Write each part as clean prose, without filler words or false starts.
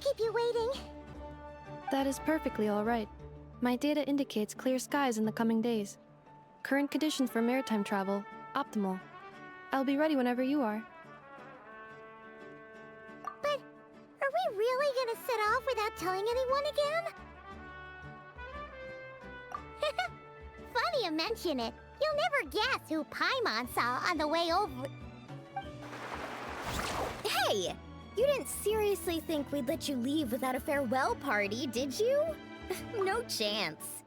keep you waiting. That is perfectly all right. My data indicates clear skies in the coming days. Current conditions for maritime travel, optimal. I'll be ready whenever you are. But are we really gonna set off without telling anyone again? Funny you mention it. You'll never guess who Paimon saw on the way over. Hey! You didn't seriously think we'd let you leave without a farewell party, did you? No chance.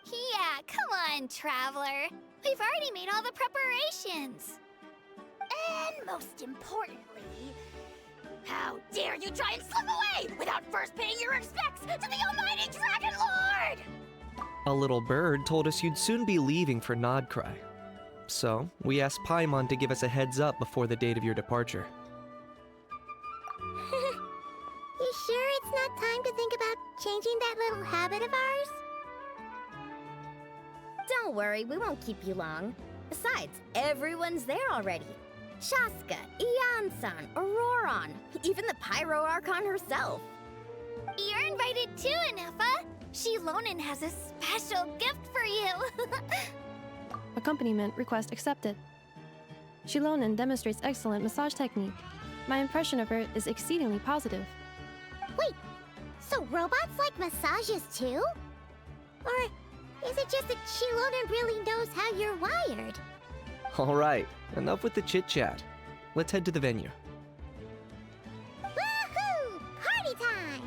Yeah, come on, Traveler. We've already made all the preparations. And most importantly, how dare you try and slip away without first paying your respects to the almighty Dragon Lord! A little bird told us you'd soon be leaving for Nodcry. So, we asked Paimon to give us a heads up before the date of your departure. You sure it's not time to think about changing that little habit of ours? Don't worry, we won't keep you long. Besides, everyone's there already. Shaska, Ian-san, Auroron, even the Pyro Archon herself. You're invited too, Anefa. Shilonen has a special gift for you. Accompaniment request accepted. Shilonen demonstrates excellent massage technique. My impression of her is exceedingly positive. Wait, so robots like massages too? Or is it just that Shilonen really knows how you're wired? Alright, enough with the chit-chat. Let's head to the venue. Woohoo! Party time!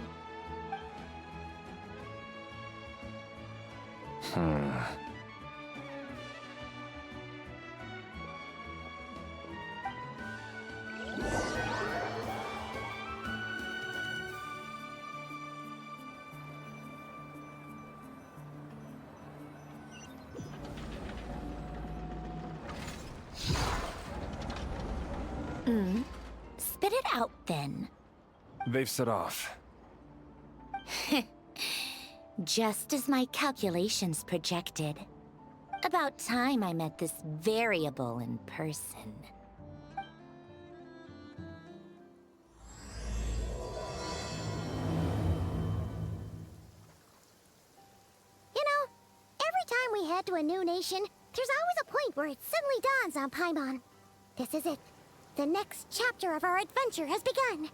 Spit it out, then. They've set off. Just as my calculations projected. About time I met this variable in person. You know, every time we head to a new nation, there's always a point where it suddenly dawns on Paimon. This is it. The next chapter of our adventure has begun.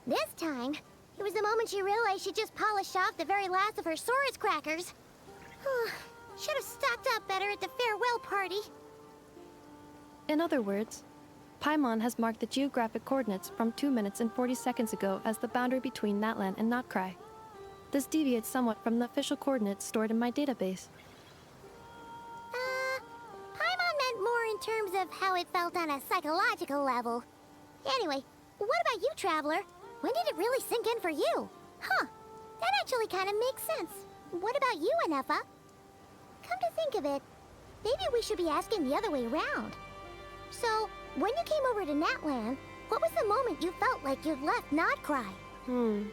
This time, it was the moment she realized she just polished off the very last of her Saurus crackers. Should have stocked up better at the farewell party. In other words, Paimon has marked the geographic coordinates from 2 minutes and 40 seconds ago as the boundary between Natlan and Notcry. This deviates somewhat from the official coordinates stored in my database. Paimon meant more in terms of how it felt on a psychological level. Anyway, what about you, Traveler? When did it really sink in for you? Huh, that actually kind of makes sense. What about you, Anefa? Come to think of it, maybe we should be asking the other way around. So, when you came over to Natlan, what was the moment you felt like you'd left Nodcry? In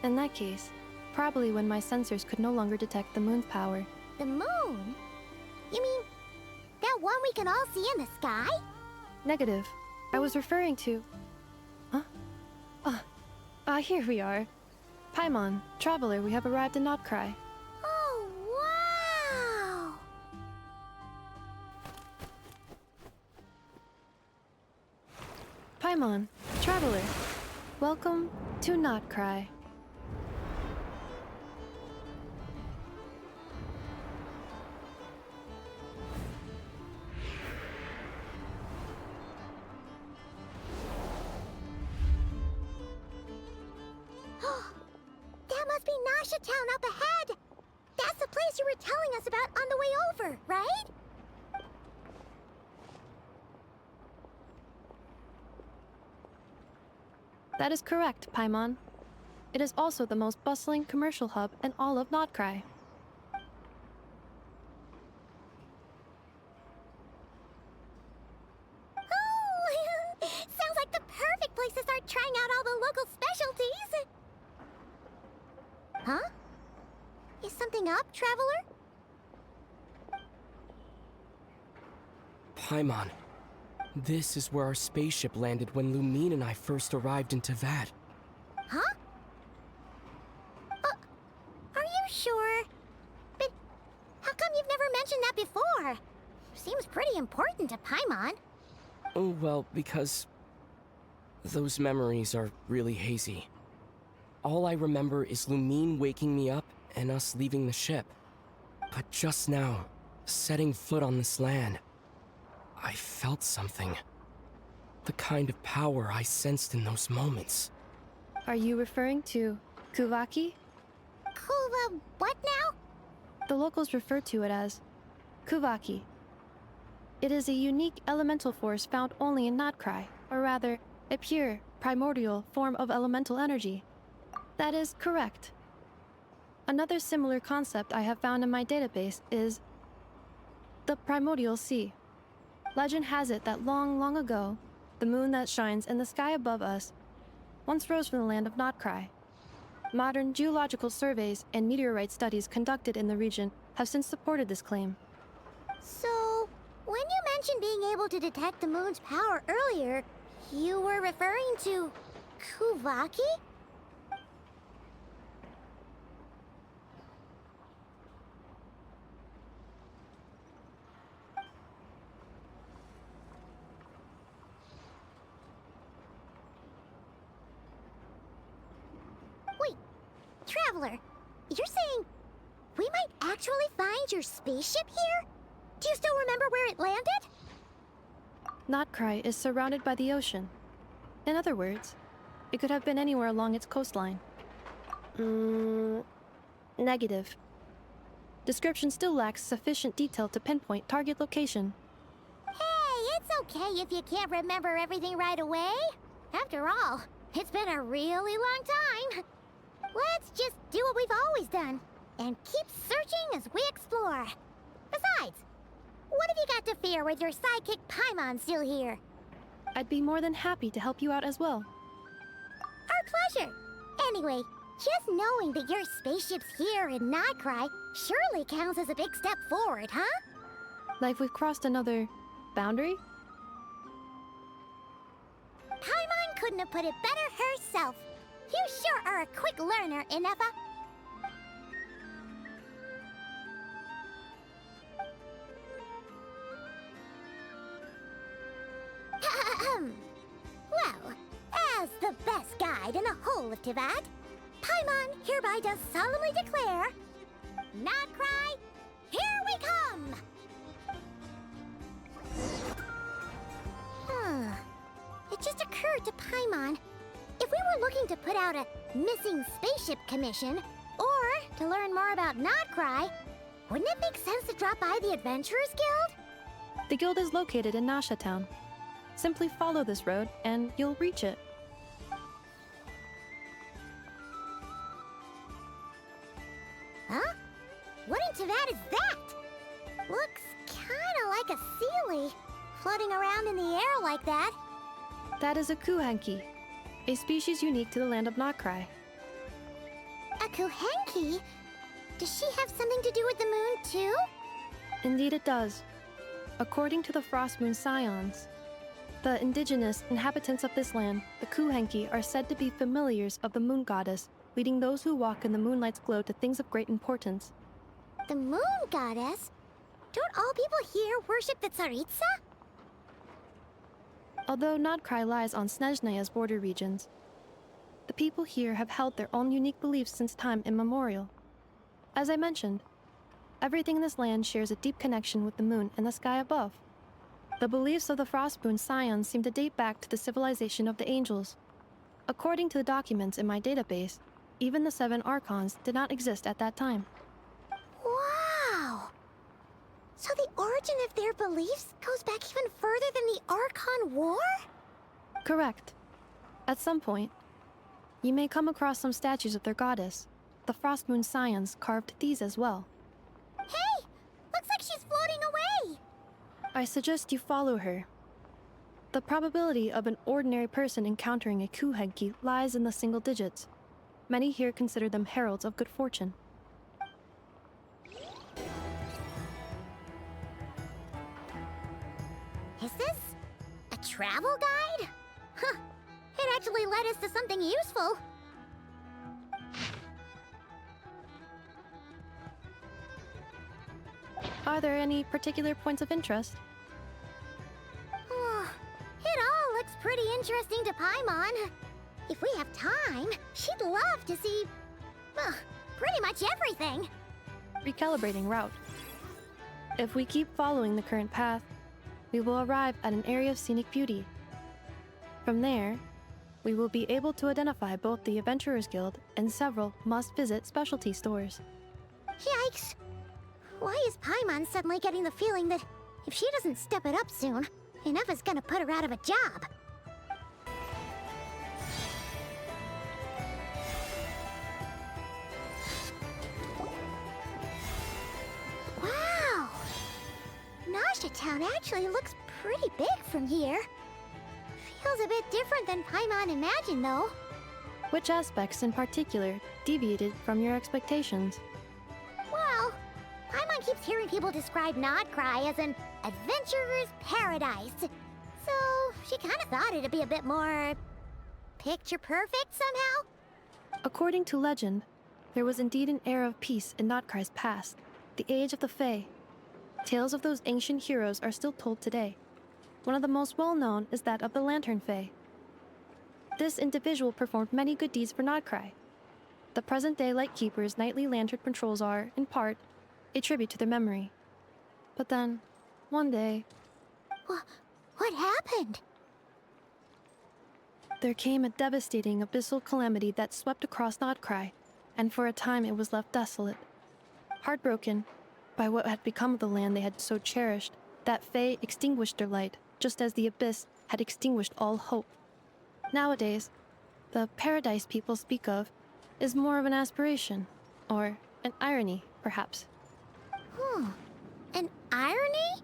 that case, probably when my sensors could no longer detect the moon's power. The moon? You mean, that one we can all see in the sky? Negative. I was referring to... Huh? Here we are. Paimon, Traveler, we have arrived in Notcry. Oh, wow! Paimon, Traveler, welcome to Notcry. That must be Nasha Town up ahead! That's the place you were telling us about on the way over, right? That is correct, Paimon. It is also the most bustling commercial hub in all of Notcry. Oh, sounds like the perfect place to start trying out all the local specialties! Huh? Is something up, Traveler? Paimon, this is where our spaceship landed when Lumine and I first arrived in Teyvat. Huh? Are you sure? But how come you've never mentioned that before? Seems pretty important to Paimon. Oh, well, because those memories are really hazy. All I remember is Lumine waking me up and us leaving the ship. But just now, setting foot on this land, I felt something. The kind of power I sensed in those moments. Are you referring to Kuvaki? What now? The locals refer to it as Kuvaki. It is a unique elemental force found only in Notcry, or rather, a pure, primordial form of elemental energy. That is correct. Another similar concept I have found in my database is the primordial sea. Legend has it that long, long ago, the moon that shines in the sky above us once rose from the land of Notcry. Modern geological surveys and meteorite studies conducted in the region have since supported this claim. So, when you mentioned being able to detect the moon's power earlier, you were referring to Kuvaki? Wait, Traveler, you're saying we might actually find your spaceship here? Do you still remember where it landed? Notcry is surrounded by the ocean. In other words, it could have been anywhere along its coastline. Negative. Description still lacks sufficient detail to pinpoint target location. Hey, it's okay if you can't remember everything right away. After all, it's been a really long time. Let's just do what we've always done, and keep searching as we explore. Besides, what have you got to fear with your sidekick Paimon still here? I'd be more than happy to help you out as well. Our pleasure. Anyway, just knowing that your spaceship's here in Notcry surely counts as a big step forward, huh? Like we've crossed another boundary? Paimon couldn't have put it better herself. You sure are a quick learner, Inefa. Well, as the best guide in the whole of Tivat, Paimon hereby does solemnly declare, Notcry, here we come! It just occurred to Paimon, if we were looking to put out a missing spaceship commission, or to learn more about Notcry, wouldn't it make sense to drop by the Adventurers Guild? The guild is located in Nasha Town. Simply follow this road, and you'll reach it. Huh? What in Tivat is that? Looks kinda like a Sealy, floating around in the air like that. That is a Kuhenki, a species unique to the land of Notcry. A Kuhenki? Does she have something to do with the moon, too? Indeed it does. According to the Frost Moon Scions, the indigenous inhabitants of this land, the Kuhenki, are said to be familiars of the moon goddess, leading those who walk in the moonlight's glow to things of great importance. The moon goddess? Don't all people here worship the Tsaritsa? Although Notcry lies on Snezhneya's border regions, the people here have held their own unique beliefs since time immemorial. As I mentioned, everything in this land shares a deep connection with the moon and the sky above. The beliefs of the Frostmoon Scions seem to date back to the civilization of the angels. According to the documents in my database, even the 7 Archons did not exist at that time. Wow! So the origin of their beliefs goes back even further than the Archon War? Correct. At some point, you may come across some statues of their goddess. The Frostmoon Scions carved these as well. Hey! Looks like she's floating away! I suggest you follow her. The probability of an ordinary person encountering a Kuhenki lies in the single digits. Many here consider them heralds of good fortune. Is this a travel guide? Huh. It actually led us to something useful. Are there any particular points of interest? It all looks pretty interesting to Paimon. If we have time, she'd love to see, pretty much everything. Recalibrating route. If we keep following the current path, we will arrive at an area of scenic beauty. From there, we will be able to identify both the Adventurers Guild and several must-visit specialty stores. Yikes! Why is Paimon suddenly getting the feeling that if she doesn't step it up soon, enough is gonna put her out of a job? Wow! Nasha Town actually looks pretty big from here. Feels a bit different than Paimon imagined, though. Which aspects in particular deviated from your expectations? Well, Paimon keeps hearing people describe Nodcry as an adventurer's paradise. So, she kind of thought it'd be a bit more picture perfect somehow. According to legend, there was indeed an era of peace in Nodcry's past, the Age of the Fae. Tales of those ancient heroes are still told today. One of the most well-known is that of the Lantern Fae. This individual performed many good deeds for Nodcry. The present-day Lightkeeper's nightly lantern patrols are, in part, a tribute to their memory. But then, one day, What happened? there came a devastating abyssal calamity that swept across Nodcry, and for a time it was left desolate. Heartbroken by what had become of the land they had so cherished, that Fae extinguished their light, just as the abyss had extinguished all hope. Nowadays, the paradise people speak of is more of an aspiration, or an irony, perhaps. An irony?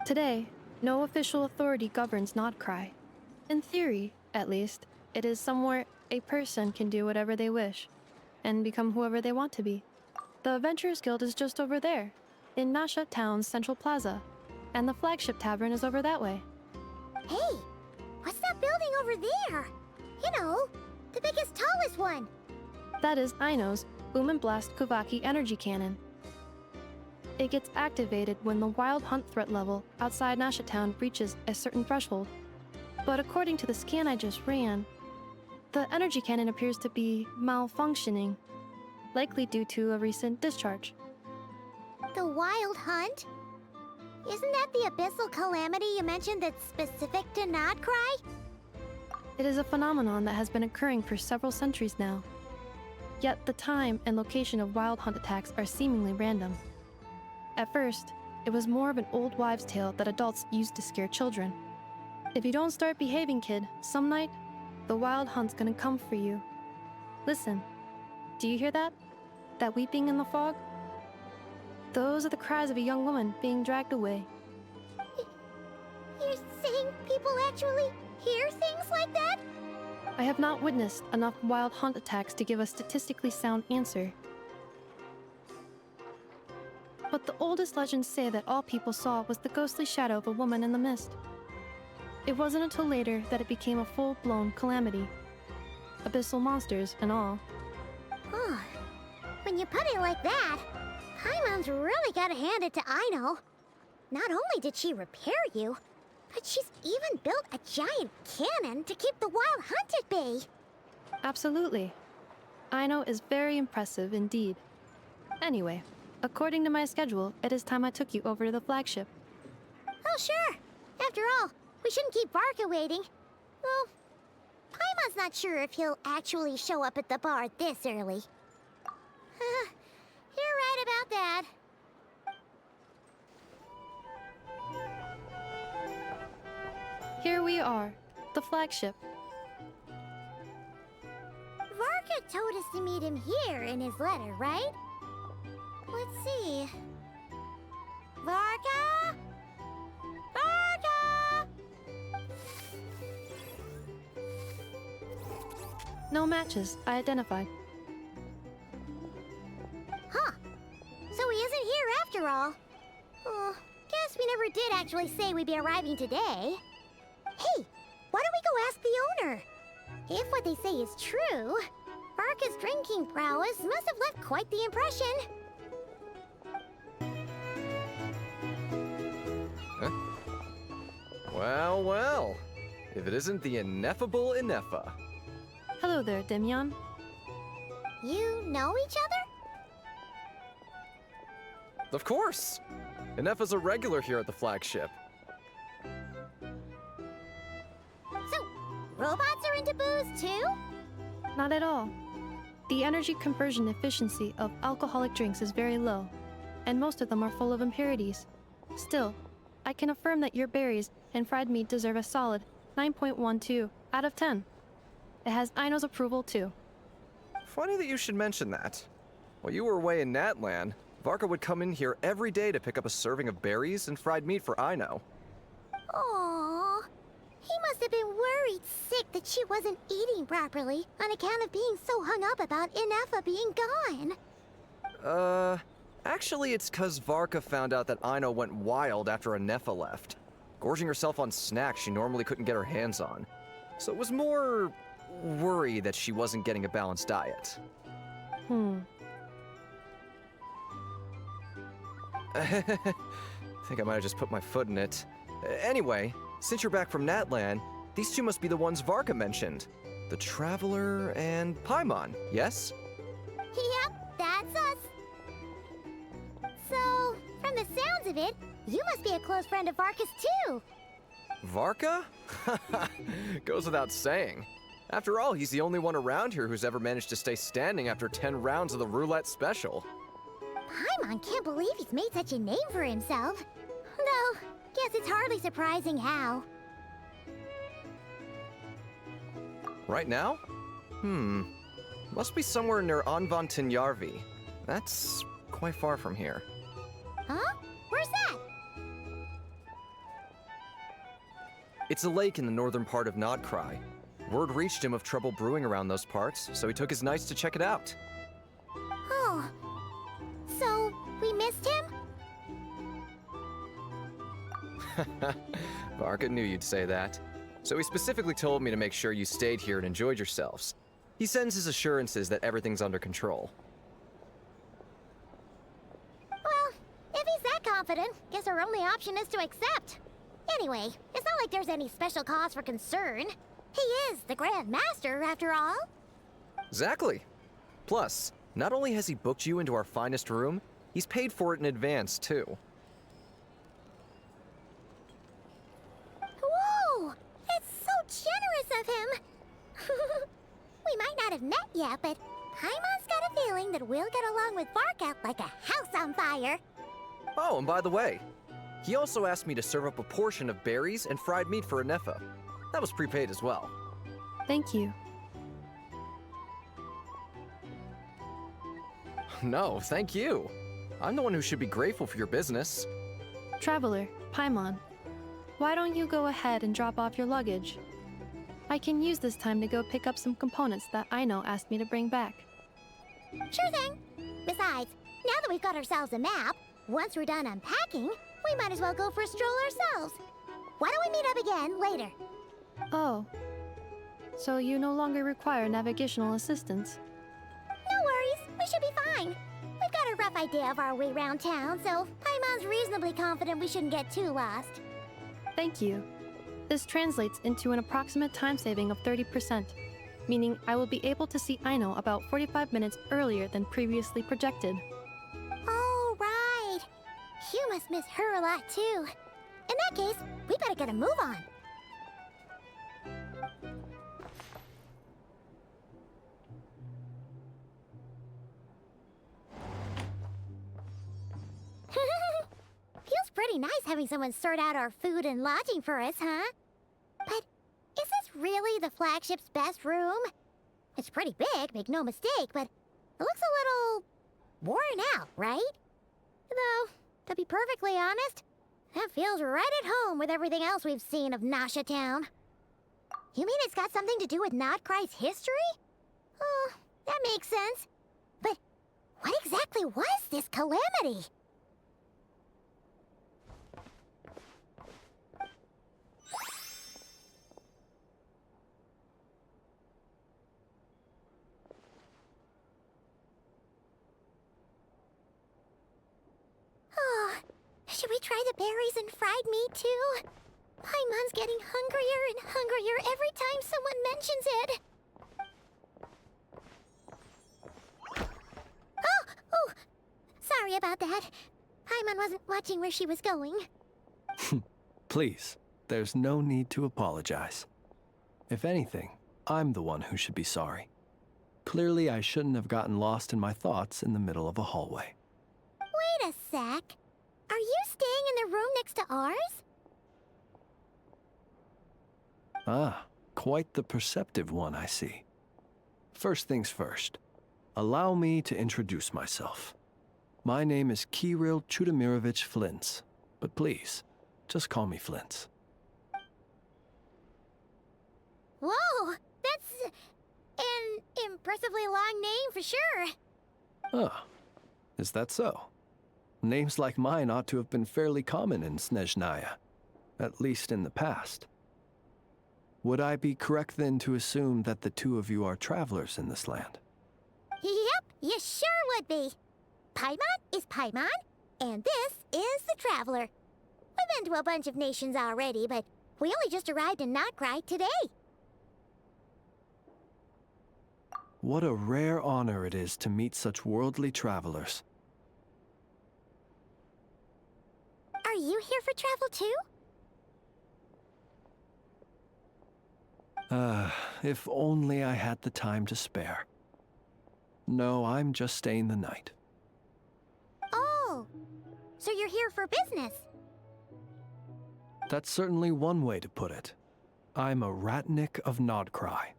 Today, no official authority governs Nodcry. In theory, at least, it is somewhere a person can do whatever they wish, and become whoever they want to be. The Adventurers Guild is just over there, in Nasha Town's Central Plaza, and the flagship tavern is over that way. Hey, what's that building over there? You know, the biggest, tallest one. That is Aino's Boom and Blast Kuvaki energy cannon. It gets activated when the wild hunt threat level outside Nasha Town reaches a certain threshold. But according to the scan I just ran, the energy cannon appears to be malfunctioning, likely due to a recent discharge. The wild hunt? Isn't that the abyssal calamity you mentioned that's specific to Nodcry? It is a phenomenon that has been occurring for several centuries now. Yet the time and location of wild hunt attacks are seemingly random. At first, it was more of an old wives' tale that adults used to scare children. If you don't start behaving, kid, some night, the wild hunt's gonna come for you. Listen, do you hear that? That weeping in the fog? Those are the cries of a young woman being dragged away. You're saying people actually hear things like that? I have not witnessed enough wild hunt attacks to give a statistically sound answer. But the oldest legends say that all people saw was the ghostly shadow of a woman in the mist. It wasn't until later that it became a full-blown calamity. Abyssal monsters and all. When you put it like that, Paimon's really gotta hand it to Aino. Not only did she repair you, but she's even built a giant cannon to keep the wild hunt at bay. Absolutely. Aino is very impressive indeed. Anyway, according to my schedule, it is time I took you over to the flagship. Oh, sure. After all, we shouldn't keep Barca waiting. Well, Paimon's not sure if he'll actually show up at the bar this early. You're right about that. Here we are, the flagship. Varka told us to meet him here in his letter, right? Let's see. Varka? Varka! No matches, I identified. Huh. So he isn't here after all. Oh, guess we never did actually say we'd be arriving today. Hey, why don't we go ask the owner? If what they say is true, Varka's drinking prowess must have left quite the impression. Well, well. If it isn't the ineffable Ineffa. Hello there, Demian. You know each other? Of course! Ineffa's a regular here at the flagship. So, robots are into booze too? Not at all. The energy conversion efficiency of alcoholic drinks is very low, and most of them are full of impurities. Still, I can affirm that your berries and fried meat deserve a solid 9.12 out of 10. It has Aino's approval too. Funny that you should mention that. While you were away in Natlan, Varka would come in here every day to pick up a serving of berries and fried meat for Aino. Aww. He must have been worried sick that she wasn't eating properly on account of being so hung up about Ineffa being gone. Actually it's 'cause Varka found out that Aino went wild after Ineffa left, gorging herself on snacks she normally couldn't get her hands on. So it was more worry that she wasn't getting a balanced diet. I think I might have just put my foot in it. Anyway, since you're back from Natlan, these two must be the ones Varka mentioned. The Traveler and Paimon, yes? Yep, that's us. So, from the sounds of it, you must be a close friend of Varka's too. Varka? Goes without saying. After all, he's the only one around here who's ever managed to stay standing after 10 rounds of the roulette special. Paimon can't believe he's made such a name for himself. Though, guess it's hardly surprising how. Right now? Must be somewhere near Anvan Tinyarvi. That's quite far from here. Huh? Where's that? It's a lake in the northern part of Nodcry. Word reached him of trouble brewing around those parts, so he took his knights to check it out. Oh. So, we missed him? Varka knew you'd say that. So he specifically told me to make sure you stayed here and enjoyed yourselves. He sends his assurances that everything's under control. Well, if he's that confident, guess our only option is to accept. Anyway, it's not like there's any special cause for concern. He is the Grand Master, after all. Exactly. Plus, not only has he booked you into our finest room, he's paid for it in advance, too. Whoa! It's so generous of him! We might not have met yet, but Paimon's got a feeling that we'll get along with Varka like a house on fire. Oh, and by the way, he also asked me to serve up a portion of berries and fried meat for Ineffa. That was prepaid as well. Thank you. No, thank you. I'm the one who should be grateful for your business. Traveler, Paimon, why don't you go ahead and drop off your luggage? I can use this time to go pick up some components that Aino asked me to bring back. Sure thing. Besides, now that we've got ourselves a map, once we're done unpacking, we might as well go for a stroll ourselves. Why don't we meet up again later? Oh. So you no longer require navigational assistance? No worries, we should be fine. We've got a rough idea of our way around town, so Paimon's reasonably confident we shouldn't get too lost. Thank you. This translates into an approximate time saving of 30%, meaning I will be able to see Aino about 45 minutes earlier than previously projected. Oh, right. You must miss her a lot, too. In that case, we better get a move on. Feels pretty nice having someone sort out our food and lodging for us, huh? But is this really the flagship's best room? It's pretty big, make no mistake, but it looks a little worn out, right? Though, to be perfectly honest, that feels right at home with everything else we've seen of Nasha Town. You mean it's got something to do with Nodcry's history? Oh, that makes sense. But what exactly was this calamity? Should we try the berries and fried meat, too? Paimon's getting hungrier and hungrier every time someone mentions it. Oh! Sorry about that. Paimon wasn't watching where she was going. Please, there's no need to apologize. If anything, I'm the one who should be sorry. Clearly, I shouldn't have gotten lost in my thoughts in the middle of a hallway. Wait a sec. Are you staying in the room next to ours? Ah, quite the perceptive one, I see. First things first, allow me to introduce myself. My name is Kirill Chudamirovich Flintz, but please, just call me Flintz. Whoa! That's an impressively long name for sure. Ah, is that so? Names like mine ought to have been fairly common in Snezhnaya, at least in the past. Would I be correct then to assume that the two of you are travelers in this land? Yep, you sure would be. Paimon is Paimon, and this is the Traveler. We've been to a bunch of nations already, but we only just arrived in Notcry today. What a rare honor it is to meet such worldly travelers. Are you here for travel too? If only I had the time to spare. No, I'm just staying the night. Oh, so you're here for business? That's certainly one way to put it. I'm a Ratnik of Nodcry,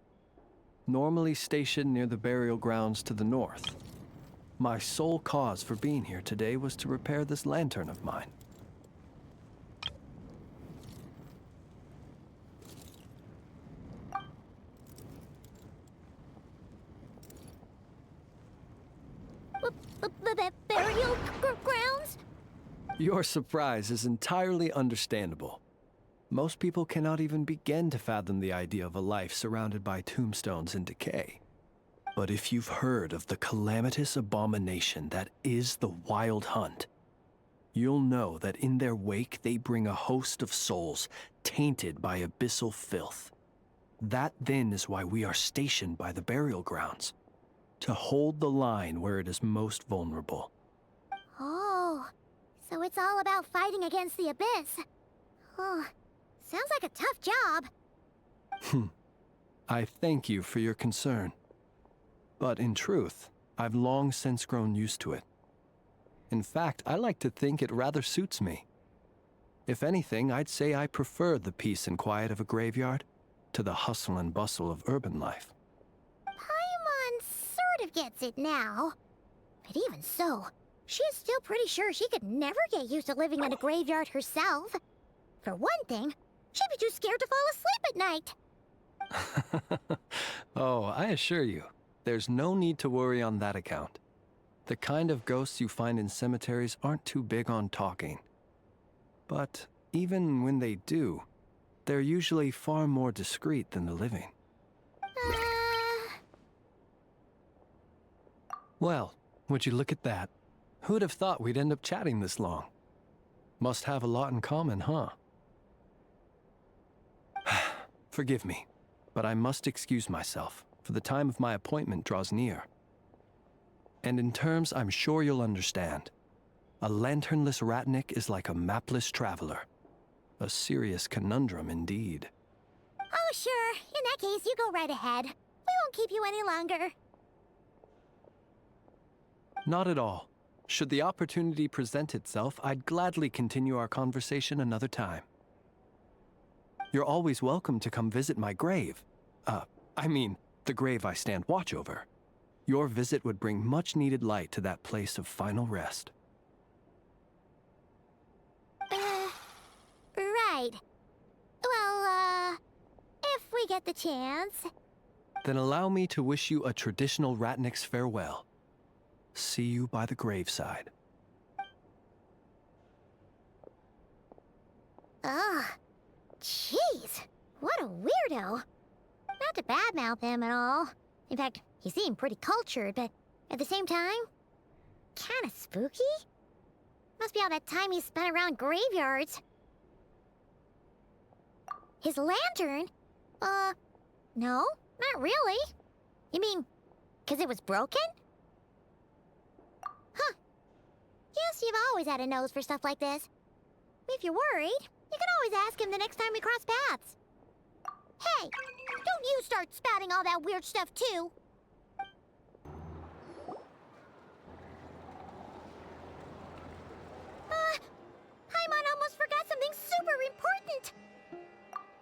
normally stationed near the burial grounds to the north. My sole cause for being here today was to repair this lantern of mine. Burial grounds? Your surprise is entirely understandable. Most people cannot even begin to fathom the idea of a life surrounded by tombstones and decay. But if you've heard of the calamitous abomination that is the Wild Hunt, you'll know that in their wake they bring a host of souls tainted by abyssal filth. That then is why we are stationed by the burial grounds, to hold the line where it is most vulnerable. Oh, so it's all about fighting against the abyss. Oh, sounds like a tough job. I thank you for your concern. But in truth, I've long since grown used to it. In fact, I like to think it rather suits me. If anything, I'd say I prefer the peace and quiet of a graveyard to the hustle and bustle of urban life. Paimon sort of gets it now. But even so, she's still pretty sure she could never get used to living in a graveyard herself. For one thing, she'd be too scared to fall asleep at night. Oh, I assure you, there's no need to worry on that account. The kind of ghosts you find in cemeteries aren't too big on talking. But even when they do, they're usually far more discreet than the living. Well, would you look at that? Who'd have thought we'd end up chatting this long? Must have a lot in common, huh? Forgive me, but I must excuse myself, for the time of my appointment draws near. And in terms I'm sure you'll understand, a lanternless Ratnik is like a mapless traveler. A serious conundrum indeed. Oh, sure. In that case, you go right ahead. We won't keep you any longer. Not at all. Should the opportunity present itself, I'd gladly continue our conversation another time. You're always welcome to come visit my grave. I mean, the grave I stand watch over. Your visit would bring much-needed light to that place of final rest. Right. Well, if we get the chance. Then allow me to wish you a traditional Ratnik's farewell. See you by the graveside. Ugh. Jeez. What a weirdo. Not to badmouth him at all. In fact, he seemed pretty cultured, but at the same time, kinda spooky? Must be all that time he spent around graveyards. His lantern? No, not really. You mean, 'cause it was broken? Huh. Guess you've always had a nose for stuff like this. If you're worried, you can always ask him the next time we cross paths. Hey, don't you start spouting all that weird stuff too. Paimon almost forgot something super important.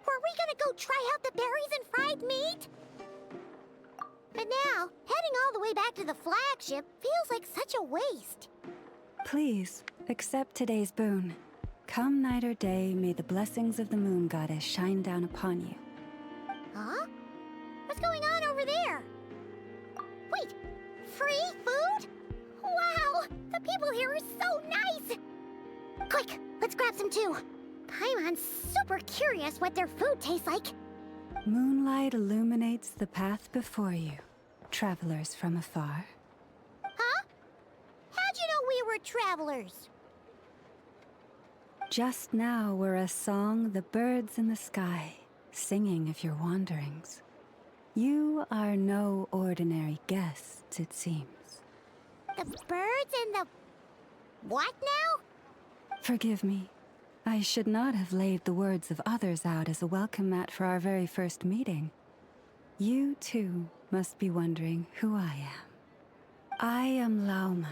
Were we gonna go try out the berries and fried meat? But now, heading all the way back to the flagship feels like such a waste. Please, accept today's boon. Come night or day, may the blessings of the moon goddess shine down upon you. Huh? What's going on over there? Wait, free food? Wow, the people here are so nice! Quick, let's grab some too. Paimon's super curious what their food tastes like. Moonlight illuminates the path before you, travelers from afar. Huh? How'd you know we were travelers? Just now were a song the birds in the sky, singing of your wanderings. You are no ordinary guests, it seems. The birds and the... what now? Forgive me. I should not have laid the words of others out as a welcome mat for our very first meeting. You, too, must be wondering who I am. I am Lauma,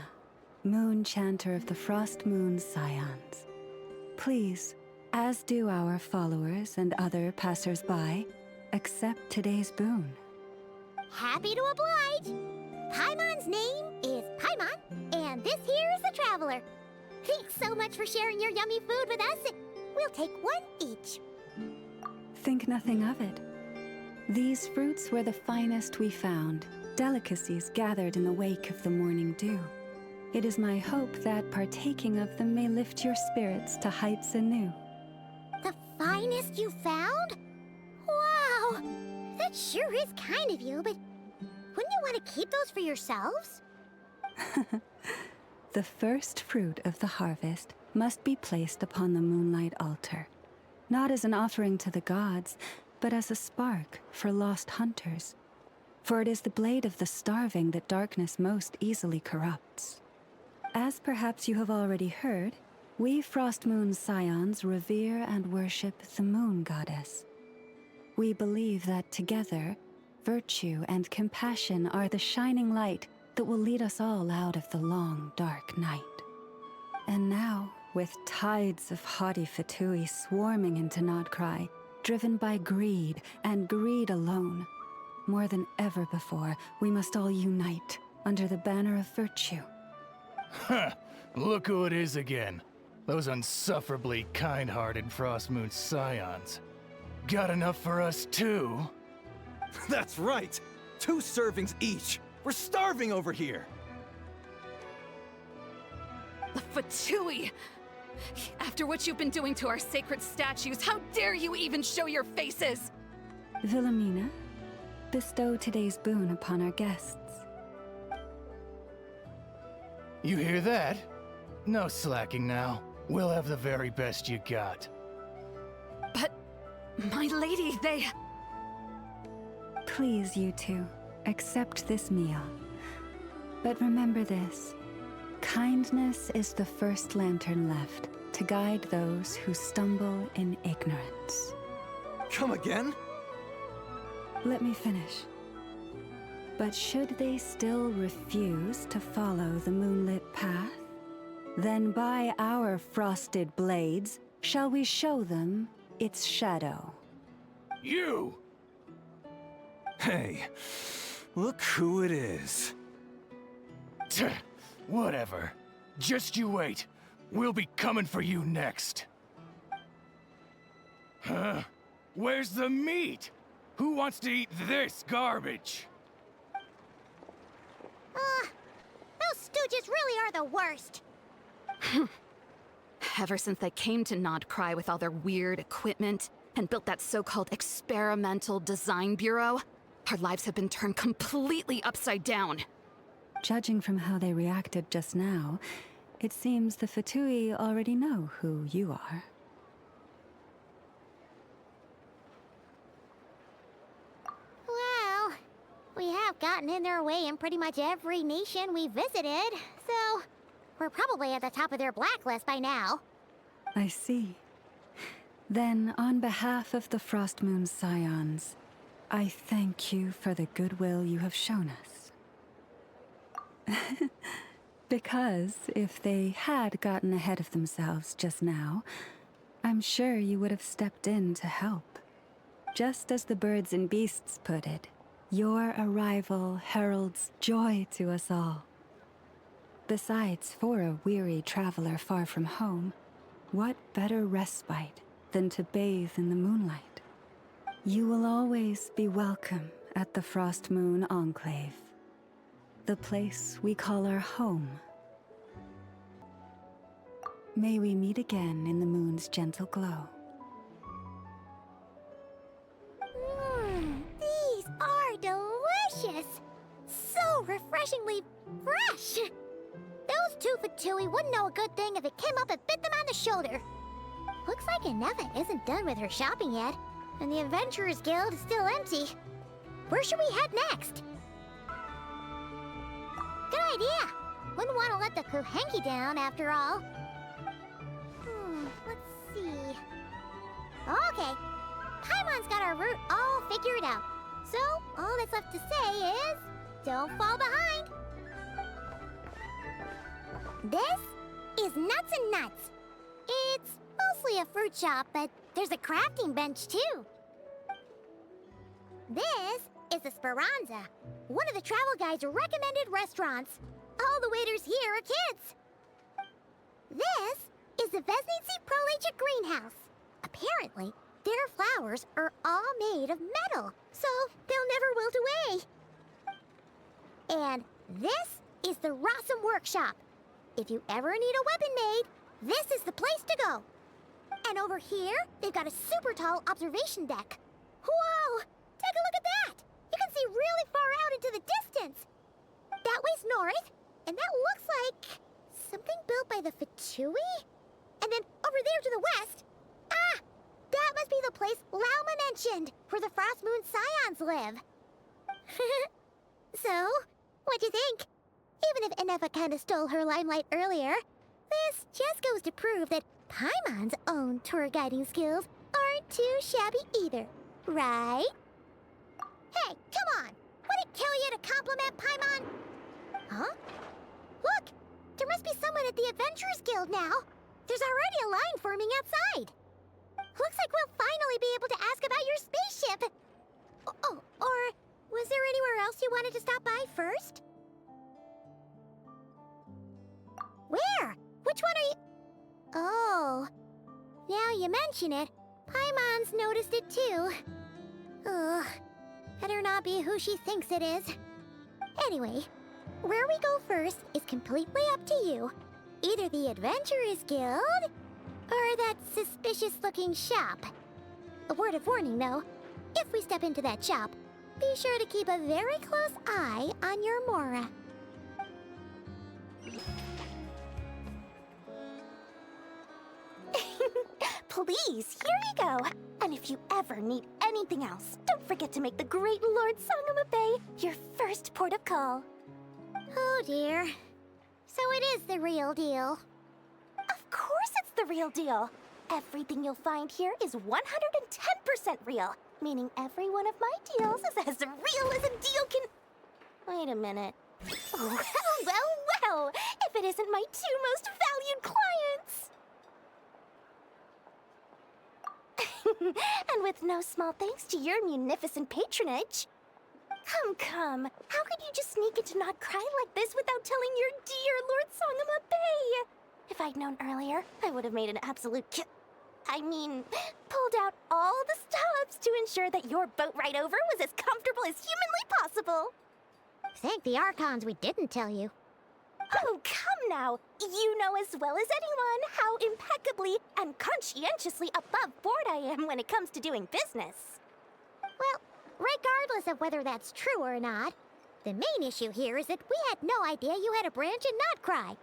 moon chanter of the Frost Moon's Scions. Please, as do our followers and other passers-by, accept today's boon. Happy to oblige. Paimon's name is Paimon, and this here is the Traveler. Thanks so much for sharing your yummy food with us. We'll take one each. Think nothing of it. These fruits were the finest we found, delicacies gathered in the wake of the morning dew. It is my hope that partaking of them may lift your spirits to heights anew. The finest you found? Wow! That sure is kind of you, but wouldn't you want to keep those for yourselves? The first fruit of the harvest must be placed upon the moonlight altar, not as an offering to the gods, but as a spark for lost hunters. For it is the blade of the starving that darkness most easily corrupts. As perhaps you have already heard, we Frost Moon's Scions revere and worship the moon goddess. We believe that together, virtue and compassion are the shining light that will lead us all out of the long, dark night. And now, with tides of haughty Fatui swarming into Nodcry, driven by greed and greed alone, more than ever before, we must all unite under the banner of virtue. Huh, look who it is again. Those unsufferably kind-hearted Frost Moon Scions. Got enough for us too? That's right! 2 servings each! We're starving over here! The Fatui! After what you've been doing to our sacred statues, how dare you even show your faces? Wilhelmina, bestow today's boon upon our guests. You hear that? No slacking now. We'll have the very best you got. But, my lady, they... Please, you two, accept this meal. But remember this. Kindness is the first lantern left to guide those who stumble in ignorance. Come again? Let me finish. But should they still refuse to follow the moonlit path, then by our frosted blades shall we show them its shadow. You! Hey, look who it is. Tch, whatever. Just you wait. We'll be coming for you next. Huh? Where's the meat? Who wants to eat this garbage? Those stooges really are the worst. Ever since they came to Nodcry with all their weird equipment and built that so-called experimental design bureau, our lives have been turned completely upside down. Judging from how they reacted just now, it seems the Fatui already know who you are. gotten in their way in pretty much every nation we visited, so we're probably at the top of their blacklist by now. I see. Then, on behalf of the Frost Moon Scions, I thank you for the goodwill you have shown us. Because if they had gotten ahead of themselves just now, I'm sure you would have stepped in to help. Just as the birds and beasts put it, your arrival heralds joy to us all. Besides, for a weary traveler far from home, what better respite than to bathe in the moonlight? You will always be welcome at the Frost Moon Enclave, the place we call our home. May we meet again in the moon's gentle glow. These are delicious! So refreshingly fresh! Those two for Tui wouldn't know a good thing if it came up and bit them on the shoulder. Looks like Inefa isn't done with her shopping yet, and the Adventurers Guild is still empty. Where should we head next? Good idea! Wouldn't want to let the Kuhenki down, after all. Let's see... Okay, Paimon's got our route all figured out. So, all that's left to say is... don't fall behind! This is Nuts and Nuts. It's mostly a fruit shop, but there's a crafting bench, too. This is the Speranza, one of the travel guide's recommended restaurants. All the waiters here are kids. This is the Vesnitsi Prolegia greenhouse. Apparently, their flowers are all made of metal, so they'll never wilt away. And this is the Rossum Workshop. If you ever need a weapon made, this is the place to go. And over here, they've got a super tall observation deck. Whoa! Take a look at that! You can see really far out into the distance. That way's north, and that looks like something built by the Fatui? And then over there to the west, that must be the place Lauma mentioned, where the Frost Moon Scions live. So, what'd you think? Even if Inefa kinda stole her limelight earlier, this just goes to prove that Paimon's own tour guiding skills aren't too shabby either, right? Hey, come on! Would it kill you to compliment Paimon? Huh? Look! There must be someone at the Adventurers Guild now. There's already a line forming outside. Looks like we'll finally be able to ask about your spaceship. Oh, or was there anywhere else you wanted to stop by first? Where? Which one are you... Oh, now you mention it, Paimon's noticed it too. Ugh, better not be who she thinks it is. Anyway, where we go first is completely up to you. Either the Adventurers Guild, or that suspicious-looking shop. A word of warning, though. If we step into that shop, be sure to keep a very close eye on your Mora. Please, here you go. And if you ever need anything else, don't forget to make the great Lord Sangama Bay your first port of call. Oh dear. So it is the real deal. Of course it's the real deal. Everything you'll find here is 110% real, meaning every one of my deals is as real as a deal can... Wait a minute. Well, if it isn't my two most valued clients! And with no small thanks to your munificent patronage. Come. How could you just sneak into Not Cry like this without telling your dear Lord Sangama Bay? If I'd known earlier, I would have made an absolute pulled out all the stops to ensure that your boat ride over was as comfortable as humanly possible. Thank the Archons we didn't tell you. Oh, come now. You know as well as anyone how impeccably and conscientiously above board I am when it comes to doing business. Well, regardless of whether that's true or not, the main issue here is that we had no idea you had a branch in Notcry.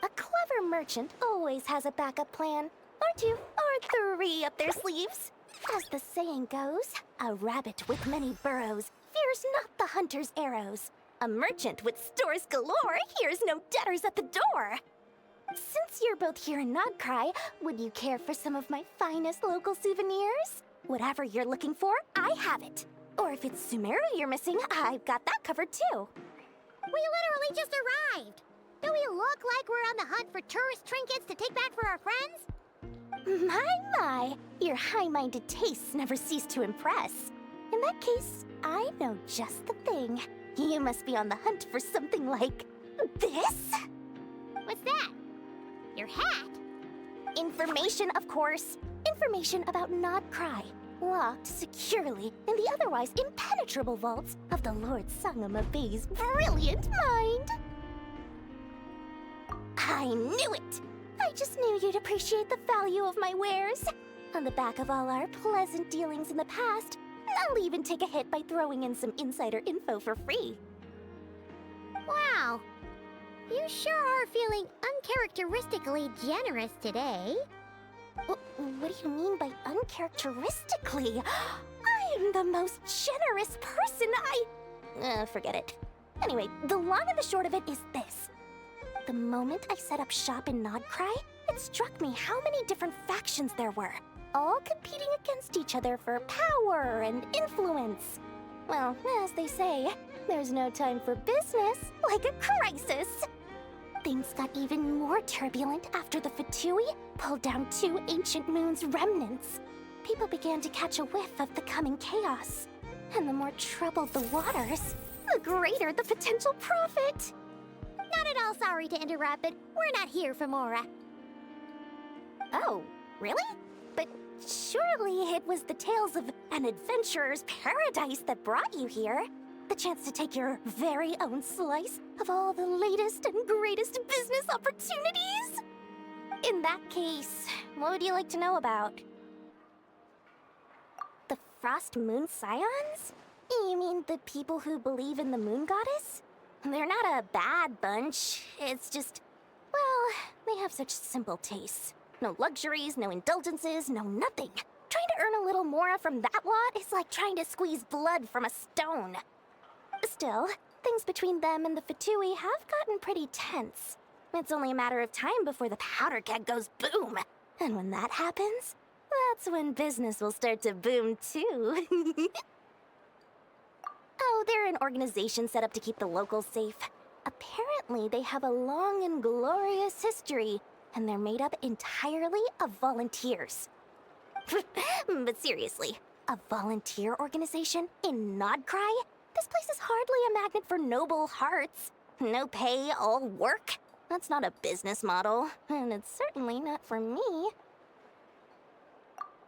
A clever merchant always has a backup plan, or two, or three up their sleeves. As the saying goes, a rabbit with many burrows fears fears not the hunter's arrows. A merchant with stores galore hears no debtors at the door. Since you're both here in Nodcry, would you care for some of my finest local souvenirs? Whatever you're looking for, I have it. Or if it's Sumeru you're missing, I've got that covered too. We literally just arrived. Do we look like we're on the hunt for tourist trinkets to take back for our friends? My, your high-minded tastes never cease to impress. In that case, I know just the thing. You must be on the hunt for something like this? What's that? Your hat? Information, of course. Information about Nodcry, locked securely in the otherwise impenetrable vaults of the Lord Sangama Bay's brilliant mind. I knew it! I just knew you'd appreciate the value of my wares. On the back of all our pleasant dealings in the past, I'll even take a hit by throwing in some insider info for free. Wow. You sure are feeling uncharacteristically generous today. What do you mean by uncharacteristically? I am the most generous person forget it. Anyway, the long and the short of it is this. The moment I set up shop in Nodcry, it struck me how many different factions there were, all competing against each other for power and influence. Well, as they say, there's no time for business like a crisis. Things got even more turbulent after the Fatui pulled down 2 ancient moon's remnants. People began to catch a whiff of the coming chaos. And the more troubled the waters, the greater the potential profit. Not at all sorry to interrupt, but we're not here for Mora. Oh, really? But surely it was the tales of an adventurer's paradise that brought you here. The chance to take your very own slice of all the latest and greatest business opportunities? In that case, what would you like to know about? The Frost Moon Scions? You mean the people who believe in the Moon Goddess? They're not a bad bunch. It's just, well, they have such simple tastes. No luxuries, no indulgences, no nothing. Trying to earn a little more from that lot is like trying to squeeze blood from a stone. Still, things between them and the Fatui have gotten pretty tense. It's only a matter of time before the powder keg goes boom. And when that happens, that's when business will start to boom too. Oh, they're an organization set up to keep the locals safe. Apparently, they have a long and glorious history, and they're made up entirely of volunteers. But seriously, a volunteer organization in Nodcry? This place is hardly a magnet for noble hearts. No pay, all work. That's not a business model, and it's certainly not for me.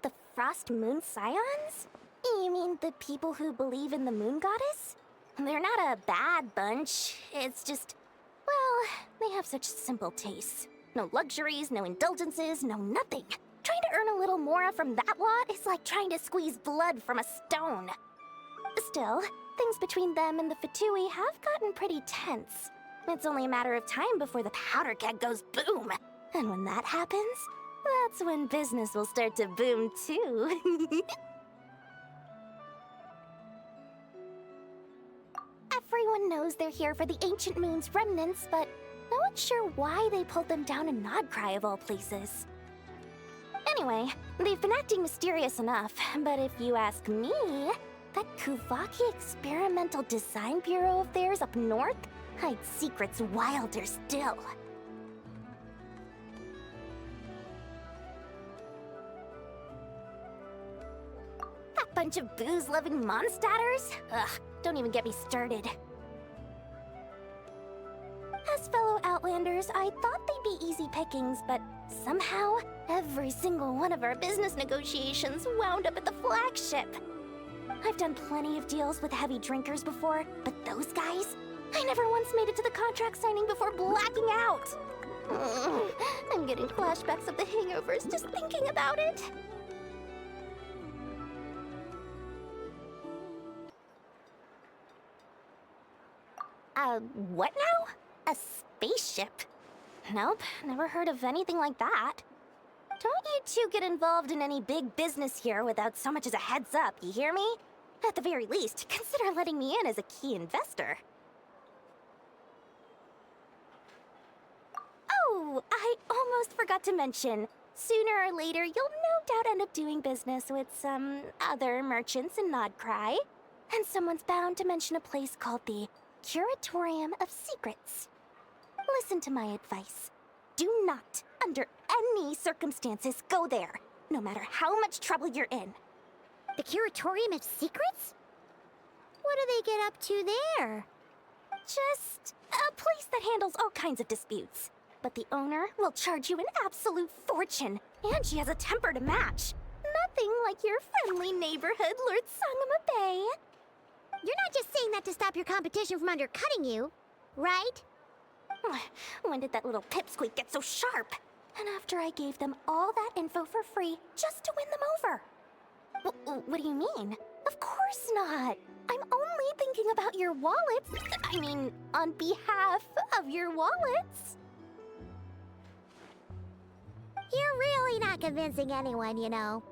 The Frost Moon Scions? You mean the people who believe in the Moon Goddess? They're not a bad bunch. It's just, well, they have such simple tastes. No luxuries, no indulgences, no nothing. Trying to earn a little more from that lot is like trying to squeeze blood from a stone. Still, things between them and the Fatui have gotten pretty tense. It's only a matter of time before the powder keg goes boom. And when that happens, that's when business will start to boom too. Everyone knows they're here for the Ancient Moon's remnants, but no one's sure why they pulled them down in Nodcry of all places. Anyway, they've been acting mysterious enough, but if you ask me, that Kuvaki Experimental Design Bureau of theirs up north hides secrets wilder still. That bunch of booze-loving monsters? Ugh, don't even get me started. As fellow Outlanders, I thought they'd be easy pickings, but somehow, every single one of our business negotiations wound up at the flagship. I've done plenty of deals with heavy drinkers before, but those guys? I never once made it to the contract signing before blacking out. I'm getting flashbacks of the hangovers just thinking about it. What now? A spaceship? Nope, never heard of anything like that. Don't you two get involved in any big business here without so much as a heads up, you hear me? At the very least, consider letting me in as a key investor. Oh, I almost forgot to mention. Sooner or later, you'll no doubt end up doing business with some other merchants in Nodcry. And someone's bound to mention a place called the Curatorium of Secrets. Listen to my advice. Do not, under any circumstances, go there, no matter how much trouble you're in. The Curatorium of Secrets? What do they get up to there? Just a place that handles all kinds of disputes. But the owner will charge you an absolute fortune, and she has a temper to match. Nothing like your friendly neighborhood, Lord Sangama Bay. You're not just saying that to stop your competition from undercutting you, right? When did that little pipsqueak get so sharp? And after I gave them all that info for free just to win them over. What do you mean? Of course not. I'm only thinking about your wallets. I mean, on behalf of your wallets. You're really not convincing anyone, you know.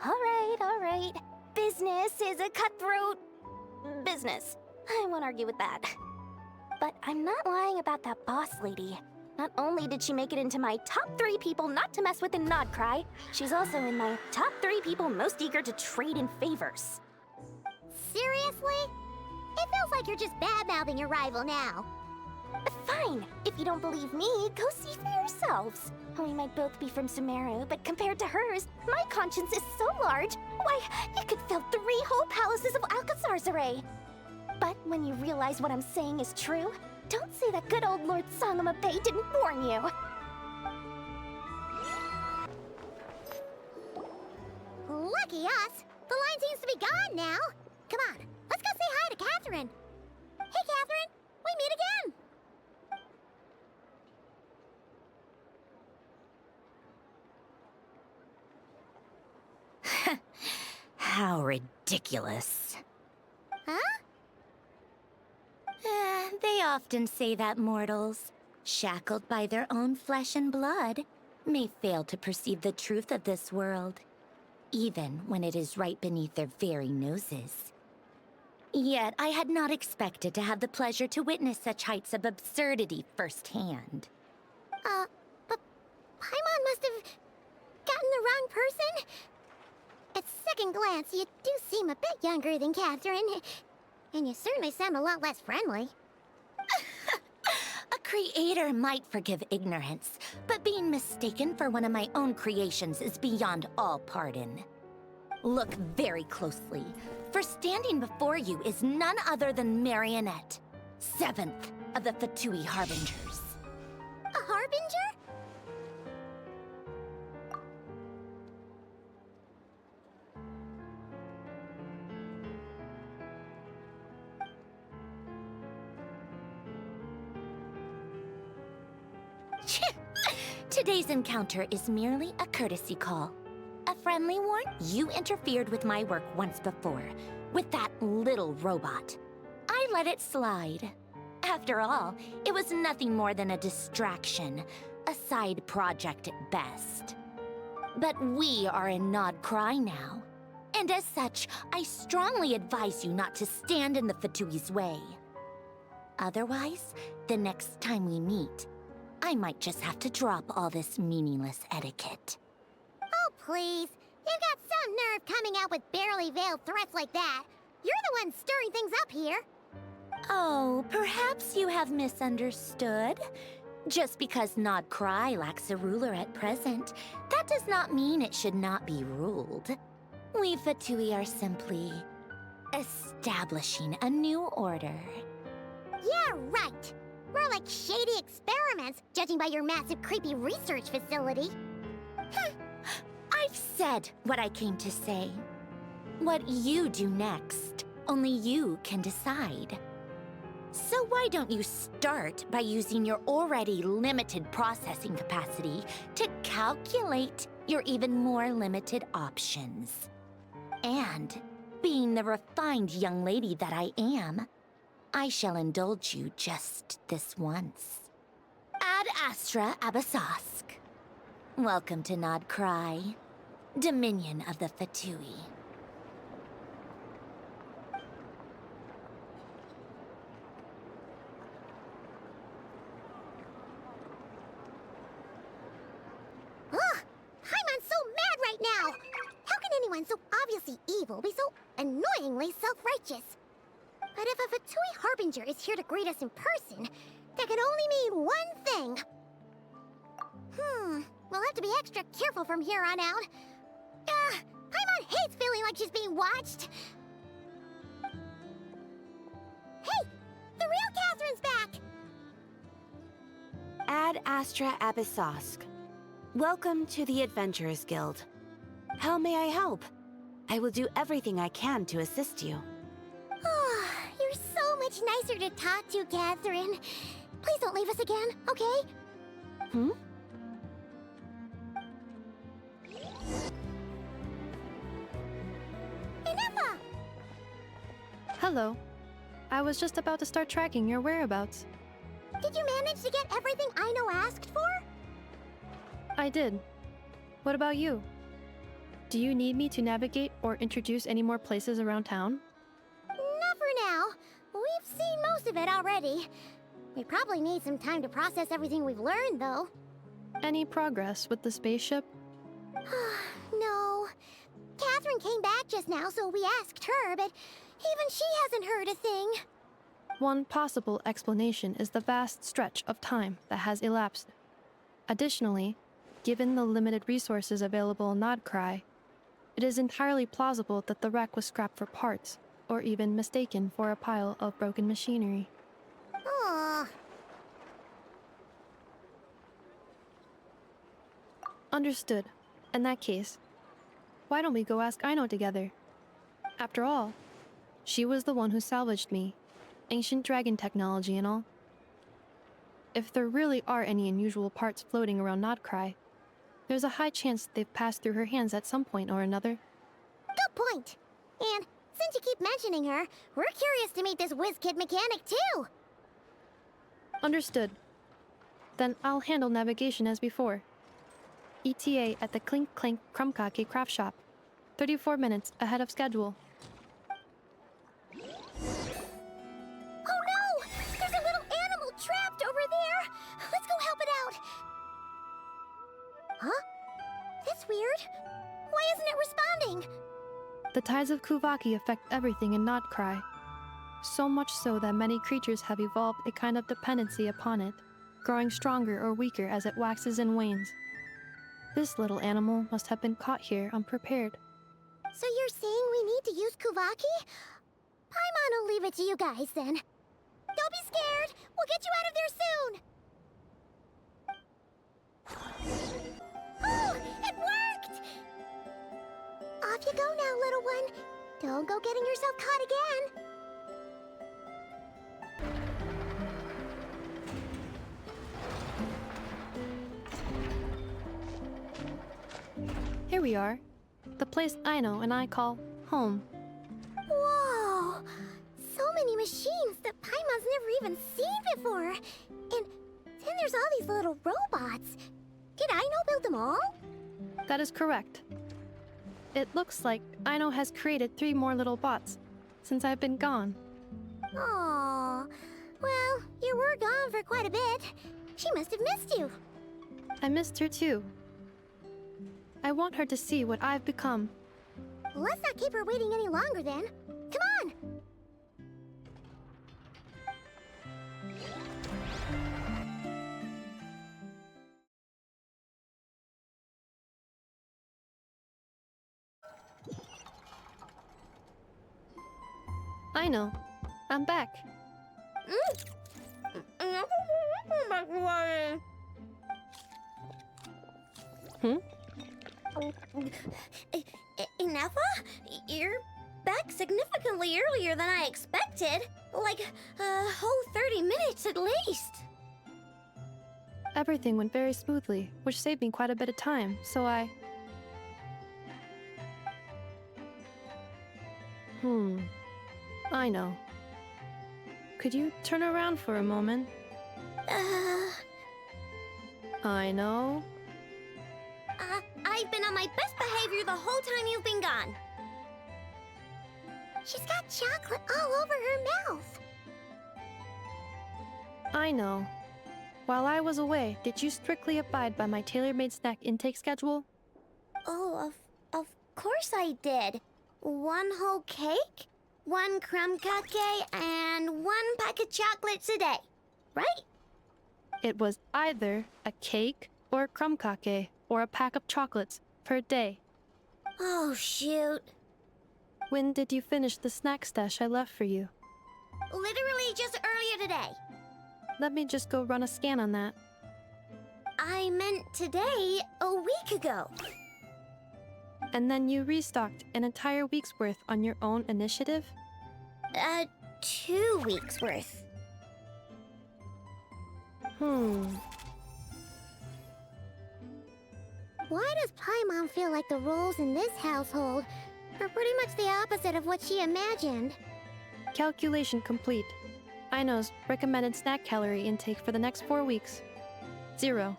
All right. Business is a cutthroat business. I won't argue with that. But I'm not lying about that boss lady. Not only did she make it into my top 3 people not to mess with in Nodcry, she's also in my top 3 people most eager to trade in favors. Seriously? It feels like you're just bad-mouthing your rival now. Fine. If you don't believe me, go see for yourselves. We might both be from Sumeru, but compared to hers, my conscience is so large, why, you could fill 3 whole palaces of Alcazar's array. But when you realize what I'm saying is true, don't say that good old Lord Sangama Bay didn't warn you. Lucky us! The line seems to be gone now. Come on, let's go say hi to Catherine. Hey, Catherine, we meet again. How ridiculous. Huh? They often say that mortals, shackled by their own flesh and blood, may fail to perceive the truth of this world, even when it is right beneath their very noses. Yet I had not expected to have the pleasure to witness such heights of absurdity firsthand. But Paimon must have gotten the wrong person? At second glance, you do seem a bit younger than Catherine. And you certainly sound a lot less friendly. A creator might forgive ignorance, but being mistaken for one of my own creations is beyond all pardon. Look very closely, for standing before you is none other than Marionette, 7th of the Fatui Harbingers. A harbinger? Today's encounter is merely a courtesy call. A friendly warn? You interfered with my work once before, with that little robot. I let it slide. After all, it was nothing more than a distraction, a side project at best. But we are in Nodcry now, and as such, I strongly advise you not to stand in the Fatui's way. Otherwise, the next time we meet, I might just have to drop all this meaningless etiquette. Oh, please. You've got some nerve coming out with barely veiled threats like that. You're the one stirring things up here. Oh, perhaps you have misunderstood. Just because Nodcry lacks a ruler at present, that does not mean it should not be ruled. We Fatui are simply establishing a new order. Yeah, right. More like shady experiments, judging by your massive, creepy research facility. I've said what I came to say. What you do next, only you can decide. So why don't you start by using your already limited processing capacity to calculate your even more limited options? And, being the refined young lady that I am, I shall indulge you just this once. Ad Astra Abasask. Welcome to Nodcry, Dominion of the Fatui. people be so annoyingly self-righteous? But if a Fatui Harbinger is here to greet us in person, that can only mean one thing. We'll have to be extra careful from here on out. Paimon hates feeling like she's being watched. Hey! The real Catherine's back! Ad Astra Abyssosk. Welcome to the Adventurers Guild. How may I help? I will do everything I can to assist you. You're so much nicer to talk to, Catherine. Please don't leave us again, okay? Inefa! Hello. I was just about to start tracking your whereabouts. Did you manage to get everything Aino asked for? I did. What about you? Do you need me to navigate or introduce any more places around town? Not for now. We've seen most of it already. We probably need some time to process everything we've learned, though. Any progress with the spaceship? No. Catherine came back just now, so we asked her, but even she hasn't heard a thing. One possible explanation is the vast stretch of time that has elapsed. Additionally, given the limited resources available in Nodcry, it is entirely plausible that the wreck was scrapped for parts, or even mistaken for a pile of broken machinery. Aww. Understood. In that case, why don't we go ask Aino together? After all, she was the one who salvaged me, ancient dragon technology and all. If there really are any unusual parts floating around Nodcry, there's a high chance they've passed through her hands at some point or another. Good point. And since you keep mentioning her, we're curious to meet this whiz-kid mechanic too. Understood. Then I'll handle navigation as before. ETA at the Clink Clank Krumkake craft shop. 34 minutes ahead of schedule. Oh no! There's a little animal trapped over there! Let's go help it out! Huh? That's weird. Why isn't it responding? The tides of Kuvaki affect everything in Nodcry. So much so that many creatures have evolved a kind of dependency upon it, growing stronger or weaker as it waxes and wanes. This little animal must have been caught here unprepared. So you're saying we need to use Kuvaki? Paimon will leave it to you guys then. Don't be scared! We'll get you out of there soon! Oh! It worked! Off you go now, little one. Don't go getting yourself caught again. Here we are. The place Aino and I call home. Whoa! So many machines that Paimon's never even seen before. And then there's all these little robots. Did Aino build them all? That is correct. It looks like Aino has created 3 more little bots since I've been gone. Aww. Well, you were gone for quite a bit. She must have missed you. I missed her too. I want her to see what I've become. Let's not keep her waiting any longer then. Come on! Aino, I'm back. Inefa? You're back significantly earlier than I expected. Like a whole 30 minutes at least. Everything went very smoothly, which saved me quite a bit of time, so I... Aino. Could you turn around for a moment? Aino? I've been on my best behavior the whole time you've been gone. She's got chocolate all over her mouth. Aino. While I was away, did you strictly abide by my tailor-made snack intake schedule? Oh, of course I did. 1 whole cake, 1 crumb cake, and 1 pack of chocolates a day, right? It was either a cake or a crumb cake or a pack of chocolates per day. Oh, shoot. When did you finish the snack stash I left for you? Literally just earlier today. Let me just go run a scan on that. I meant today, a week ago. And then you restocked an entire week's worth on your own initiative? 2 weeks worth. Why does Paimon feel like the roles in this household are pretty much the opposite of what she imagined? Calculation complete. Aino's recommended snack calorie intake for the next 4 weeks. 0.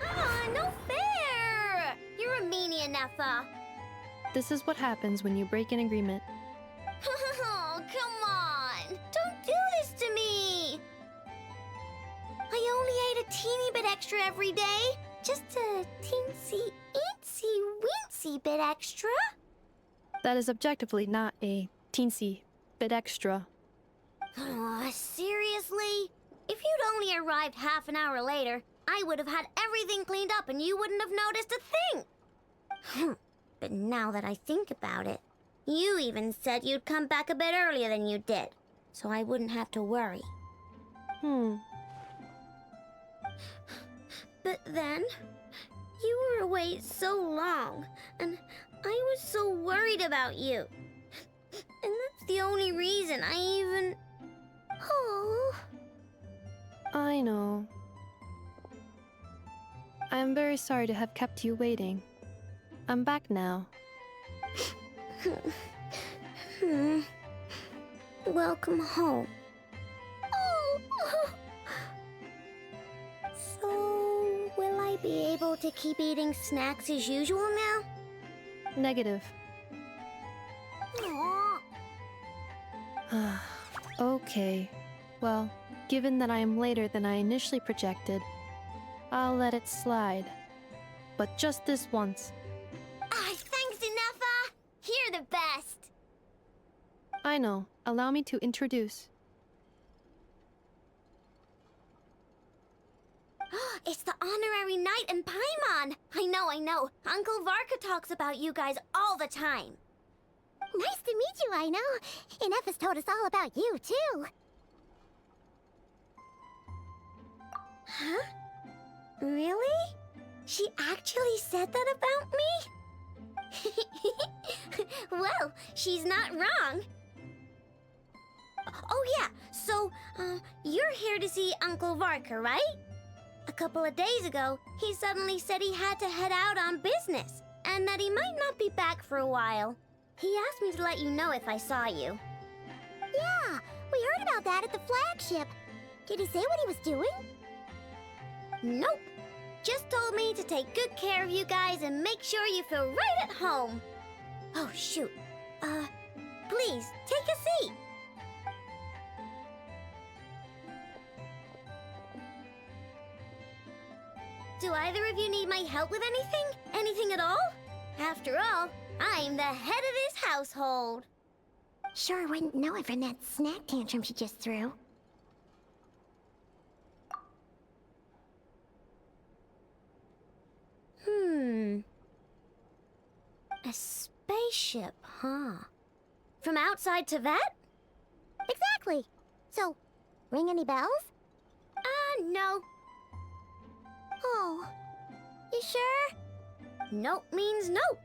Ah, no fair! You're a meanie, Nefa. This is what happens when you break an agreement. Oh, come on! Don't do this to me! I only ate a teeny bit extra every day. Just a teensy, weensy bit extra. That is objectively not a teensy bit extra. Oh, seriously? If you'd only arrived half an hour later, I would have had everything cleaned up and you wouldn't have noticed a thing. But now that I think about it, you even said you'd come back a bit earlier than you did, so I wouldn't have to worry. But then, you were away so long, and I was so worried about you. And that's the only reason I even... Oh. I know. I am very sorry to have kept you waiting. I'm back now. Welcome home. Oh. So, will I be able to keep eating snacks as usual now? Negative. Aw. Okay. Well, given that I am later than I initially projected, I'll let it slide. But just this once. Thanks, Nefa! You're the best! Aino, allow me to introduce. It's the honorary knight and Paimon! I know. Uncle Varka talks about you guys all the time. Nice to meet you, Aino. And Nefa's told us all about you, too. Huh? Really? She actually said that about me? Well, she's not wrong. Oh yeah, so, you're here to see Uncle Varka, right? A couple of days ago, he suddenly said he had to head out on business, and that he might not be back for a while. He asked me to let you know if I saw you. Yeah, we heard about that at the flagship. Did he say what he was doing? Nope. Just told me to take good care of you guys and make sure you feel right at home. Oh, shoot. Please, take a seat. Do either of you need my help with anything? Anything at all? After all, I'm the head of this household. Sure wouldn't know it from that snack tantrum she just threw. A spaceship, huh? From outside to that? Exactly. So, ring any bells? No. Oh, you sure? Nope means nope.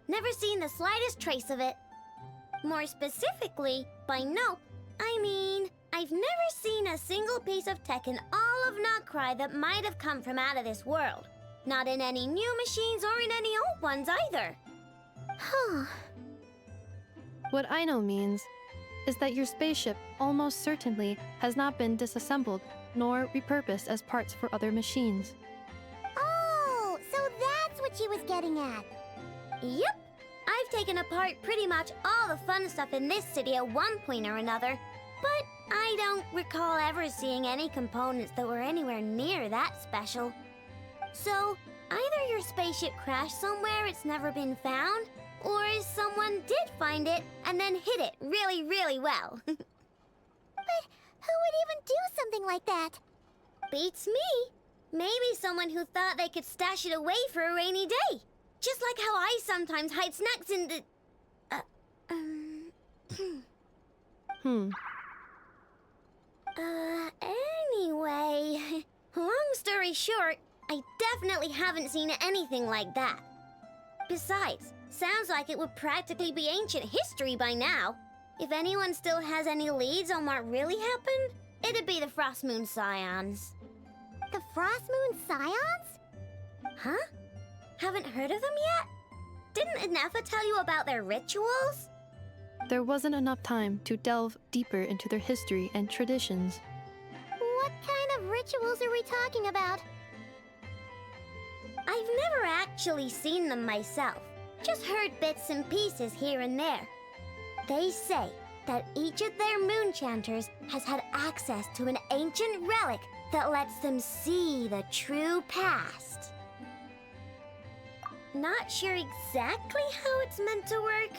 Never seen the slightest trace of it. More specifically, by nope, I mean, I've never seen a single piece of tech in all of Notcry that might have come from out of this world. Not in any new machines or in any old ones either. Huh. What Aino means is that your spaceship almost certainly has not been disassembled nor repurposed as parts for other machines. Oh, so that's what she was getting at. Yep. I've taken apart pretty much all the fun stuff in this city at one point or another, but I don't recall ever seeing any components that were anywhere near that special. So, either your spaceship crashed somewhere it's never been found, Or someone did find it and then hid it really, really well. But who would even do something like that? Beats me. Maybe someone who thought they could stash it away for a rainy day. Just like how I sometimes hide snacks in the... Anyway... Long story short, I definitely haven't seen anything like that. Besides, sounds like it would practically be ancient history by now. If anyone still has any leads on what really happened, it'd be the Frost Moon Scions. The Frost Moon Scions? Huh? Haven't heard of them yet? Didn't Inefa tell you about their rituals? There wasn't enough time to delve deeper into their history and traditions. What kind of rituals are we talking about? I've never actually seen them myself, just heard bits and pieces here and there. They say that each of their moon chanters has had access to an ancient relic that lets them see the true past. Not sure exactly how it's meant to work.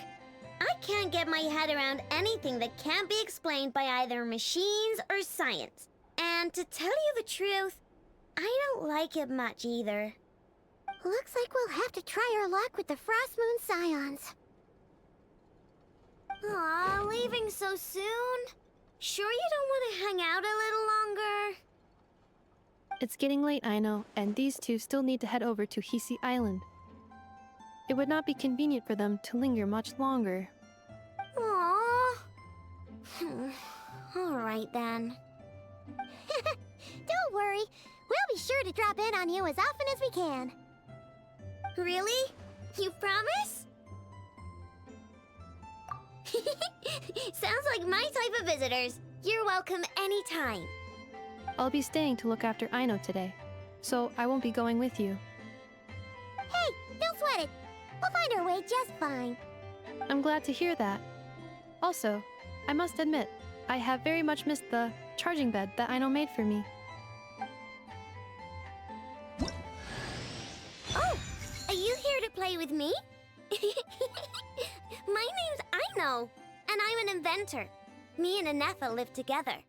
I can't get my head around anything that can't be explained by either machines or science. And to tell you the truth, I don't like it much either. Looks like we'll have to try our luck with the Frost Moon Scions. Aw, leaving so soon? Sure you don't want to hang out a little longer? It's getting late, I know, and these two still need to head over to Hisi Island. It would not be convenient for them to linger much longer. Aww. Alright then. Don't worry. We'll be sure to drop in on you as often as we can. Really? You promise? Sounds like my type of visitors. You're welcome anytime. I'll be staying to look after Aino today, so I won't be going with you. Hey, don't sweat it. We'll find our way just fine. I'm glad to hear that. Also, I must admit, I have very much missed the charging bed that Aino made for me. Oh, are you here to play with me? My name's Aino, and I'm an inventor. Me and Anefa live together.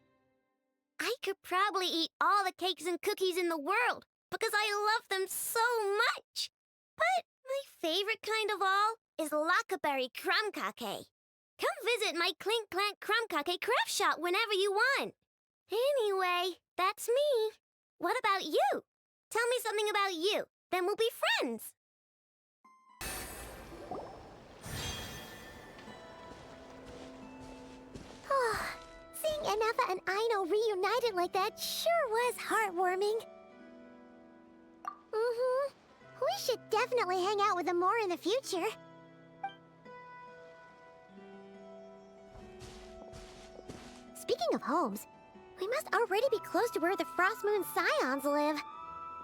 I could probably eat all the cakes and cookies in the world because I love them so much. But my favorite kind of all is Lackaberry Crumb Cake. Come visit my Clink Clank Crumb Cake craft shop whenever you want. Anyway, that's me. What about you? Tell me something about you, then we'll be friends. Seeing Inefa and Aino reunited like that sure was heartwarming. We should definitely hang out with them more in the future. Speaking of homes, we must already be close to where the Frost Moon Scions live.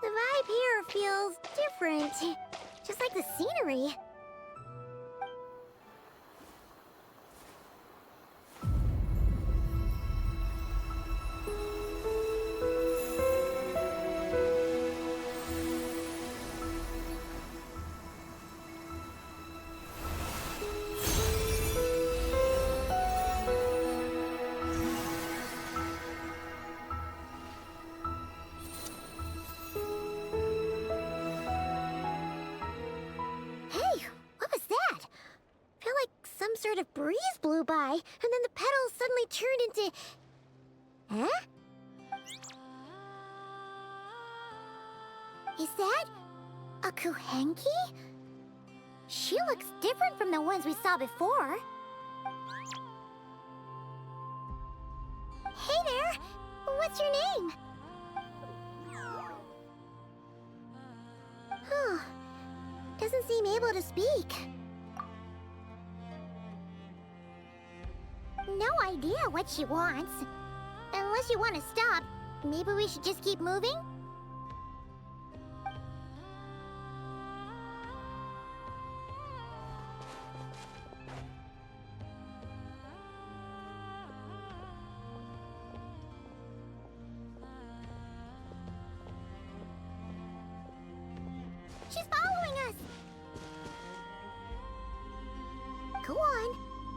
The vibe here feels different, just like the scenery. Sort of breeze blew by, and then the petals suddenly turned into... Huh? Is that a Kuhenki? She looks different from the ones we saw before. Hey there! What's your name? Huh. Doesn't seem able to speak. No idea what she wants. Unless you want to stop, maybe we should just keep moving? She's following us!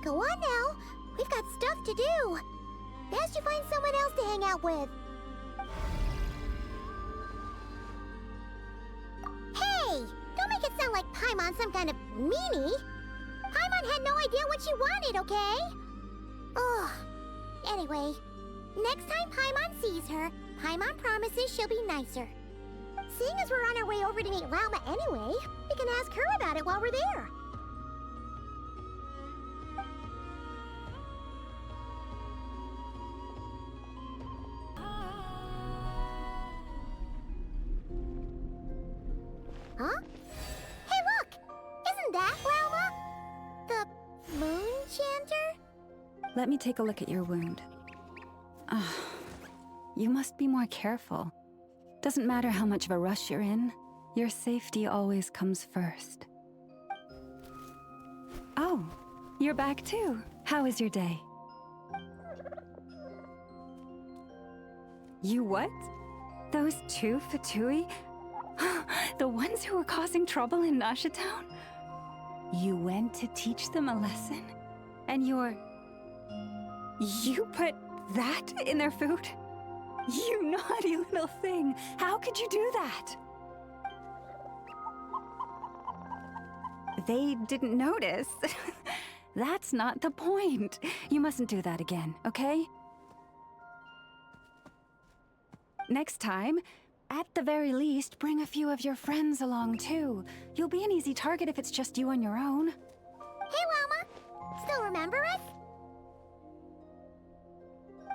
Go on now. We've got stuff to do. Best you find someone else to hang out with. Hey! Don't make it sound like Paimon's some kind of meanie. Paimon had no idea what she wanted, okay? Ugh. Anyway, next time Paimon sees her, Paimon promises she'll be nicer. Seeing as we're on our way over to meet Lauma anyway, we can ask her about it while we're there. Huh? Hey, look! Isn't that Lauma? The moon chanter? Let me take a look at your wound. You must be more careful. Doesn't matter how much of a rush you're in, your safety always comes first. Oh, you're back too. How was your day? You what? Those two Fatui? The ones who were causing trouble in Nasha Town? You went to teach them a lesson? And you put that in their food? You naughty little thing! How could you do that? They didn't notice. That's not the point. You mustn't do that again, okay? Next time, at the very least, bring a few of your friends along too. You'll be an easy target if it's just you on your own. Hey, Lauma! Still remember us?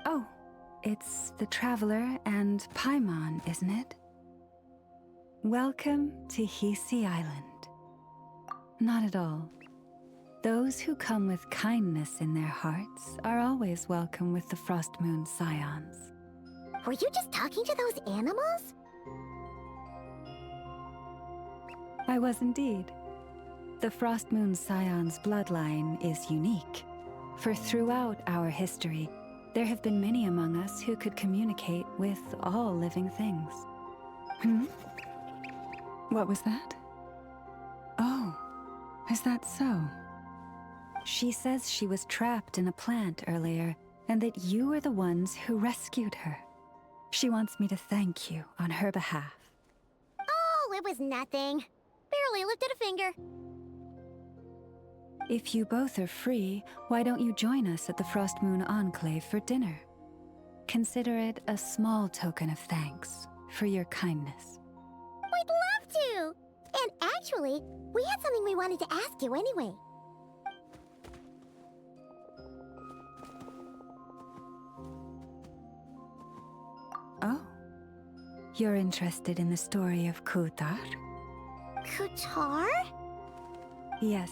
Oh, it's the Traveler and Paimon, isn't it? Welcome to Hisi Island. Not at all. Those who come with kindness in their hearts are always welcome with the Frost Moon Scions. Were you just talking to those animals? I was indeed. The Frost Moon Scion's bloodline is unique, for throughout our history, there have been many among us who could communicate with all living things. What was that? Oh, is that so? She says she was trapped in a plant earlier, and that you were the ones who rescued her. She wants me to thank you on her behalf. Oh, it was nothing. Barely lifted a finger. If you both are free, why don't you join us at the Frost Moon Enclave for dinner? Consider it a small token of thanks for your kindness. We'd love to! And actually, we had something we wanted to ask you anyway. Oh? You're interested in the story of Kutar? Kutar? Yes.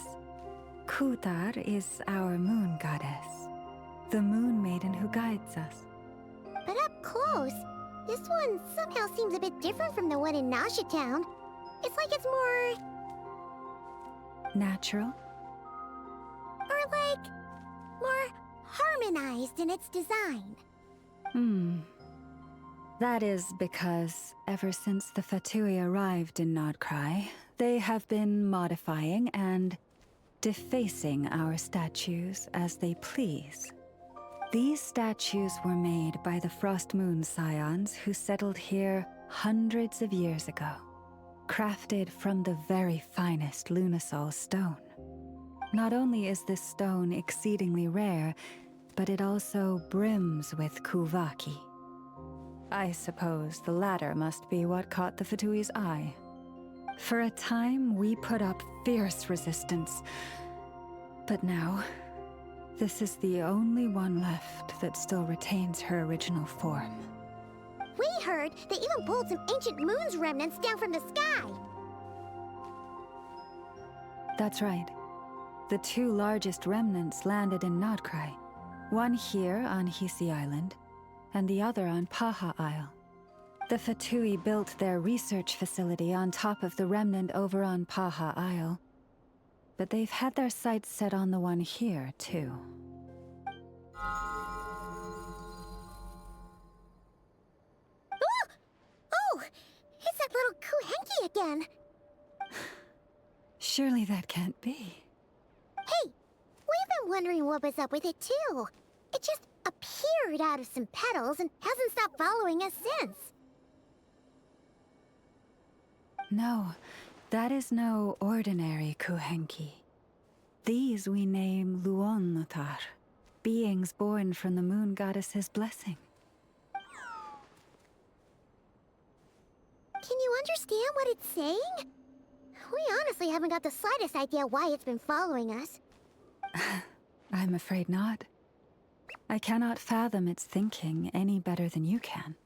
Kutar is our moon goddess. The moon maiden who guides us. But up close, this one somehow seems a bit different from the one in Nasha Town. It's like it's more... natural? Or like... more harmonized in its design. That is because ever since the Fatui arrived in Nodcry, they have been modifying and defacing our statues as they please. These statues were made by the Frost Moon Scions who settled here hundreds of years ago, crafted from the very finest Lunasol stone. Not only is this stone exceedingly rare, but it also brims with Kuvaki. I suppose the latter must be what caught the Fatui's eye. For a time, we put up fierce resistance. But now, this is the only one left that still retains her original form. We heard they even pulled some ancient moon's remnants down from the sky. That's right. The two largest remnants landed in Nodcry. One here on Hisi Island, and the other on Paha Isle. The Fatui built their research facility on top of the remnant over on Paha Isle, but they've had their sights set on the one here, too. Oh! It's that little Kuhenki again! Surely that can't be. Hey! We've been wondering what was up with it too. It just appeared out of some petals and hasn't stopped following us since. No, that is no ordinary Kuhenki. These we name Luonnotar, beings born from the moon goddess's blessing. Can you understand what it's saying? We honestly haven't got the slightest idea why it's been following us. I'm afraid not. I cannot fathom its thinking any better than you can.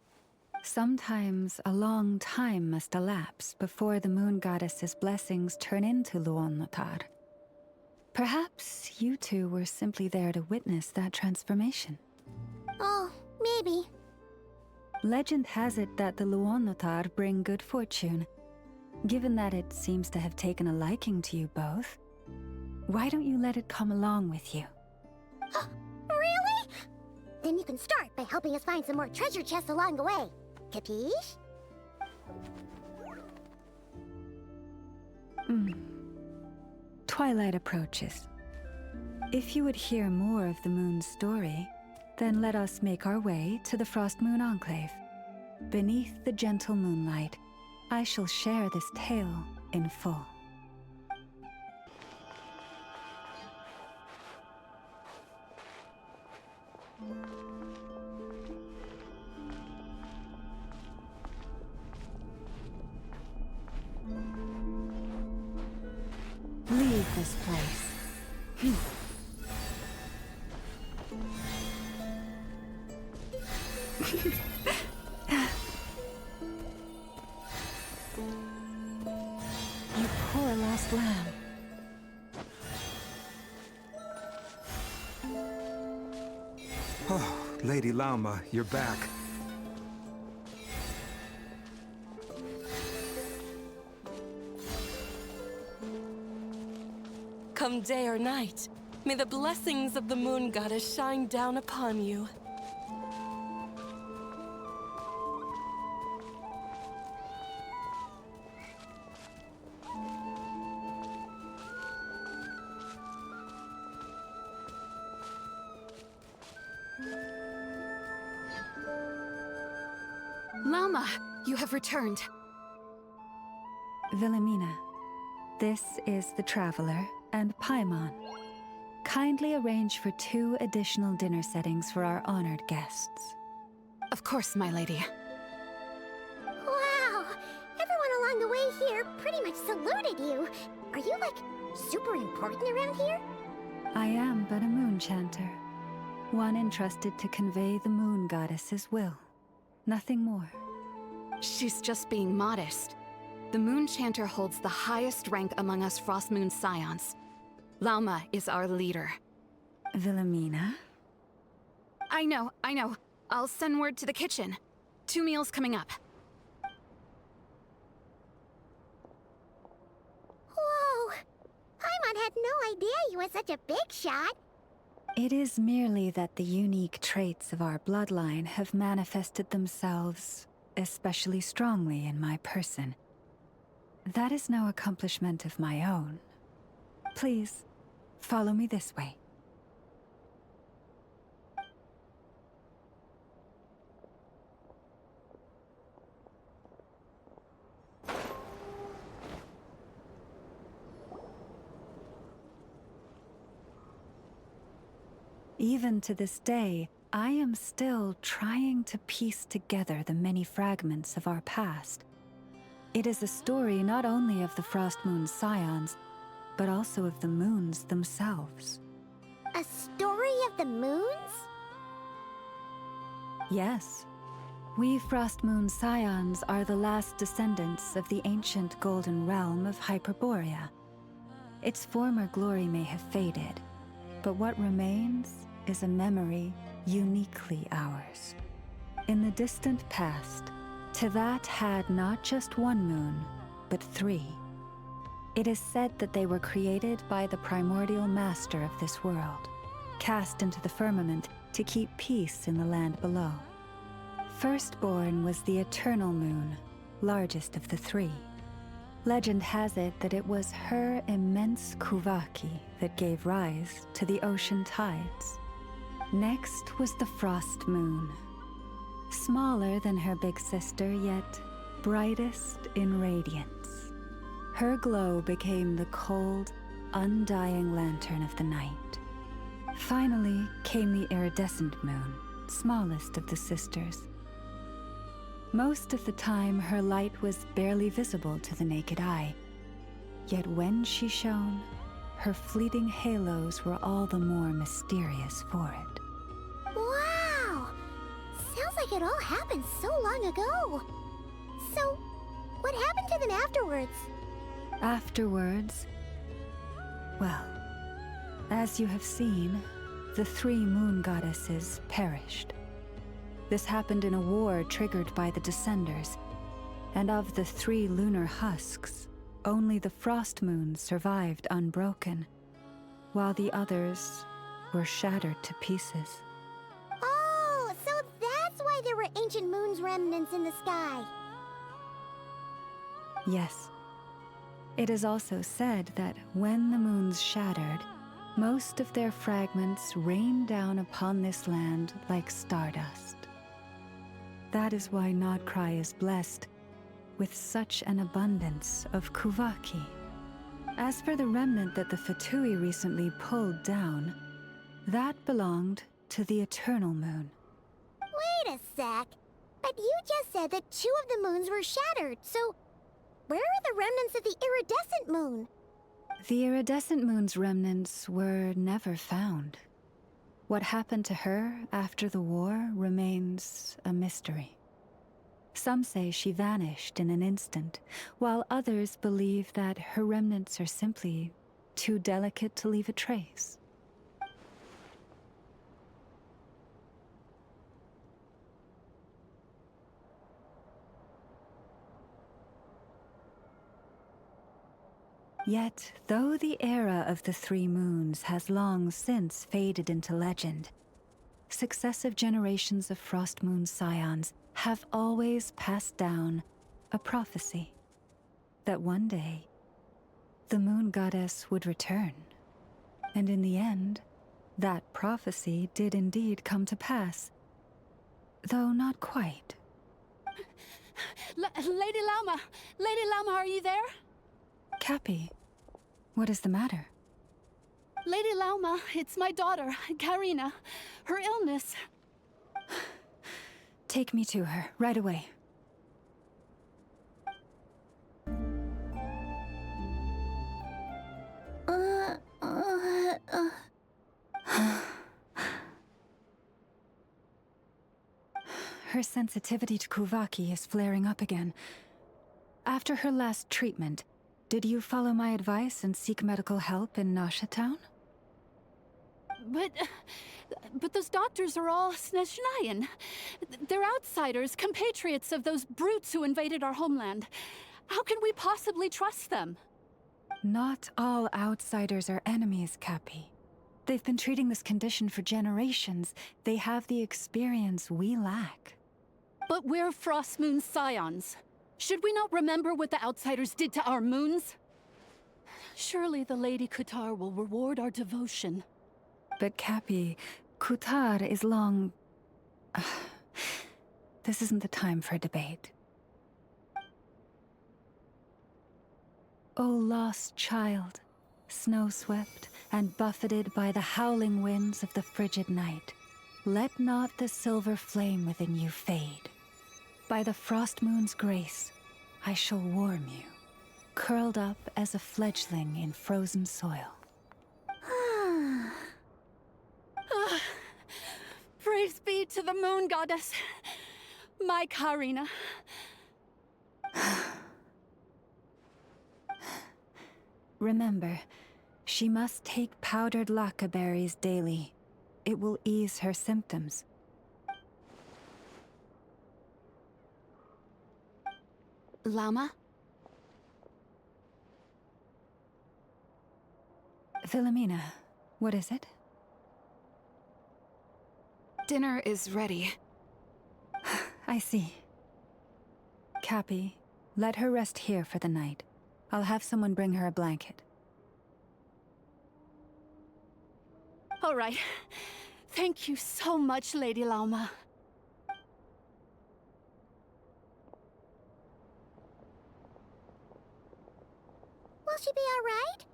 Sometimes a long time must elapse before the moon goddess's blessings turn into Luonnotar. Perhaps you two were simply there to witness that transformation. Oh, maybe. Legend has it that the Luonnotar bring good fortune. Given that it seems to have taken a liking to you both, why don't you let it come along with you? Really? Then you can start by helping us find some more treasure chests along the way. Capiche? Twilight approaches. If you would hear more of the moon's story, then let us make our way to the Frost Moon Enclave. Beneath the gentle moonlight, I shall share this tale in full. Leave this place. You poor lost lamb. Oh, Lady Lauma, you're back. Come day or night, may the blessings of the moon goddess shine down upon you. Lauma, you have returned. Wilhelmina, this is the Traveler and Paimon. Kindly arrange for 2 additional dinner settings for our honored guests. Of course, my lady. Wow! Everyone along the way here pretty much saluted you. Are you, like, super important around here? I am but a moon chanter, one entrusted to convey the moon goddess's will. Nothing more. She's just being modest. The Moon Chanter holds the highest rank among us Frost Moon Scions. Lauma is our leader. Wilhelmina? I know. I'll send word to the kitchen. 2 meals coming up. Whoa! Paimon had no idea you were such a big shot. It is merely that the unique traits of our bloodline have manifested themselves especially strongly in my person. That is no accomplishment of my own. Please, follow me this way. Even to this day, I am still trying to piece together the many fragments of our past. It is a story not only of the Frost Moon Scions, but also of the moons themselves. A story of the moons? Yes. We Frost Moon Scions are the last descendants of the ancient golden realm of Hyperborea. Its former glory may have faded, but what remains is a memory uniquely ours. In the distant past, Tevat had not just one moon, but 3. It is said that they were created by the primordial master of this world, cast into the firmament to keep peace in the land below. Firstborn was the eternal moon, largest of the 3. Legend has it that it was her immense Kuvaki that gave rise to the ocean tides. Next was the Frost Moon. Smaller than her big sister, yet brightest in radiance. Her glow became the cold, undying lantern of the night. Finally came the iridescent moon, smallest of the sisters. Most of the time, her light was barely visible to the naked eye. Yet when she shone, her fleeting halos were all the more mysterious for it. Wow! Sounds like it all happened so long ago. So, what happened to them afterwards? Afterwards, well, as you have seen, the 3 moon goddesses perished. This happened in a war triggered by the Descenders, and of the 3 lunar husks, only the Frost Moon survived unbroken, while the others were shattered to pieces. Oh, so that's why there were ancient moon's remnants in the sky. Yes. It is also said that when the moons shattered, most of their fragments rained down upon this land like stardust. That is why Nodcry is blessed with such an abundance of Kuvaki. As for the remnant that the Fatui recently pulled down, that belonged to the Eternal Moon. Wait a sec. But you just said that 2 of the moons were shattered, so where are the remnants of the iridescent moon? The iridescent moon's remnants were never found. What happened to her after the war remains a mystery. Some say she vanished in an instant, while others believe that her remnants are simply too delicate to leave a trace. Yet, though the era of the 3 moons has long since faded into legend, successive generations of Frost Moon scions have always passed down a prophecy that one day the moon goddess would return. And in the end, that prophecy did indeed come to pass, though not quite. Lady Lauma! Lady Lauma, are you there? Cappy, what is the matter? Lady Lauma, it's my daughter, Karina. Her illness. Take me to her, right away. Her sensitivity to Kuvaki is flaring up again. After her last treatment, did you follow my advice and seek medical help in Nasha Town? But those doctors are all Snezhnayan. They're outsiders, compatriots of those brutes who invaded our homeland. How can we possibly trust them? Not all outsiders are enemies, Cappy. They've been treating this condition for generations. They have the experience we lack. But we're Frost Moon scions. Should we not remember what the outsiders did to our moons? Surely the Lady Kutar will reward our devotion. But Cappy, Kutar is long... This isn't the time for debate. O lost child, snow-swept and buffeted by the howling winds of the frigid night, let not the silver flame within you fade. By the frost moon's grace, I shall warm you, curled up as a fledgling in frozen soil. Praise be to the moon goddess, my Karina. Remember, she must take powdered laka berries daily. It will ease her symptoms. Lama? Philomena, what is it? Dinner is ready. I see. Cappy, let her rest here for the night. I'll have someone bring her a blanket. All right. Thank you so much, Lady Lauma. Will she be all right?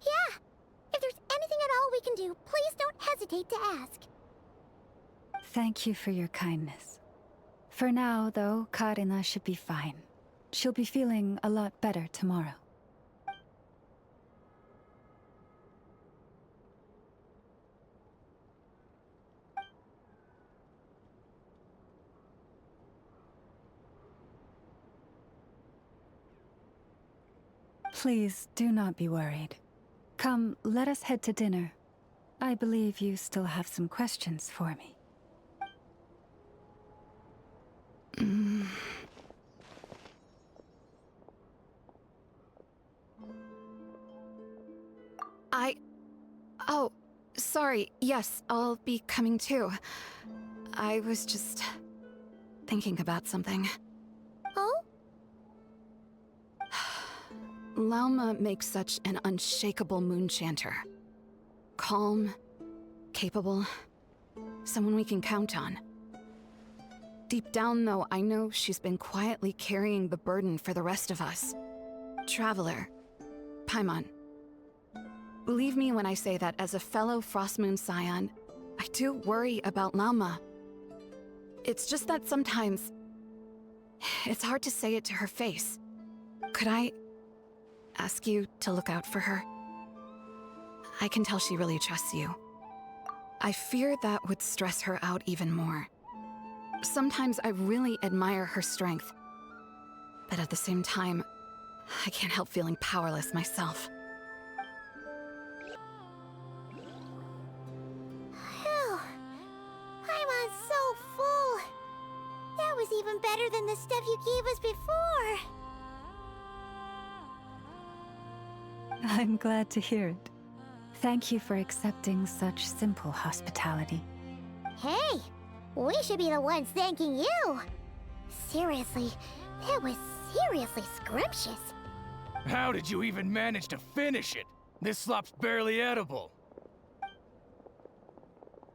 Yeah. If there's anything at all we can do, please don't hesitate to ask. Thank you for your kindness. For now, though, Karina should be fine. She'll be feeling a lot better tomorrow. Please, do not be worried. Come, let us head to dinner. I believe you still have some questions for me. Oh, sorry. Yes, I'll be coming too. I was just thinking about something. Oh? Lauma makes such an unshakable moonchanter. Calm, capable, someone we can count on. Deep down, though, I know she's been quietly carrying the burden for the rest of us. Traveler, Paimon. Believe me when I say that as a fellow Frostmoon Scion, I do worry about Lauma. It's just that sometimes it's hard to say it to her face. Could I ask you to look out for her? I can tell she really trusts you. I fear that would stress her out even more. Sometimes I really admire her strength, but at the same time, I can't help feeling powerless myself. Phew. Paimon's so full. That was even better than the stuff you gave us before. I'm glad to hear it. Thank you for accepting such simple hospitality. Hey, we should be the ones thanking you. Seriously, that was seriously scrumptious. How did you even manage to finish it? This slop's barely edible.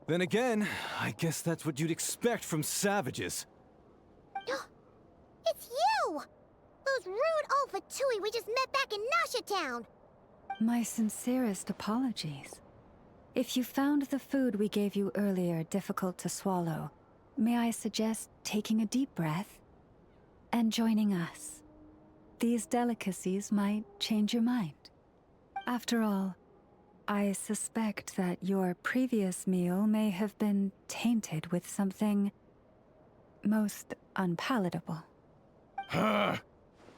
Then again, I guess that's what you'd expect from savages. It's you! Those rude old Fatui we just met back in Nasha Town! My sincerest apologies. If you found the food we gave you earlier difficult to swallow, may I suggest taking a deep breath and joining us? These delicacies might change your mind. After all, I suspect that your previous meal may have been tainted with something most unpalatable. Huh?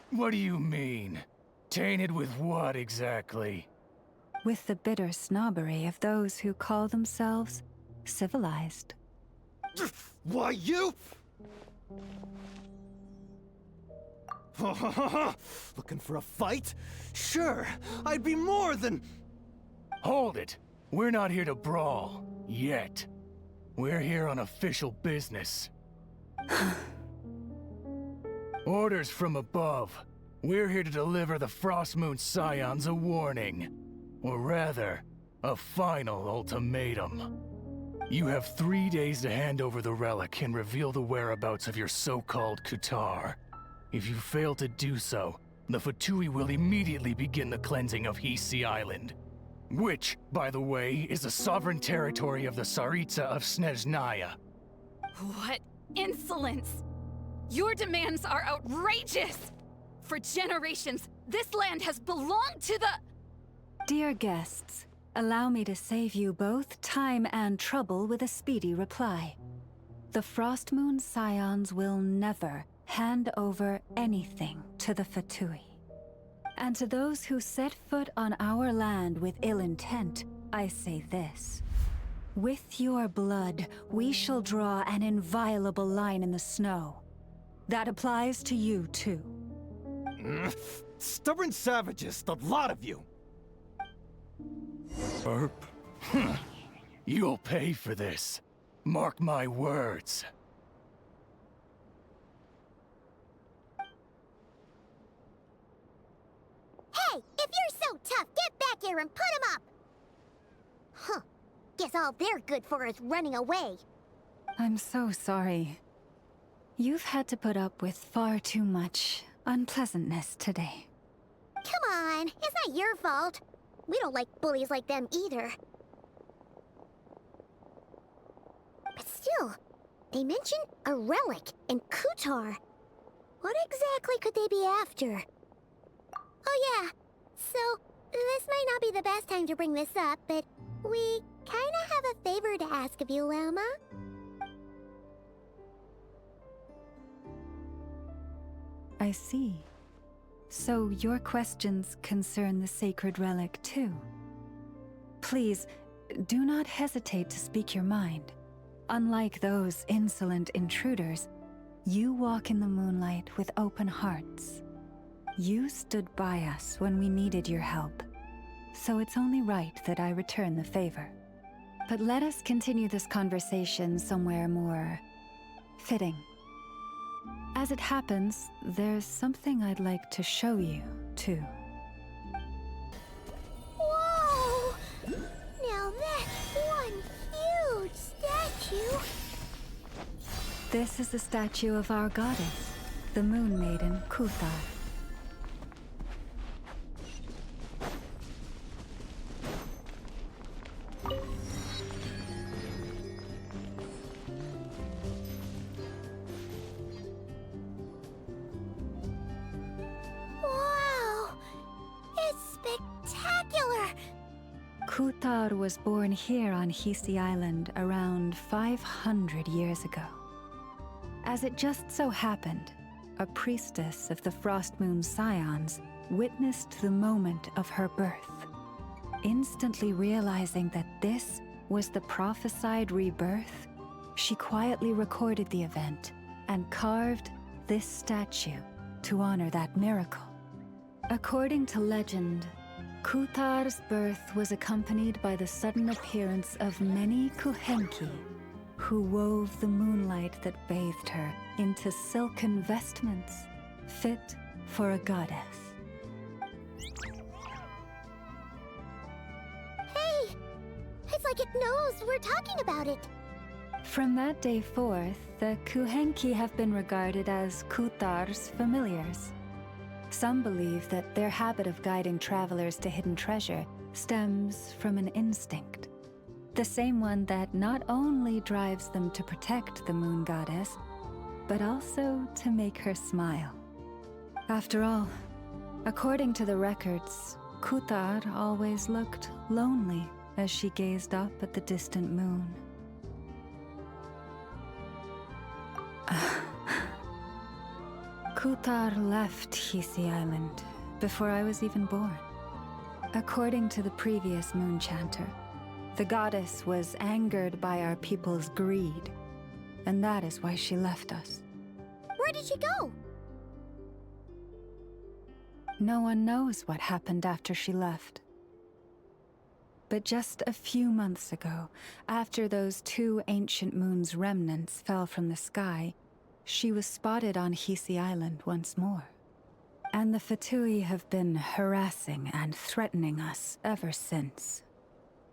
What do you mean? Tainted with what exactly? With the bitter snobbery of those who call themselves civilized. Why, you? Looking for a fight? Sure, I'd be more than... Hold it. We're not here to brawl. Yet. We're here on official business. Orders from above. We're here to deliver the Frostmoon Scions a warning. Or rather, a final ultimatum. You have 3 days to hand over the relic and reveal the whereabouts of your so-called Kutar. If you fail to do so, the Fatui will immediately begin the cleansing of Hisi Island. Which, by the way, is the sovereign territory of the Tsaritsa of Snezhnaya. What insolence! Your demands are outrageous! For generations, this land has belonged to the... Dear guests, allow me to save you both time and trouble with a speedy reply. The Frostmoon Scions will never hand over anything to the Fatui. And to those who set foot on our land with ill intent, I say this. With your blood, we shall draw an inviolable line in the snow. That applies to you, too. Stubborn savages, the lot of you! Burp. You'll pay for this. Mark my words. back here and put him up! Huh. Guess all they're good for is running away. I'm so sorry. You've had to put up with far too much unpleasantness today. Come on, it's not your fault. We don't like bullies like them either. But still, they mentioned a relic in Kutar. What exactly could they be after? Oh yeah, so this might not be the best time to bring this up, but we kinda have a favor to ask of you, Lama. I see. So your questions concern the sacred relic too. Please, do not hesitate to speak your mind. Unlike those insolent intruders, you walk in the moonlight with open hearts. You stood by us when we needed your help, so it's only right that I return the favor. But let us continue this conversation somewhere more fitting. As it happens, there's something I'd like to show you, too. Whoa! Now that's one huge statue! This is the statue of our goddess, the Moon Maiden Kuthar. Wow! It's spectacular! Kuthar was born here on Hisi Island around 500 years ago. As it just so happened, a priestess of the Frost Moon Scions witnessed the moment of her birth. Instantly realizing that this was the prophesied rebirth, she quietly recorded the event and carved this statue to honor that miracle. According to legend, Kuthar's birth was accompanied by the sudden appearance of many Kuhenki, who wove the moonlight that bathed her into silken vestments fit for a goddess. Hey! It's like it knows we're talking about it. From that day forth, the Kuhenki have been regarded as Kuthar's familiars. Some believe that their habit of guiding travelers to hidden treasure stems from an instinct. The same one that not only drives them to protect the moon goddess, but also to make her smile. After all, according to the records, Kuthar always looked lonely as she gazed up at the distant moon. Kuthar left Hisi Island before I was even born. According to the previous moon chanter, the goddess was angered by our people's greed, and that is why she left us. Where did she go? No one knows what happened after she left. But just a few months ago, after those two ancient moon's remnants fell from the sky, she was spotted on Hisi Island once more. And the Fatui have been harassing and threatening us ever since.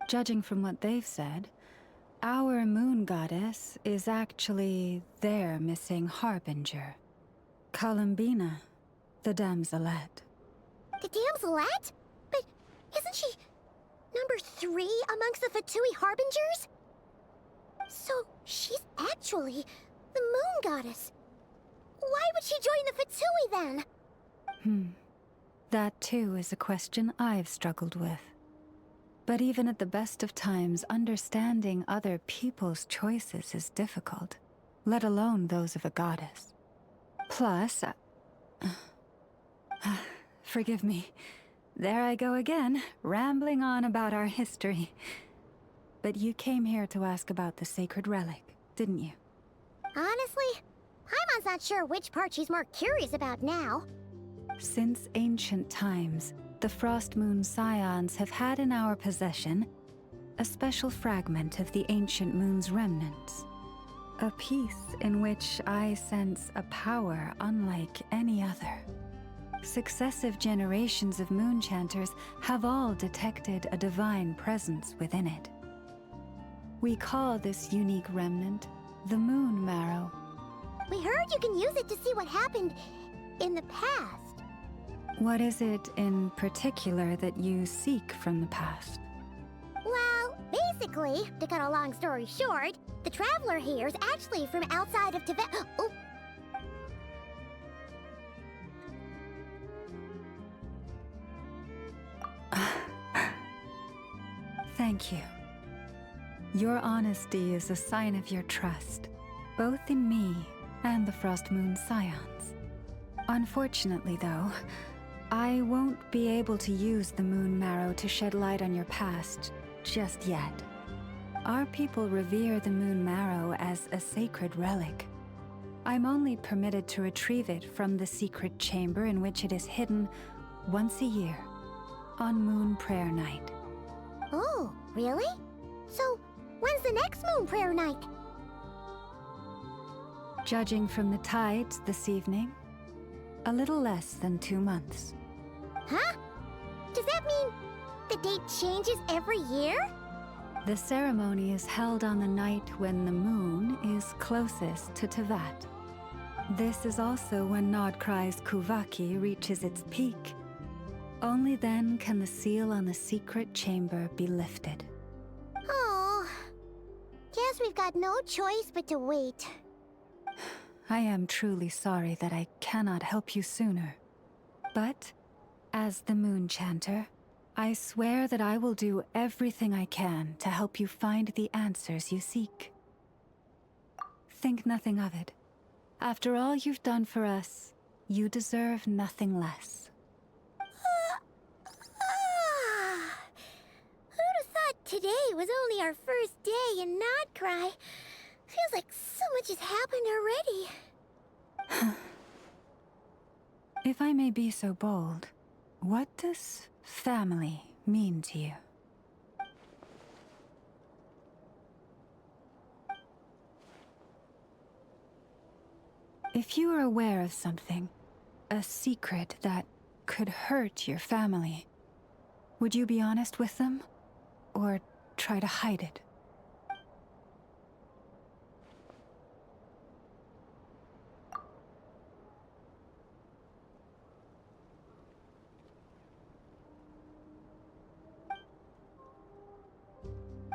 Judging from what they've said, our moon goddess is actually their missing harbinger, Columbina, the damselette. The damselette? But isn't she number 3 amongst the Fatui harbingers? So she's actually the moon goddess. Why would she join the Fatui then? That too is a question I've struggled with. But even at the best of times, understanding other people's choices is difficult, let alone those of a goddess. Plus, forgive me, there I go again, rambling on about our history. But you came here to ask about the sacred relic, didn't you? Honestly, Paimon's not sure which part she's more curious about now. Since ancient times, the Frost Moon Scions have had in our possession a special fragment of the ancient moon's remnants. A piece in which I sense a power unlike any other. Successive generations of moon chanters have all detected a divine presence within it. We call this unique remnant the Moon Marrow. We heard you can use it to see what happened in the past. What is it in particular that you seek from the past? Well, basically, to cut a long story short, the traveler here is actually from outside of Tibet. Oh. Thank you. Your honesty is a sign of your trust, both in me and the Frost Moon Scions. Unfortunately, though, I won't be able to use the Moon Marrow to shed light on your past just yet. Our people revere the Moon Marrow as a sacred relic. I'm only permitted to retrieve it from the secret chamber in which it is hidden once a year, on Moon Prayer Night. Oh, really? So, when's the next Moon Prayer Night? Judging from the tides this evening, a little less than 2 months. Huh? Does that mean the date changes every year? The ceremony is held on the night when the moon is closest to Tevat. This is also when Nodcry's Kuvaki reaches its peak. Only then can the seal on the secret chamber be lifted. Oh, guess we've got no choice but to wait. I am truly sorry that I cannot help you sooner. But, as the Moon Chanter, I swear that I will do everything I can to help you find the answers you seek. Think nothing of it. After all you've done for us, you deserve nothing less. Who'd have thought today was only our first day in Nodcry? Feels like so much has happened already. If I may be so bold, what does family mean to you? If you are aware of something, a secret that could hurt your family, would you be honest with them? Or try to hide it?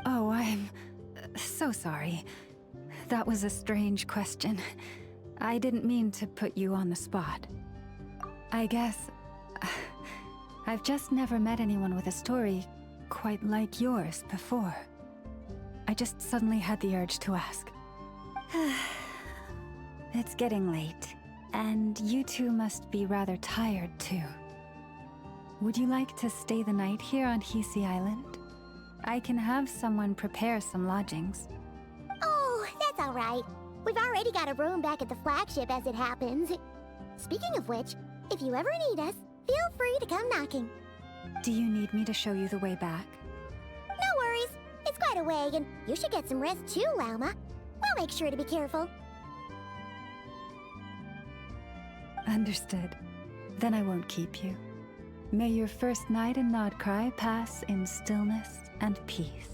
Oh, I'm so sorry. That was a strange question. I didn't mean to put you on the spot. I guess I've just never met anyone with a story quite like yours before. I just suddenly had the urge to ask. It's getting late, and you two must be rather tired too. Would you like to stay the night here on Hisi Island? I can have someone prepare some lodgings. Oh, that's all right. We've already got a room back at the flagship as it happens. Speaking of which, if you ever need us, feel free to come knocking. Do you need me to show you the way back? No worries. It's quite a way, and you should get some rest too, Lauma. We'll make sure to be careful. Understood. Then I won't keep you. May your first night in Nodcry pass in stillness and peace.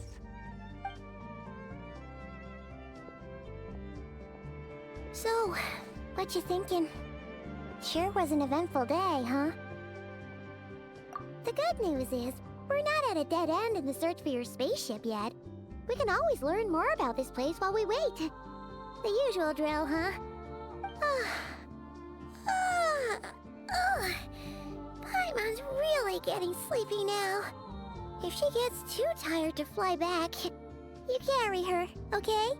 So, what you thinking? Sure was an eventful day, huh? The good news is, we're not at a dead end in the search for your spaceship yet. We can always learn more about this place while we wait. The usual drill, huh? Paimon's really getting sleepy now. If she gets too tired to fly back, you carry her, okay?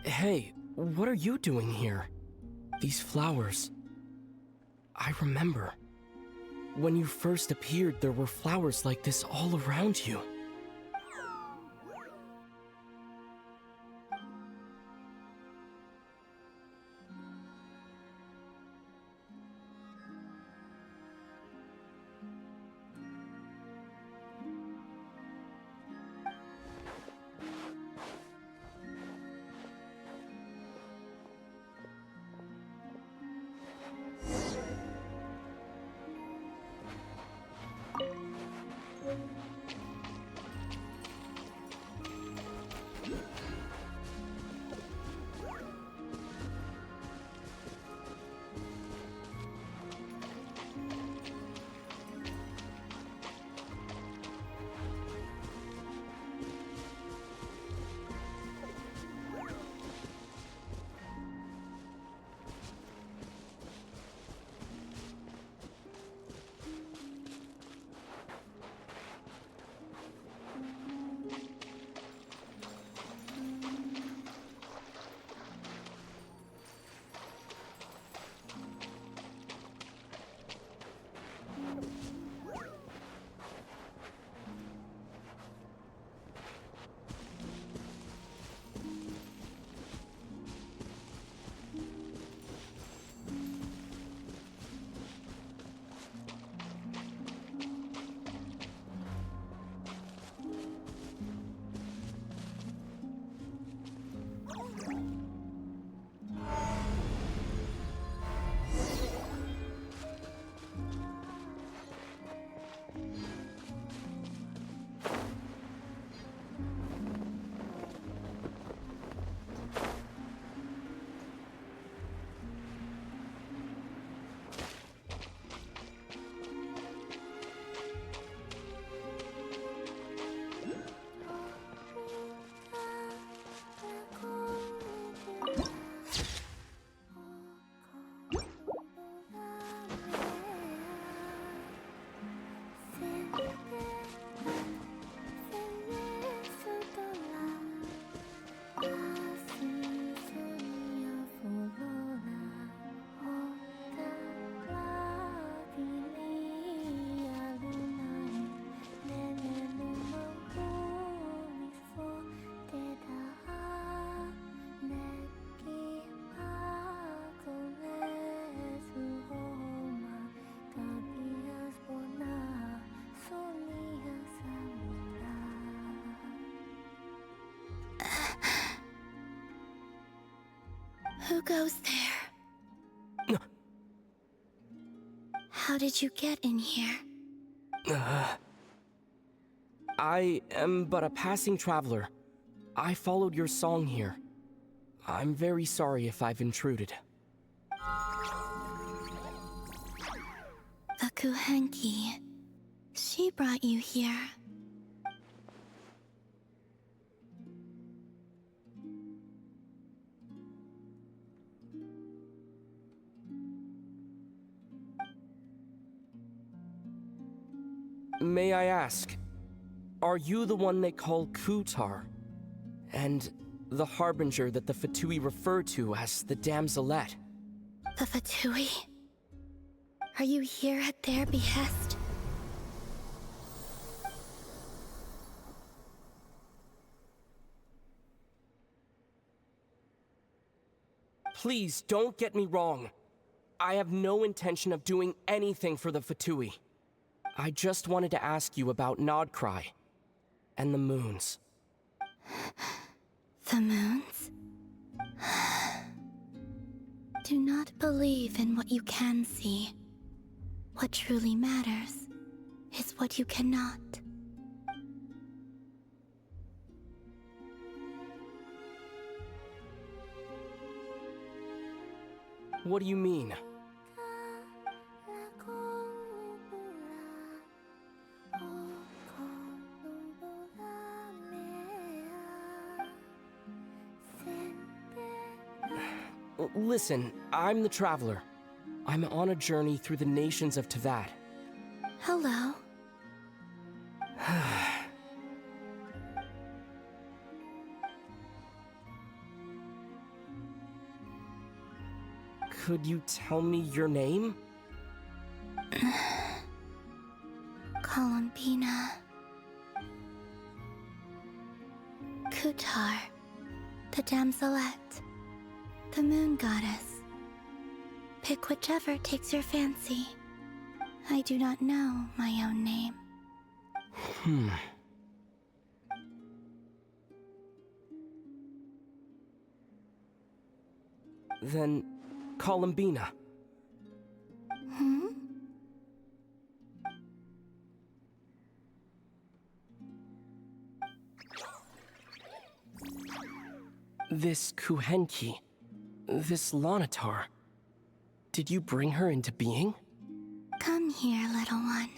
Hey, what are you doing here? These flowers... I remember. When you first appeared, there were flowers like this all around you. Who goes there? How did you get in here? I am but a passing traveler. I followed your song here. I'm very sorry if I've intruded. The Kuhenki. She brought you here. May I ask, are you the one they call Kutar? And the harbinger that the Fatui refer to as the Damselette? The Fatui? Are you here at their behest? Please, don't get me wrong. I have no intention of doing anything for the Fatui. I just wanted to ask you about Nodcry and the moons. The moons? Do not believe in what you can see. What truly matters is what you cannot. What do you mean? Listen, I'm the Traveler. I'm on a journey through the nations of Teyvat. Hello. Could you tell me your name? Columbina. Kutar, the damselette, the moon goddess. Pick whichever takes your fancy. I do not know my own name. Then, Columbina. This Kuhenki, this Lanatar, did you bring her into being? Come here, little one.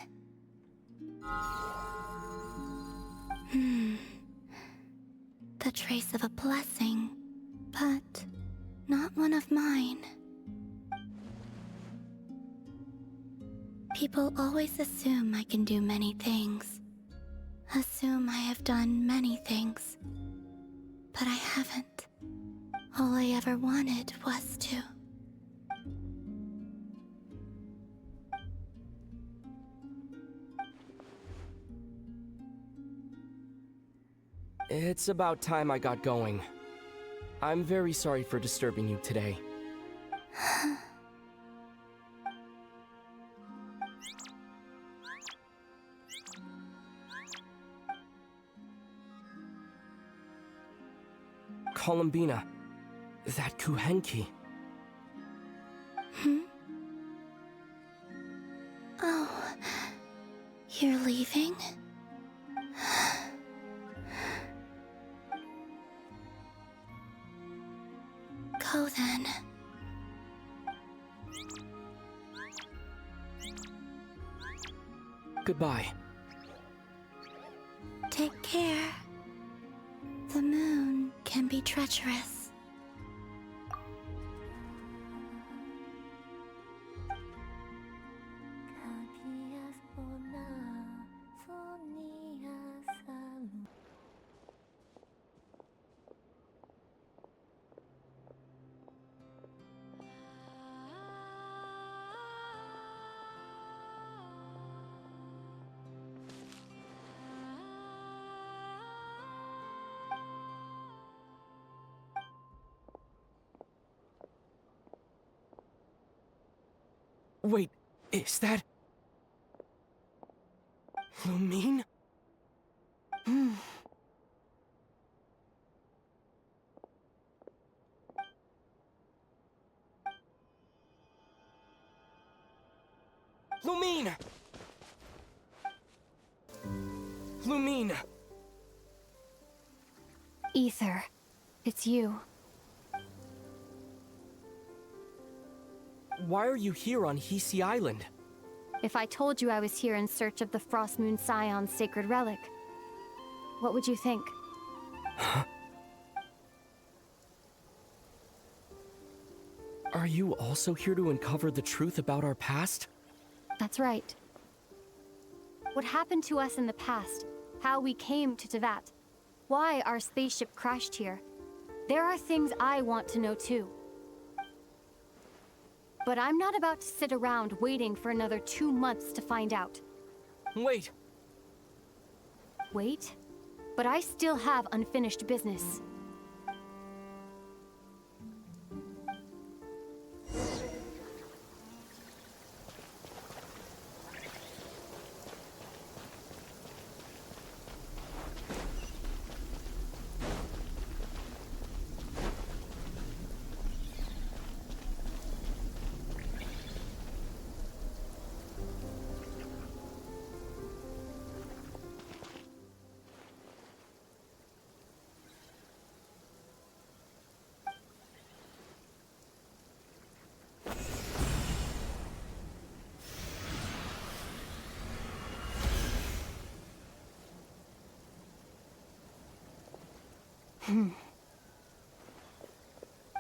The trace of a blessing, but not one of mine. People always assume I can do many things. Assume I have done many things. But I haven't. All I ever wanted was to. It's about time I got going. I'm very sorry for disturbing you today. Columbina, that Kuhenki. Oh, you're leaving? Go then. Goodbye. Take care. The moon can be treacherous. Wait, is that... Lumine? Lumine! Lumine! Ether, it's you. Why are you here on Hisi Island? If I told you I was here in search of the Frost Moon Scion's sacred relic, what would you think? Are you also here to uncover the truth about our past? That's right. What happened to us in the past, how we came to Tevat, why our spaceship crashed here. There are things I want to know too. But I'm not about to sit around waiting for another 2 months to find out. Wait! Wait? But I still have unfinished business.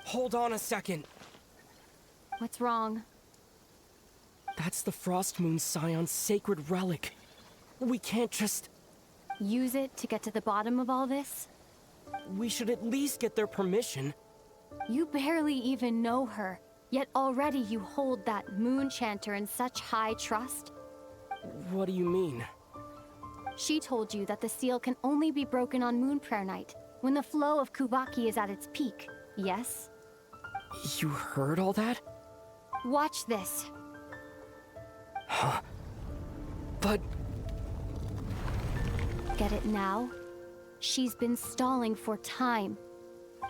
Hold on a second. What's wrong? That's the Frost Moon Scion's sacred relic. We can't just... Use it to get to the bottom of all this? We should at least get their permission. You barely even know her. Yet already you hold that moon chanter in such high trust? What do you mean? She told you that the seal can only be broken on Moon Prayer Night, when the flow of Kuvaki is at its peak, yes? You heard all that? Watch this. Huh? But... Get it now? She's been stalling for time.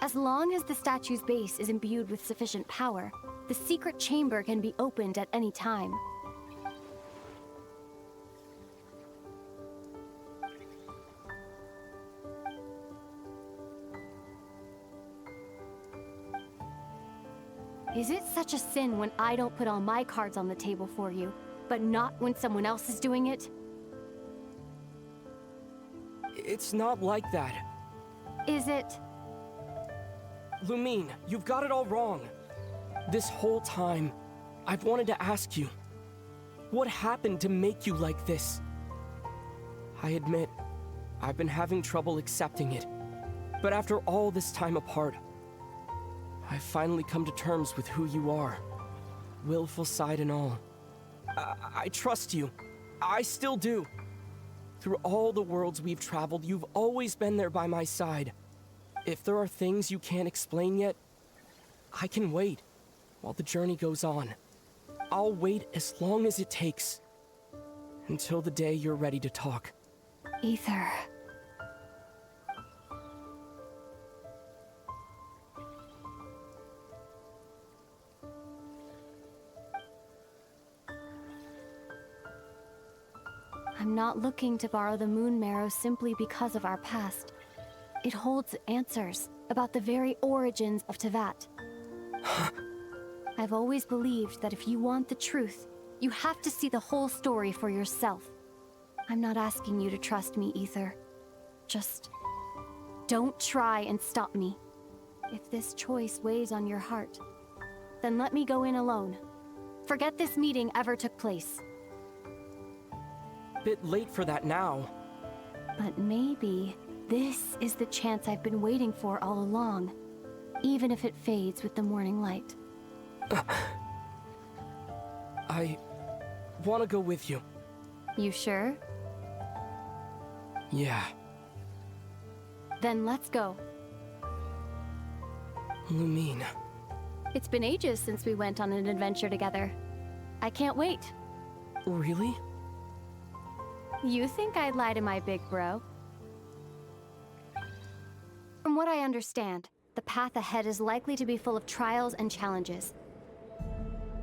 As long as the statue's base is imbued with sufficient power, the secret chamber can be opened at any time. Is it such a sin when I don't put all my cards on the table for you, but not when someone else is doing it? It's not like that. Is it? Lumine, you've got it all wrong. This whole time, I've wanted to ask you, what happened to make you like this? I admit, I've been having trouble accepting it. But after all this time apart, I've finally come to terms with who you are. Willful side and all. I trust you. I still do. Through all the worlds we've traveled, you've always been there by my side. If there are things you can't explain yet, I can wait while the journey goes on. I'll wait as long as it takes. Until the day you're ready to talk. Ether. I'm not looking to borrow the Moon Marrow simply because of our past. It holds answers about the very origins of Tevat. I've always believed that if you want the truth, you have to see the whole story for yourself. I'm not asking you to trust me, Ether. Just don't try and stop me. If this choice weighs on your heart, then let me go in alone. Forget this meeting ever took place. Bit late for that now. But maybe this is the chance I've been waiting for all along, even if it fades with the morning light. I want to go with you. You sure? Yeah. Then let's go. Lumine. It's been ages since we went on an adventure together. I can't wait. Really? You think I'd lie to my big bro? From what I understand, the path ahead is likely to be full of trials and challenges.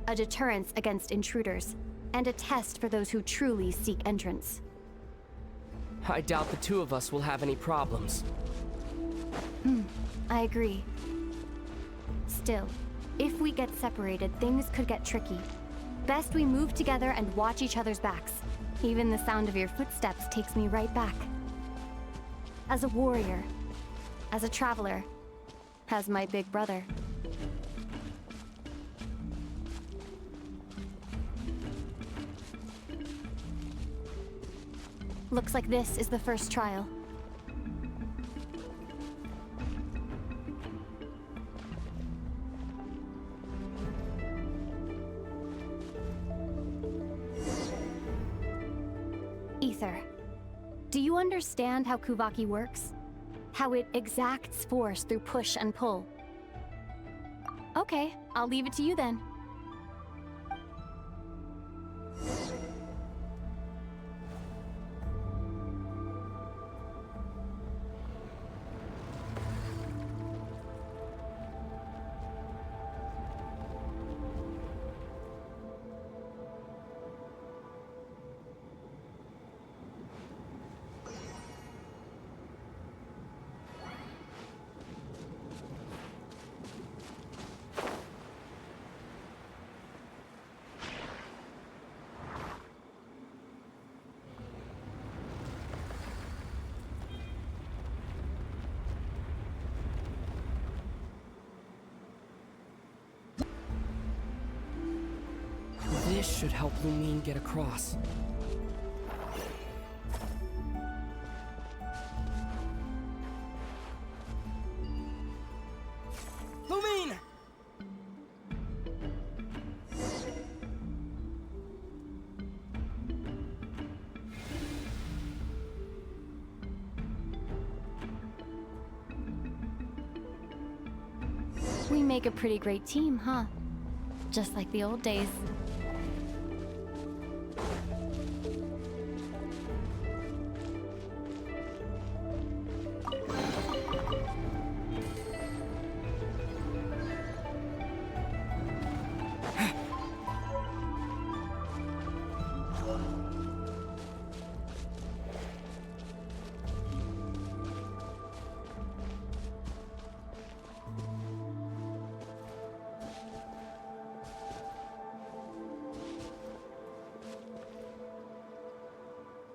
A deterrence against intruders, and a test for those who truly seek entrance. I doubt the two of us will have any problems. I agree. Still, if we get separated, things could get tricky. Best we move together and watch each other's backs. Even the sound of your footsteps takes me right back. As a warrior, as a traveler, as my big brother. Looks like this is the first trial. Ether, do you understand how Kuvaki works? How it exacts force through push and pull? Okay, I'll leave it to you then. This should help Lumine get across. Lumine! We make a pretty great team, huh? Just like the old days.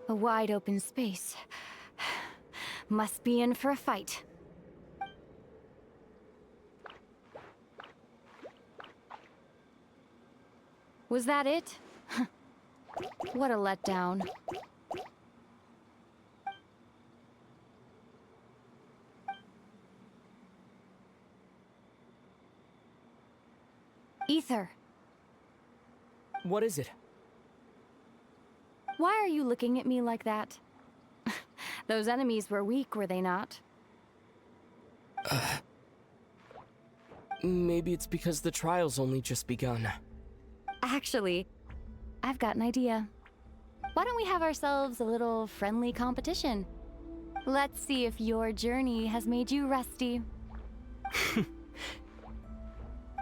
A wide open space. Must be in for a fight. Was that it? What a letdown. Ether. What is it? Why are you looking at me like that? Those enemies were weak, were they not? Maybe it's because the trial's only just begun. Actually, I've got an idea. Why don't we have ourselves a little friendly competition? Let's see if your journey has made you rusty.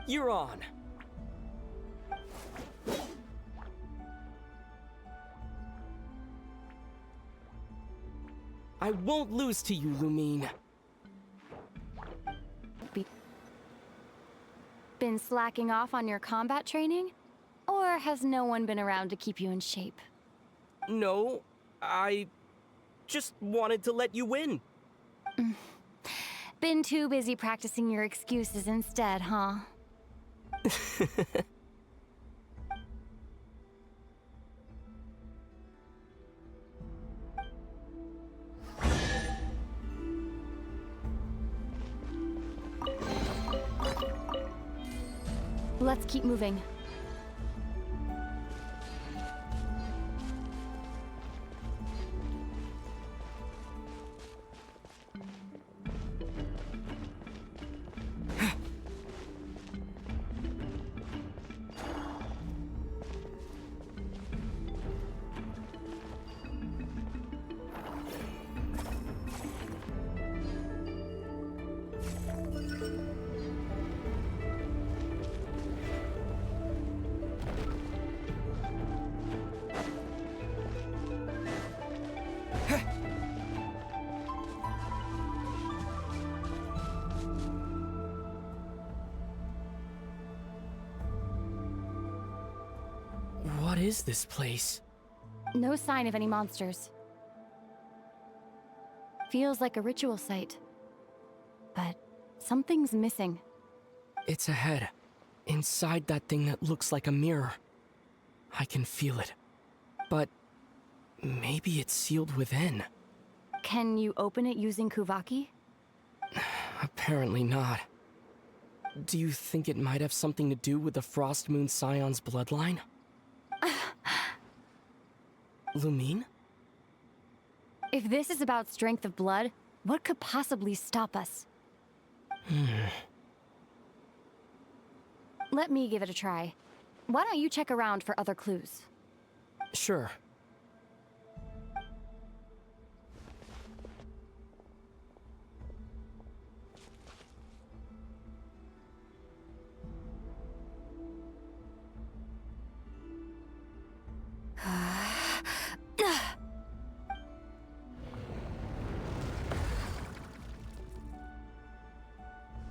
You're on. I won't lose to you, Lumine. Been slacking off on your combat training? Or has no one been around to keep you in shape? No, I just wanted to let you win. Been too busy practicing your excuses instead, huh? Let's keep moving. What is this place? No sign of any monsters. Feels like a ritual site. But something's missing. It's ahead. Inside that thing that looks like a mirror. I can feel it. But maybe it's sealed within. Can you open it using Kuvaki? Apparently not. Do you think it might have something to do with the Frost Moon Scion's bloodline? Lumine? If this is about strength of blood, what could possibly stop us? Let me give it a try. Why don't you check around for other clues? Sure.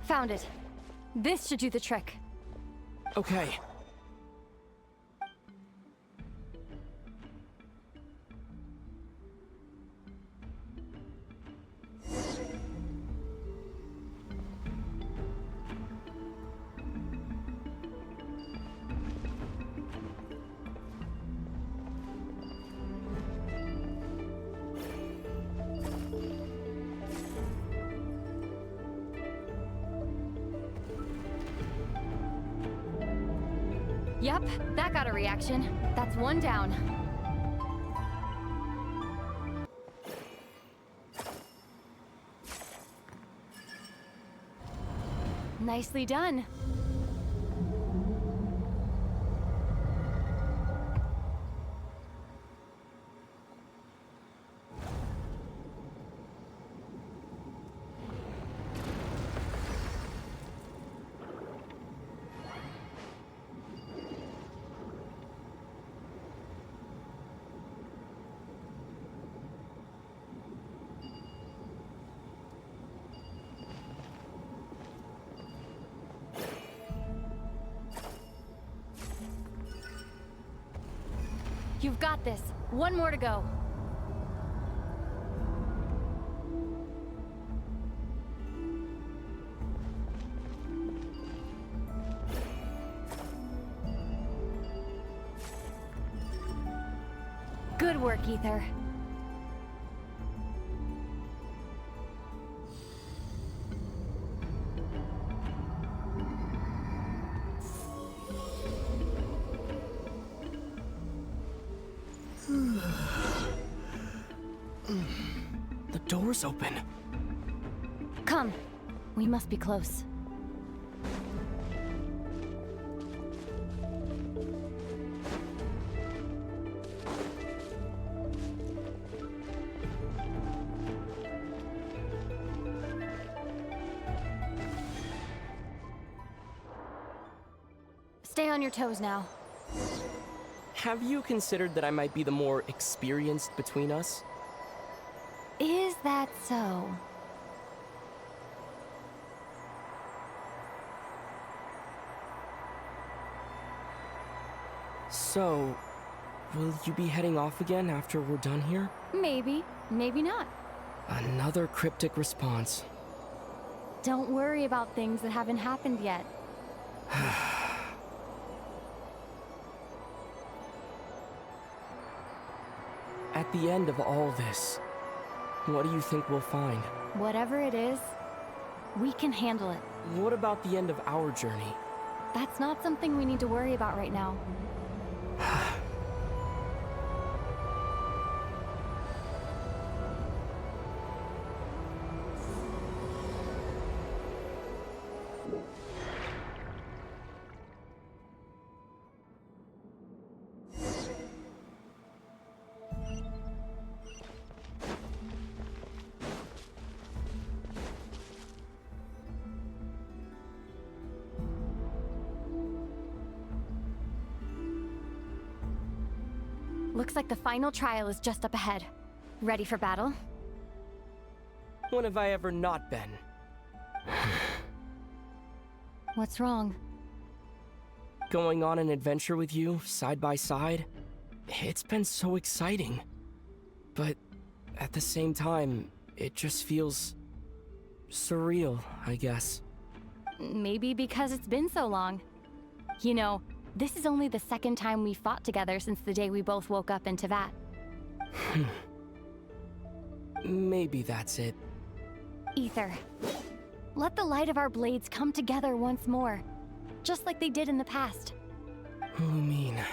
Found it. This should do the trick. Okay. Yep, that got a reaction. That's one down. Nicely done. You've got this. One more to go. Good work, Ether. The door's open. Come. We must be close. Stay on your toes now. Have you considered that I might be the more experienced between us? Is that so? So, will you be heading off again after we're done here? Maybe, maybe not. Another cryptic response. Don't worry about things that haven't happened yet. At the end of all this, what do you think we'll find? Whatever it is, we can handle it. What about the end of our journey? That's not something we need to worry about right now. Looks like the final trial is just up ahead. Ready for battle? When have I ever not been? What's wrong? Going on an adventure with you, side by side, it's been so exciting. But at the same time, it just feels surreal, I guess. Maybe because it's been so long. You know, this is only the second time we fought together since the day we both woke up in Tevat. Maybe that's it. Ether, let the light of our blades come together once more, just like they did in the past. Lumine.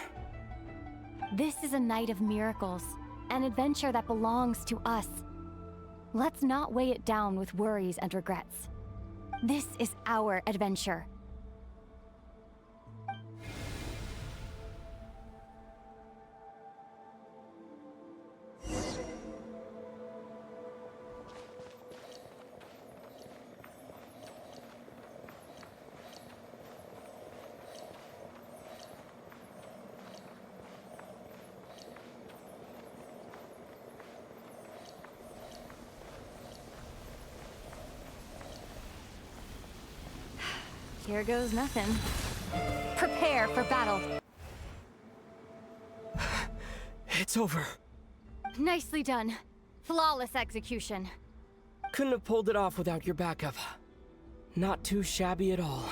This is a night of miracles, an adventure that belongs to us. Let's not weigh it down with worries and regrets. This is our adventure. Here goes nothing. Prepare for battle. It's over. Nicely done. Flawless execution. Couldn't have pulled it off without your backup. Not too shabby at all.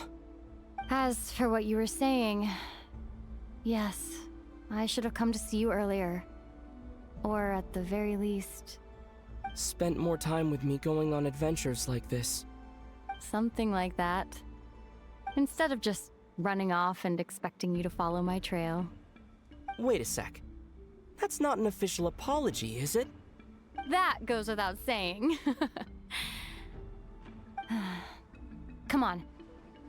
As for what you were saying, yes, I should have come to see you earlier. Or at the very least... Spent more time with me going on adventures like this. Something like that. Instead of just running off and expecting you to follow my trail. Wait a sec. That's not an official apology, is it? That goes without saying. Come on.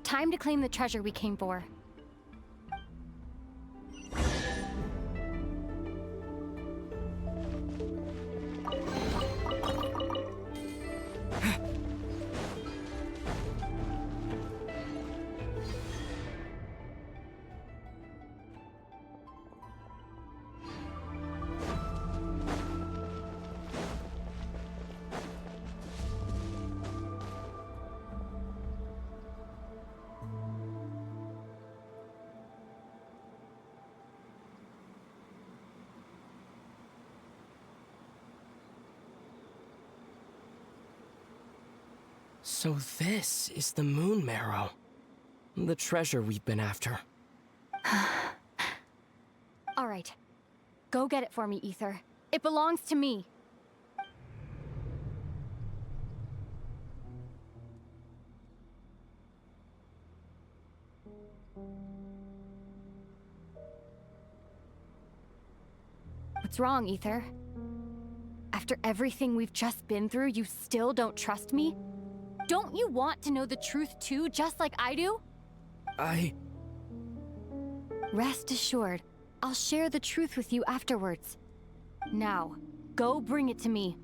Time to claim the treasure we came for. So this is the Moon Marrow. The treasure we've been after. All right. Go get it for me, Ether. It belongs to me. What's wrong, Ether? After everything we've just been through, you still don't trust me? Don't you want to know the truth too, just like I do? Rest assured, I'll share the truth with you afterwards. Now, go bring it to me.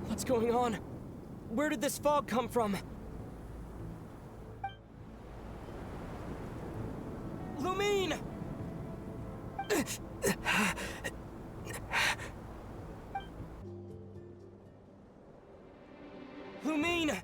What's going on? Where did this fog come from? Lumine! Lumine!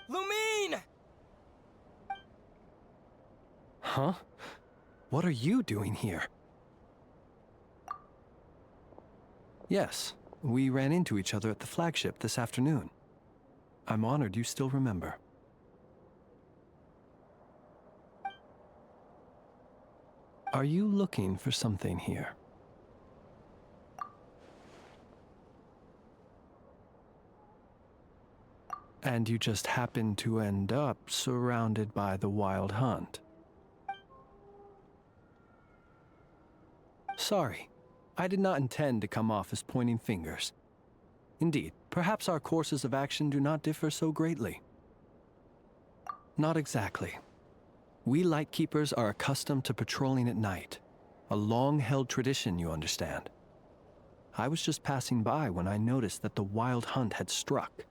Lumine! Huh? What are you doing here? Yes, we ran into each other at the flagship this afternoon. I'm honored you still remember. Are you looking for something here? And you just happened to end up surrounded by the Wild Hunt. Sorry, I did not intend to come off as pointing fingers. Indeed, perhaps our courses of action do not differ so greatly. Not exactly. We Lightkeepers are accustomed to patrolling at night. A long-held tradition, you understand. I was just passing by when I noticed that the Wild Hunt had struck.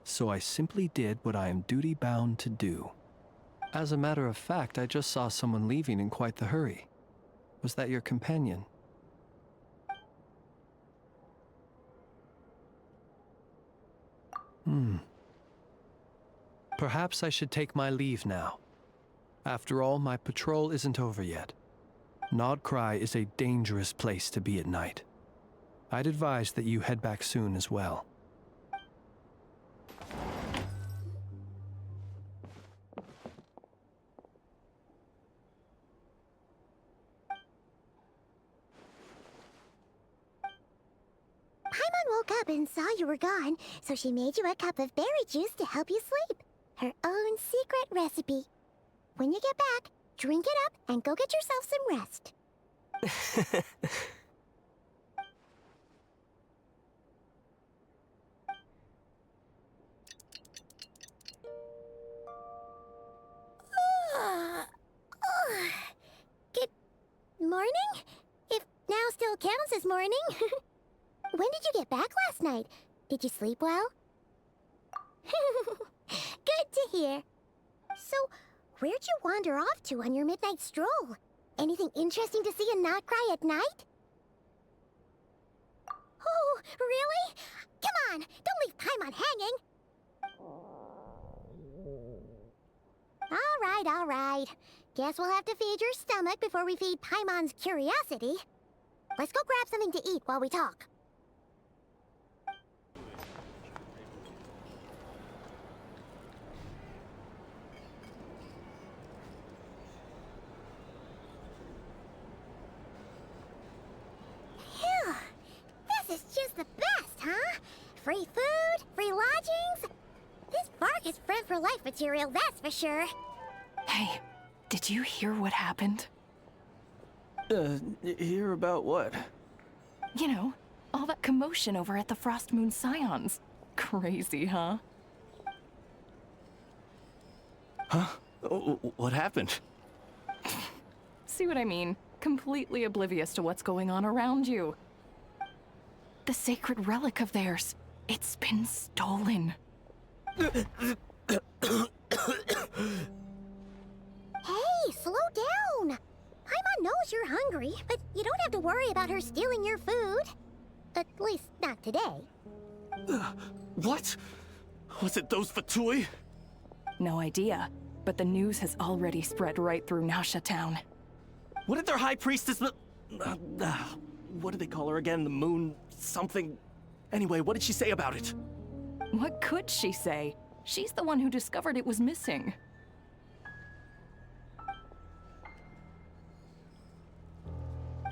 So I simply did what I am duty-bound to do. As a matter of fact, I just saw someone leaving in quite the hurry. Was that your companion? Perhaps I should take my leave now. After all, my patrol isn't over yet. Nodcry is a dangerous place to be at night. I'd advise that you head back soon as well. Paimon woke up and saw you were gone, so she made you a cup of berry juice to help you sleep. Her own secret recipe. When you get back, drink it up and go get yourself some rest. Good morning? If now still counts as morning. When did you get back last night? Did you sleep well? Good to hear. So, where'd you wander off to on your midnight stroll? Anything interesting to see in Nodcry at night? Oh, really? Come on, don't leave Paimon hanging. All all right. Guess we'll have to feed your stomach before we feed Paimon's curiosity. Let's go grab something to eat while we talk. Phew. This is just the best, huh? Free food, free lodgings. This bark is friend for life material, that's for sure. Hey, did you hear what happened? Hear about what? You know, all that commotion over at the Frost Moon Scions. Crazy, huh? Huh? What happened? See what I mean? Completely oblivious to what's going on around you. The sacred relic of theirs, it's been stolen. Hey, slow down! Paimon knows you're hungry, but you don't have to worry about her stealing your food. At least, not today. What? Was it those Fatui? No idea, but the news has already spread right through Nausha Town. What did their high priestess... what did they call her again? The moon... something... Anyway, what did she say about it? What could she say? She's the one who discovered it was missing.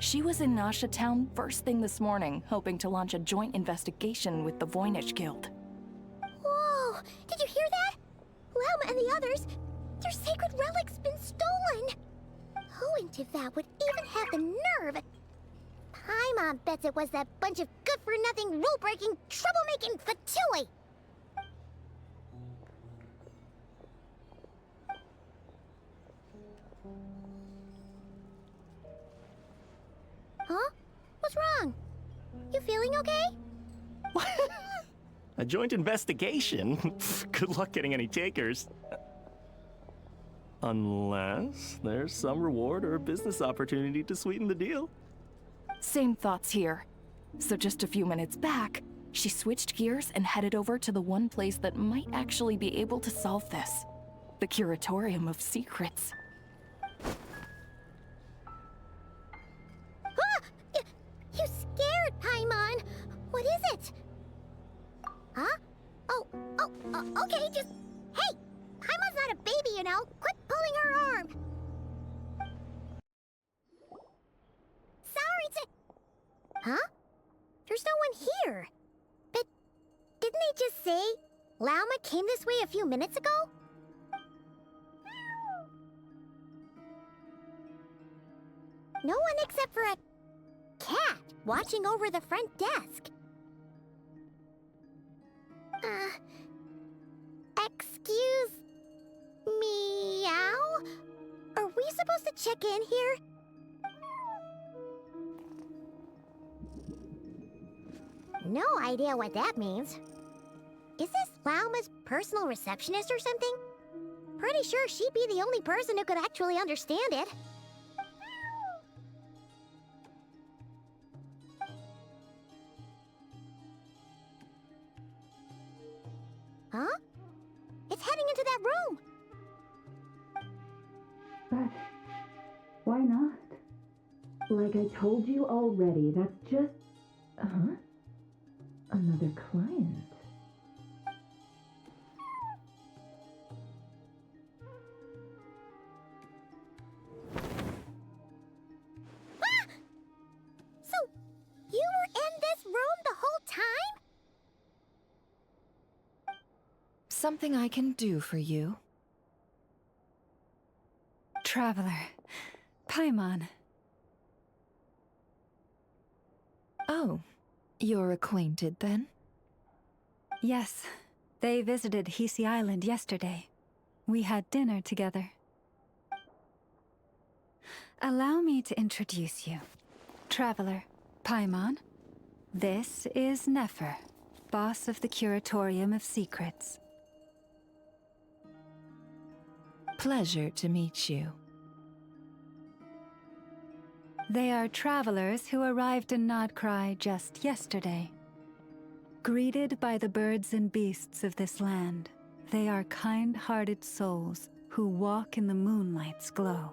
She was in Nausha Town first thing this morning, hoping to launch a joint investigation with the Voynich Guild. Whoa! Did you hear that? Lauma and the others, their sacred relic's been stolen! Who in Tivat would even have the nerve? Paimon bets it was that bunch of good-for-nothing, rule-breaking, troublemaking Fatui! Huh? What's wrong? You feeling okay? A joint investigation? Good luck getting any takers. Unless there's some reward or business opportunity to sweeten the deal. Same thoughts here. So just a few minutes back, she switched gears and headed over to the one place that might actually be able to solve this. The Curatorium of Secrets. You scared, Paimon! What is it? Huh? Okay, just... Hey! Paimon's not a baby, you know! Quit pulling her arm! Sorry to... Huh? There's no one here. But didn't they just say Lauma came this way a few minutes ago? No one except for a cat watching over the front desk. Excuse... meow? Are we supposed to check in here? No idea what that means. Is this Lauma's personal receptionist or something? Pretty sure she'd be the only person who could actually understand it. Huh? It's heading into that room! But why not? Like I told you already, that's just... Huh? Another client. Ah! So, you were in this room the whole time? Something I can do for you? Traveler. Paimon. Oh, you're acquainted then? Yes. They visited Hisi Island yesterday. We had dinner together. Allow me to introduce you. Traveler, Paimon. This is Nefer, boss of the Curatorium of Secrets. Pleasure to meet you. They are travelers who arrived in Nodcry just yesterday. Greeted by the birds and beasts of this land, they are kind-hearted souls who who walk in the moonlight's glow.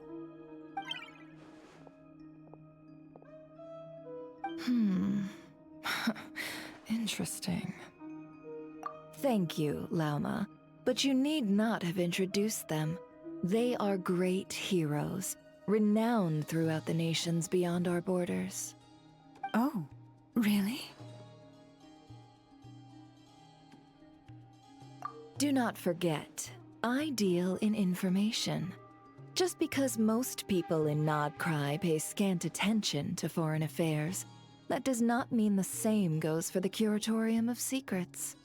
Interesting. Thank you, Lauma, but you need not have introduced them. They are great heroes, renowned throughout the nations beyond our borders. Oh, really? Do not forget, I deal in information. Just because most people in Nodcry pay scant attention to foreign affairs, that does not mean the same goes for the Curatorium of Secrets.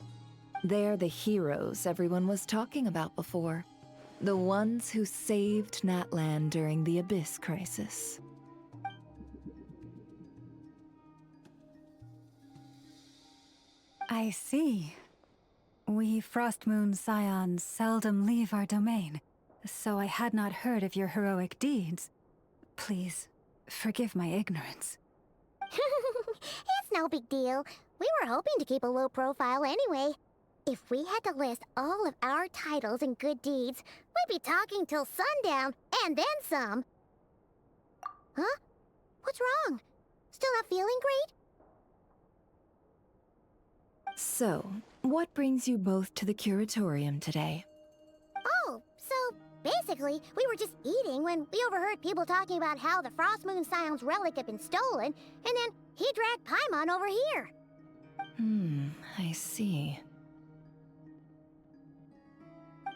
They're the heroes everyone was talking about before. The ones who saved Natlan during the Abyss Crisis. I see. We Frostmoon Scions seldom leave our domain, so I had not heard of your heroic deeds. Please, forgive my ignorance. It's no big deal. We were hoping to keep a low profile anyway. If we had to list all of our titles and good deeds, we'd be talking till sundown, and then some. Huh? What's wrong? Still not feeling great? So, what brings you both to the Curatorium today? Oh, so basically, we were just eating when we overheard people talking about how the Frostmoon Scion's relic had been stolen, and then he dragged Paimon over here. I see.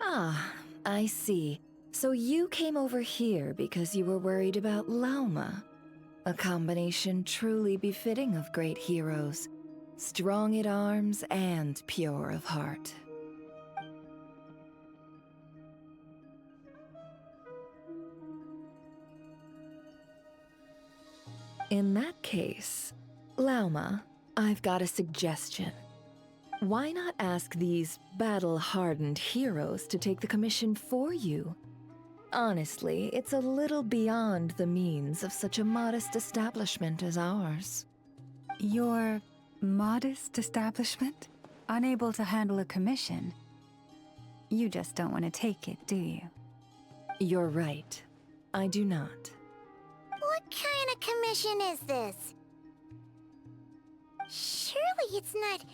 Ah, I see. So you came over here because you were worried about Lauma. A combination truly befitting of great heroes. Strong at arms and pure of heart. In that case, Lauma, I've got a suggestion. Why not ask these battle-hardened heroes to take the commission for you? Honestly, it's a little beyond the means of such a modest establishment as ours. Your modest establishment? Unable to handle a commission? You just don't want to take it, do you? You're right. I do not. What kind of commission is this? Surely it's not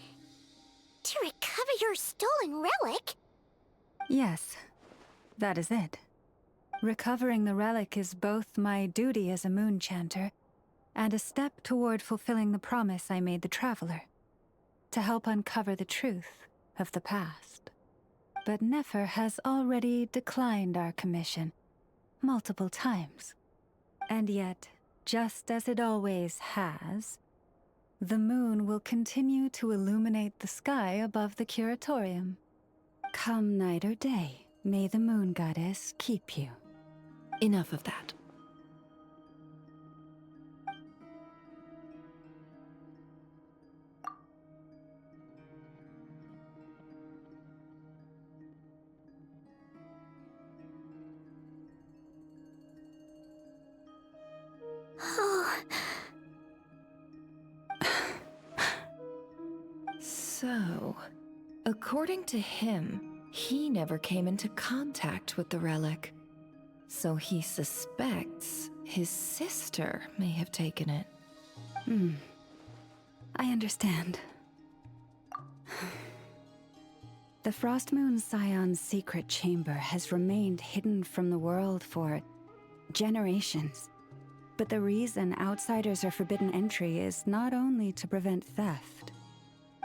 to recover your stolen relic? Yes, that is it. Recovering the relic is both my duty as a moon chanter and a step toward fulfilling the promise I made the Traveler, to help uncover the truth of the past. But Nefer has already declined our commission multiple times. And yet, just as it always has, the moon will continue to illuminate the sky above the Curatorium. Come night or day, may the moon goddess keep you. Enough of that. So, according to him, he never came into contact with the relic. So he suspects his sister may have taken it. I understand. The Frostmoon Scion's secret chamber has remained hidden from the world for generations. But the reason outsiders are forbidden entry is not only to prevent theft.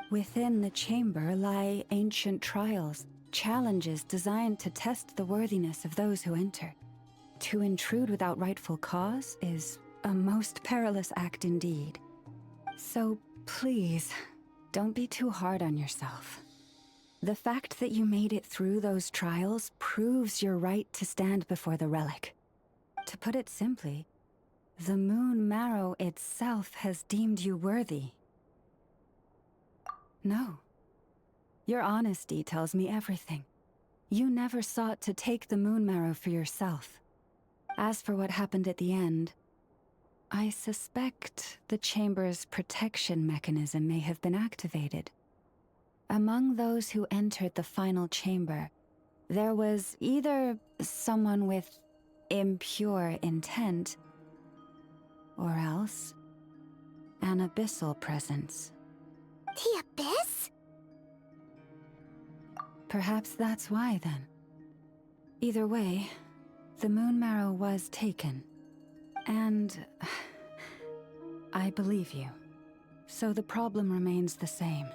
Within the chamber lie ancient trials, challenges designed to test the worthiness of those who enter. To intrude without rightful cause is a most perilous act indeed. So please, don't be too hard on yourself. The fact that you made it through those trials proves your right to stand before the relic. To put it simply, the Moon Marrow itself has deemed you worthy. No. Your honesty tells me everything. You never sought to take the Moon Marrow for yourself. As for what happened at the end, I suspect the Chamber's protection mechanism may have been activated. Among those who entered the final chamber, There was either someone with impure intent, or else an abyssal presence. The Abyss? Perhaps that's why, then. Either way, the moon marrow was taken. And I believe you. So the problem remains the same.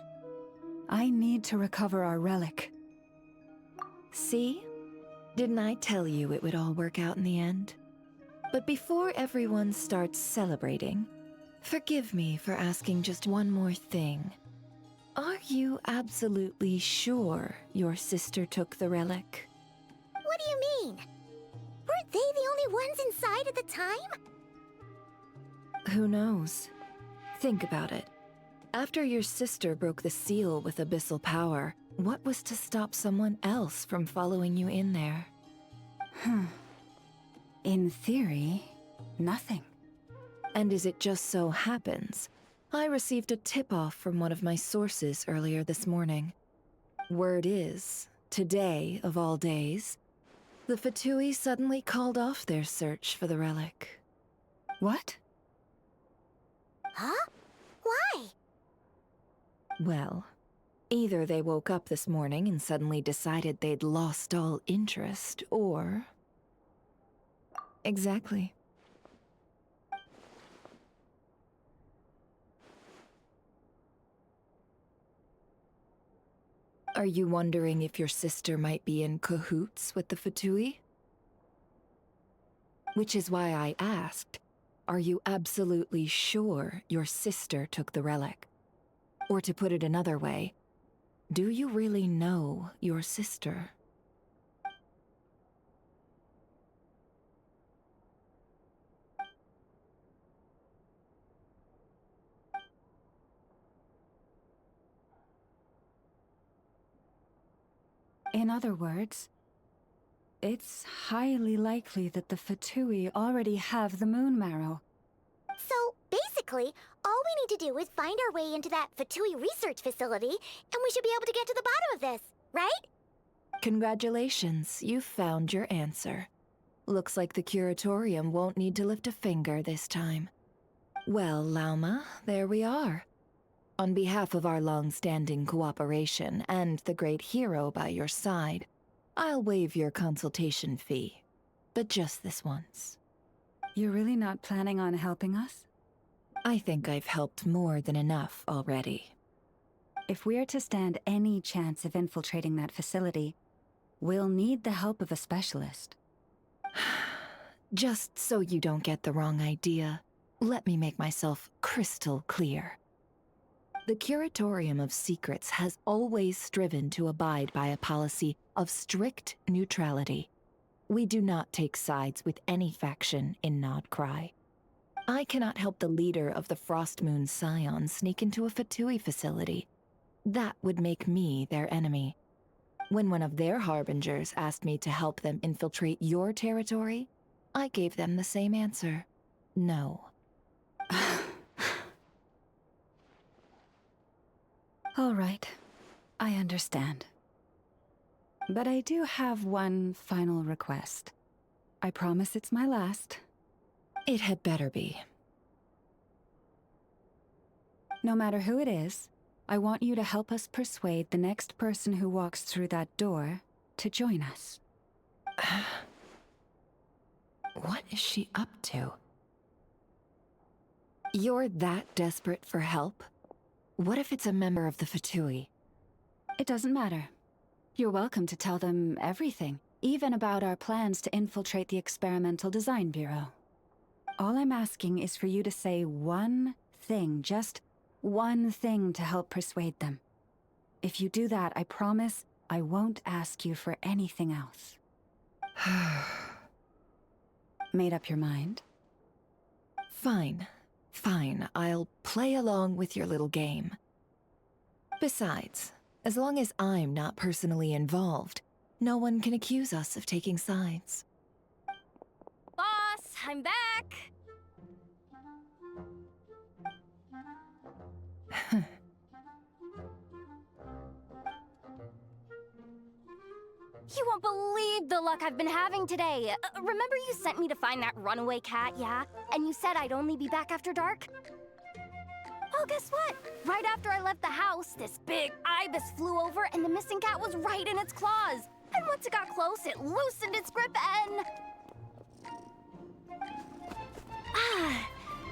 I need to recover our relic. See? Didn't I tell you it would all work out in the end? But before everyone starts celebrating, forgive me for asking just one more thing. Are you absolutely sure your sister took the relic? What do you mean? Weren't they the only ones inside at the time? Who knows? Think about it. After your sister broke the seal with abyssal power, what was to stop someone else from following you in there? In theory, nothing. And as it just so happens, I received a tip-off from one of my sources earlier this morning. Word is, today of all days, the Fatui suddenly called off their search for the relic. What? Huh? Why? Well, either they woke up this morning and suddenly decided they'd lost all interest, or... Exactly. Are you wondering if your sister might be in cahoots with the Fatui? Which is why I asked, are you absolutely sure your sister took the relic? Or to put it another way, do you really know your sister? In other words, it's highly likely that the Fatui already have the moon marrow. So, basically, all we need to do is find our way into that Fatui research facility, and we should be able to get to the bottom of this, right? Congratulations, you've found your answer. Looks like the curatorium won't need to lift a finger this time. Well, Lauma, there we are. On behalf of our long-standing cooperation and the great hero by your side, I'll waive your consultation fee. But just this once. You're really not planning on helping us? I think I've helped more than enough already. If we're to stand any chance of infiltrating that facility, we'll need the help of a specialist. Just so you don't get the wrong idea, let me make myself crystal clear. The Curatorium of Secrets has always striven to abide by a policy of strict neutrality. We do not take sides with any faction in Nodcry. I cannot help the leader of the Frostmoon Scions sneak into a Fatui facility. That would make me their enemy. When one of their harbingers asked me to help them infiltrate your territory, I gave them the same answer. No. All right, I understand. But I do have one final request. I promise it's my last. It had better be. No matter who it is, I want you to help us persuade the next person who walks through that door to join us. What is she up to? You're that desperate for help? What if it's a member of the Fatui? It doesn't matter. You're welcome to tell them everything, even about our plans to infiltrate the Experimental Design Bureau. All I'm asking is for you to say one thing, just one thing to help persuade them. If you do that, I promise I won't ask you for anything else. Made up your mind? Fine. Fine, I'll play along with your little game. Besides, as long as I'm not personally involved, no one can accuse us of taking sides. Boss, I'm back! You won't believe the luck I've been having today. Remember you sent me to find that runaway cat, yeah? And you said I'd only be back after dark? Well, guess what? Right after I left the house, this big ibis flew over and the missing cat was right in its claws. And once it got close, it loosened its grip and...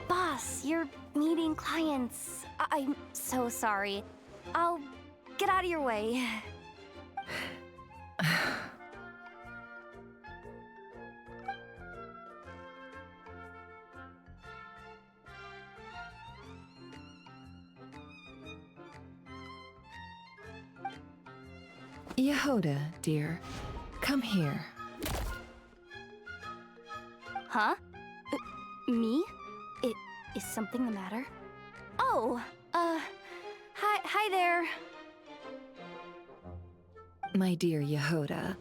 Boss, you're meeting clients. I'm so sorry. I'll get out of your way. Yehoda, dear, come here. Huh? Me? Is something the matter? Oh, hi there. My dear Yehoda,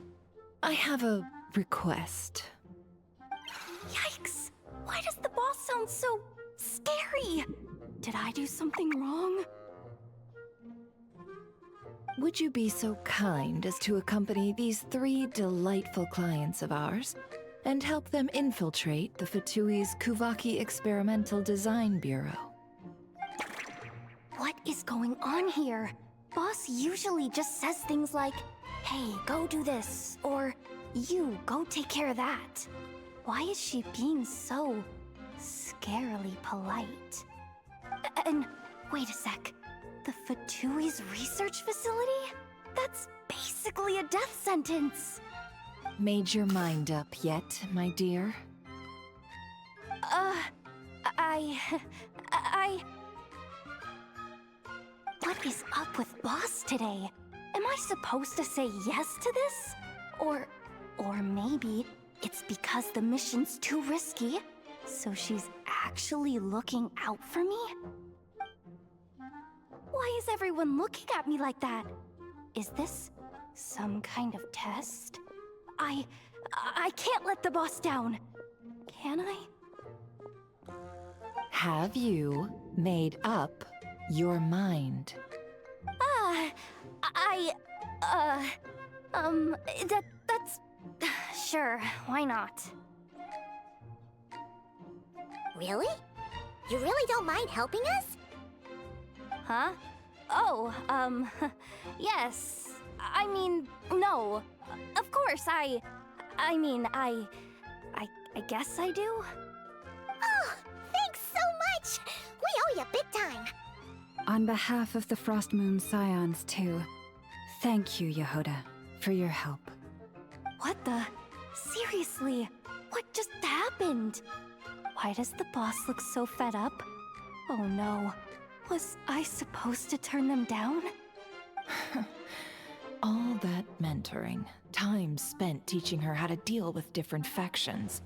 I have a request. Yikes! Why does the boss sound so scary? Did I do something wrong? Would you be so kind as to accompany these 3 delightful clients of ours and help them infiltrate the Fatui's Kuvaki Experimental Design Bureau? What is going on here? Boss usually just says things like, hey, go do this, or you, go take care of that. Why is she being so scarily polite? And wait a sec. The Fatui's research facility? That's basically a death sentence. Made your mind up yet, my dear? What is up with Boss today? Am I supposed to say yes to this? Or maybe it's because the mission's too risky, so she's actually looking out for me? Why is everyone looking at me like that? Is this some kind of test? I can't let the boss down. Can I? Have you made up your mind? That's... Sure, why not? Really? You really don't mind helping us? Huh? Oh, yes. I mean, no. Of course, I guess I do. Oh, thanks so much! We owe you big time! On behalf of the Frost Moon Scions, too, thank you, Yehoda, for your help. What the? Seriously, what just happened? Why does the boss look so fed up? Oh no. Was I supposed to turn them down? All that mentoring, time spent teaching her how to deal with different factions.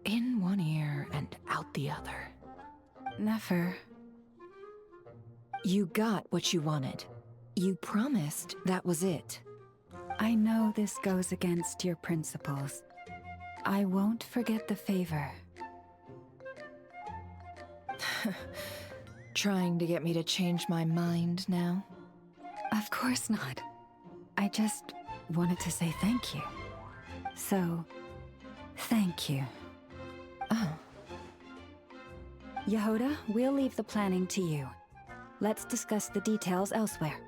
In one ear and out the other. Never. You got what you wanted. You promised that was it. I know this goes against your principles. I won't forget the favor. Trying to get me to change my mind now? Of course not. I just wanted to say thank you. So, thank you. Oh. Yehoda, we'll leave the planning to you. Let's discuss the details elsewhere.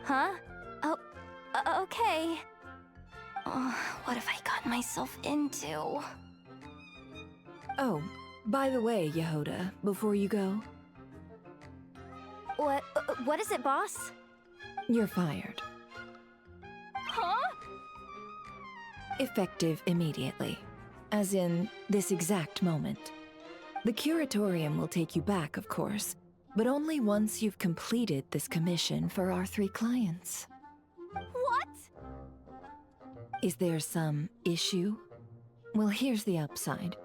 Huh? Oh, okay. Oh, what have I gotten myself into? Oh, by the way, Yehoda, before you go... What is it, boss? You're fired. Huh? Effective immediately. As in, this exact moment. The curatorium will take you back, of course, but only once you've completed this commission for our 3 clients. What? Is there some issue? Well, here's the upside.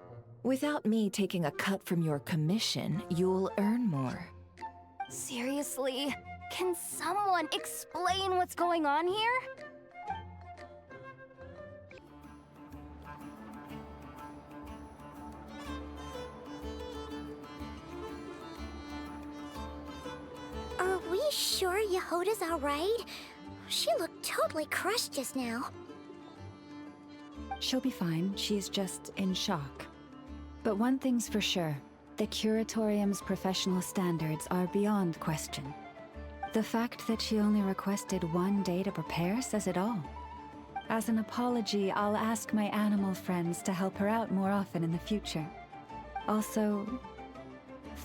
Without me taking a cut from your commission, you'll earn more. Seriously? Can someone explain what's going on here? Are we sure Yehoda's alright? She looked totally crushed just now. She'll be fine. She's just in shock. But one thing's for sure. The Curatorium's professional standards are beyond question. The fact that she only requested 1 day to prepare says it all. As an apology, I'll ask my animal friends to help her out more often in the future. Also,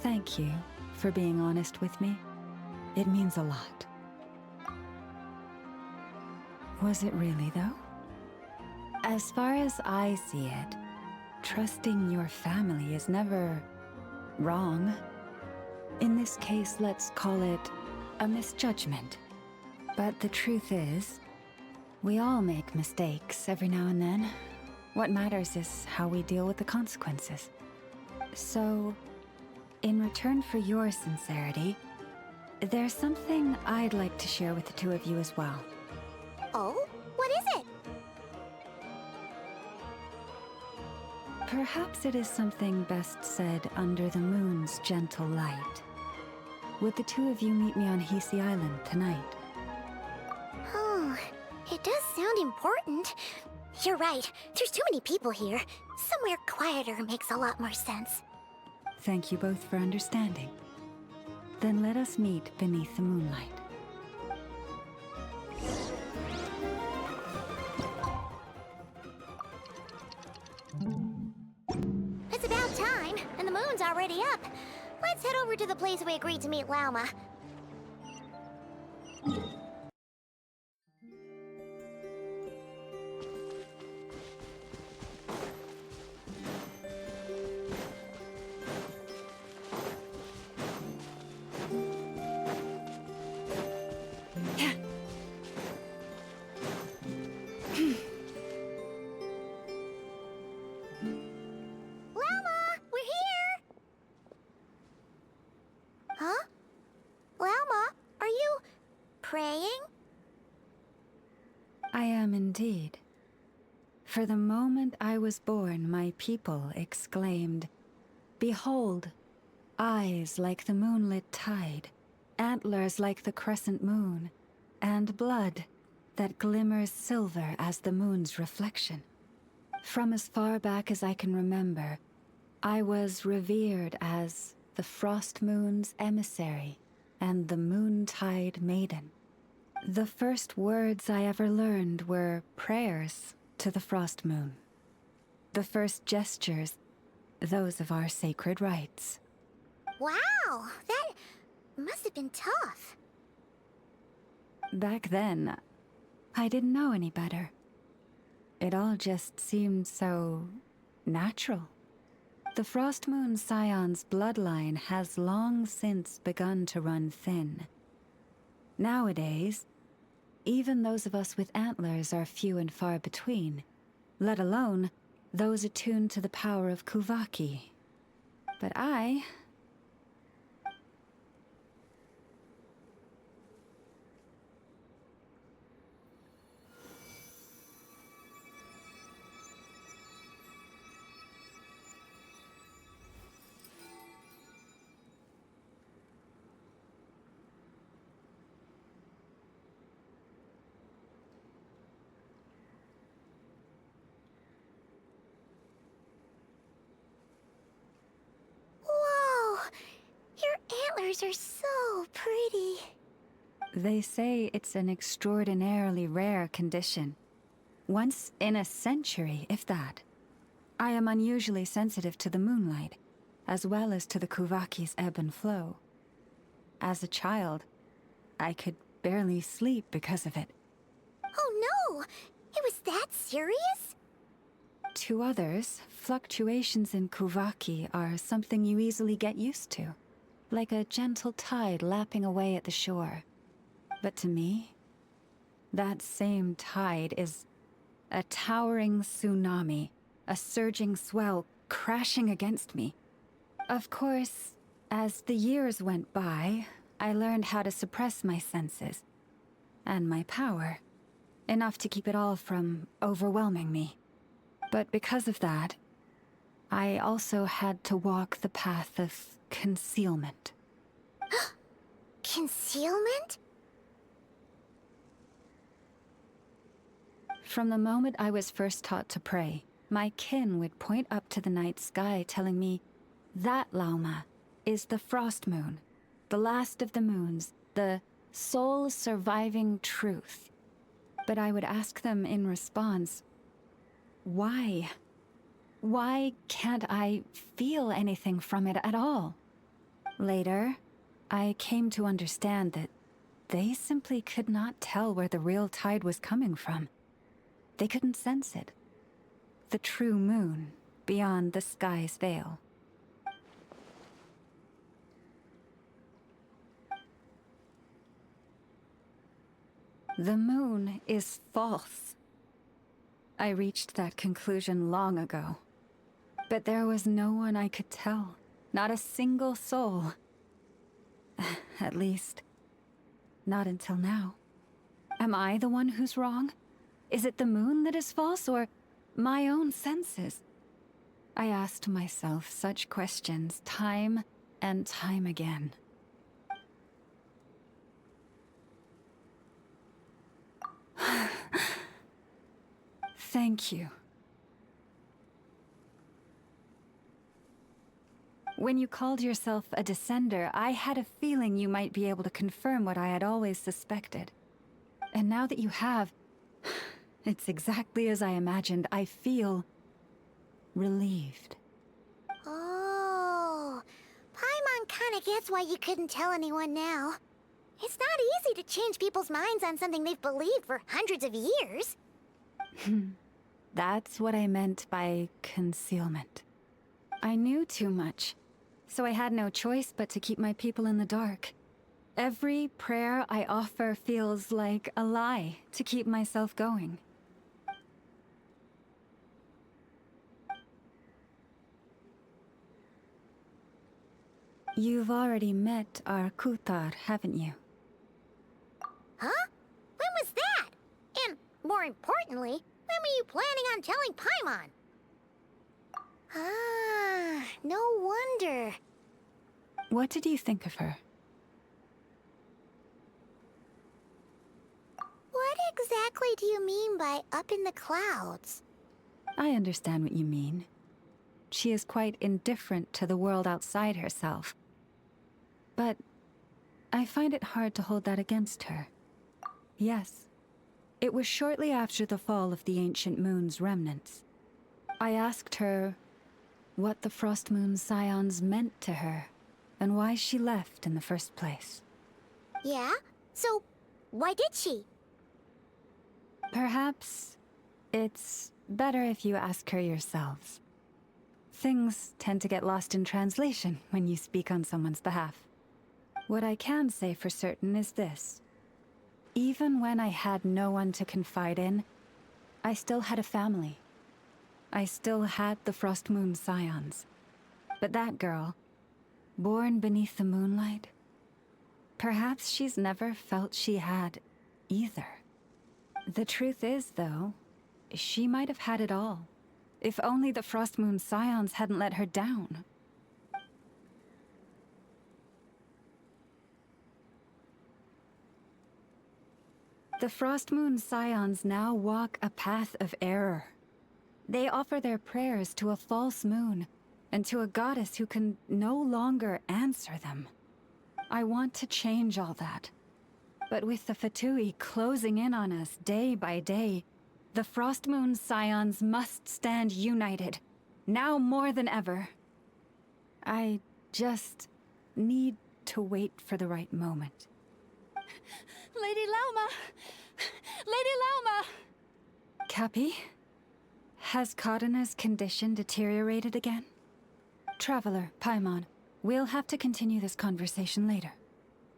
thank you for being honest with me. It means a lot. Was it really, though? As far as I see it, trusting your family is never wrong. In this case, let's call it a misjudgment. But the truth is, we all make mistakes every now and then. What matters is how we deal with the consequences. So, in return for your sincerity, there's something I'd like to share with the two of you as well. Oh? What is it? Perhaps it is something best said under the moon's gentle light. Would the two of you meet me on Hisi Island tonight? Oh, it does sound important. You're right. There's too many people here. Somewhere quieter makes a lot more sense. Thank you both for understanding. Then let us meet beneath the moonlight. It's about time, and the moon's already up. Let's head over to the place we agreed to meet Lauma. Huh? Lauma, are you praying? I am indeed. For the moment I was born, my people exclaimed, "Behold, eyes like the moonlit tide, antlers like the crescent moon, and blood that glimmers silver as the moon's reflection." From as far back as I can remember, I was revered as the Frost Moon's emissary and the Moontide Maiden. The first words I ever learned were prayers to the Frost Moon. The first gestures, those of our sacred rites. Wow, that must have been tough. Back then, I didn't know any better. It all just seemed so natural. The Frost Moon Scion's bloodline has long since begun to run thin. Nowadays, even those of us with antlers are few and far between, let alone those attuned to the power of Kuvaki. But I... Whoa! Your antlers are so pretty. They say it's an extraordinarily rare condition. Once in a century, if that. I am unusually sensitive to the moonlight, as well as to the Kuvaki's ebb and flow. As a child, I could barely sleep because of it. Oh no! It was that serious? To others, fluctuations in Kuvaki are something you easily get used to, like a gentle tide lapping away at the shore. But to me, that same tide is a towering tsunami, a surging swell crashing against me. Of course, as the years went by, I learned how to suppress my senses and my power, enough to keep it all from overwhelming me. But because of that, I also had to walk the path of concealment. Concealment? From the moment I was first taught to pray, my kin would point up to the night sky telling me, that Lauma is the frost moon, the last of the moons, the sole surviving truth. But I would ask them in response, why? Why can't I feel anything from it at all? Later, I came to understand that they simply could not tell where the real tide was coming from. They couldn't sense it. The true moon beyond the sky's veil. The moon is false. I reached that conclusion long ago. But there was no one I could tell. Not a single soul. At least, not until now. Am I the one who's wrong? Is it the moon that is false, or my own senses? I asked myself such questions time and time again. Thank you. When you called yourself a descender, I had a feeling you might be able to confirm what I had always suspected. And now that you have, it's exactly as I imagined. I feel relieved. Oh, Paimon kinda gets why you couldn't tell anyone now. It's not easy to change people's minds on something they've believed for hundreds of years. That's what I meant by concealment. I knew too much, so I had no choice but to keep my people in the dark. Every prayer I offer feels like a lie to keep myself going. You've already met our Kutar, haven't you? Huh? When was that? And, more importantly, when were you planning on telling Paimon? Ah, no wonder. What did you think of her? What exactly do you mean by up in the clouds? I understand what you mean. She is quite indifferent to the world outside herself. But I find it hard to hold that against her. Yes, it was shortly after the fall of the ancient moon's remnants. I asked her what the Frost Moon Scions meant to her, and why she left in the first place. Yeah? So, why did she? Perhaps it's better if you ask her yourselves. Things tend to get lost in translation when you speak on someone's behalf. What I can say for certain is this. Even when I had no one to confide in, I still had a family. I still had the Frost Moon Scions. But that girl, born beneath the moonlight, perhaps she's never felt she had either. The truth is, though, she might have had it all. If only the Frost Moon Scions hadn't let her down. The Frost Moon Scions now walk a path of error. They offer their prayers to a false moon, and to a goddess who can no longer answer them. I want to change all that. But with the Fatui closing in on us day by day, the Frost Moon Scions must stand united, now more than ever. I just need to wait for the right moment. Lady Lauma! Lady Lauma! Cappy? Has Kadana's condition deteriorated again? Traveler, Paimon, we'll have to continue this conversation later.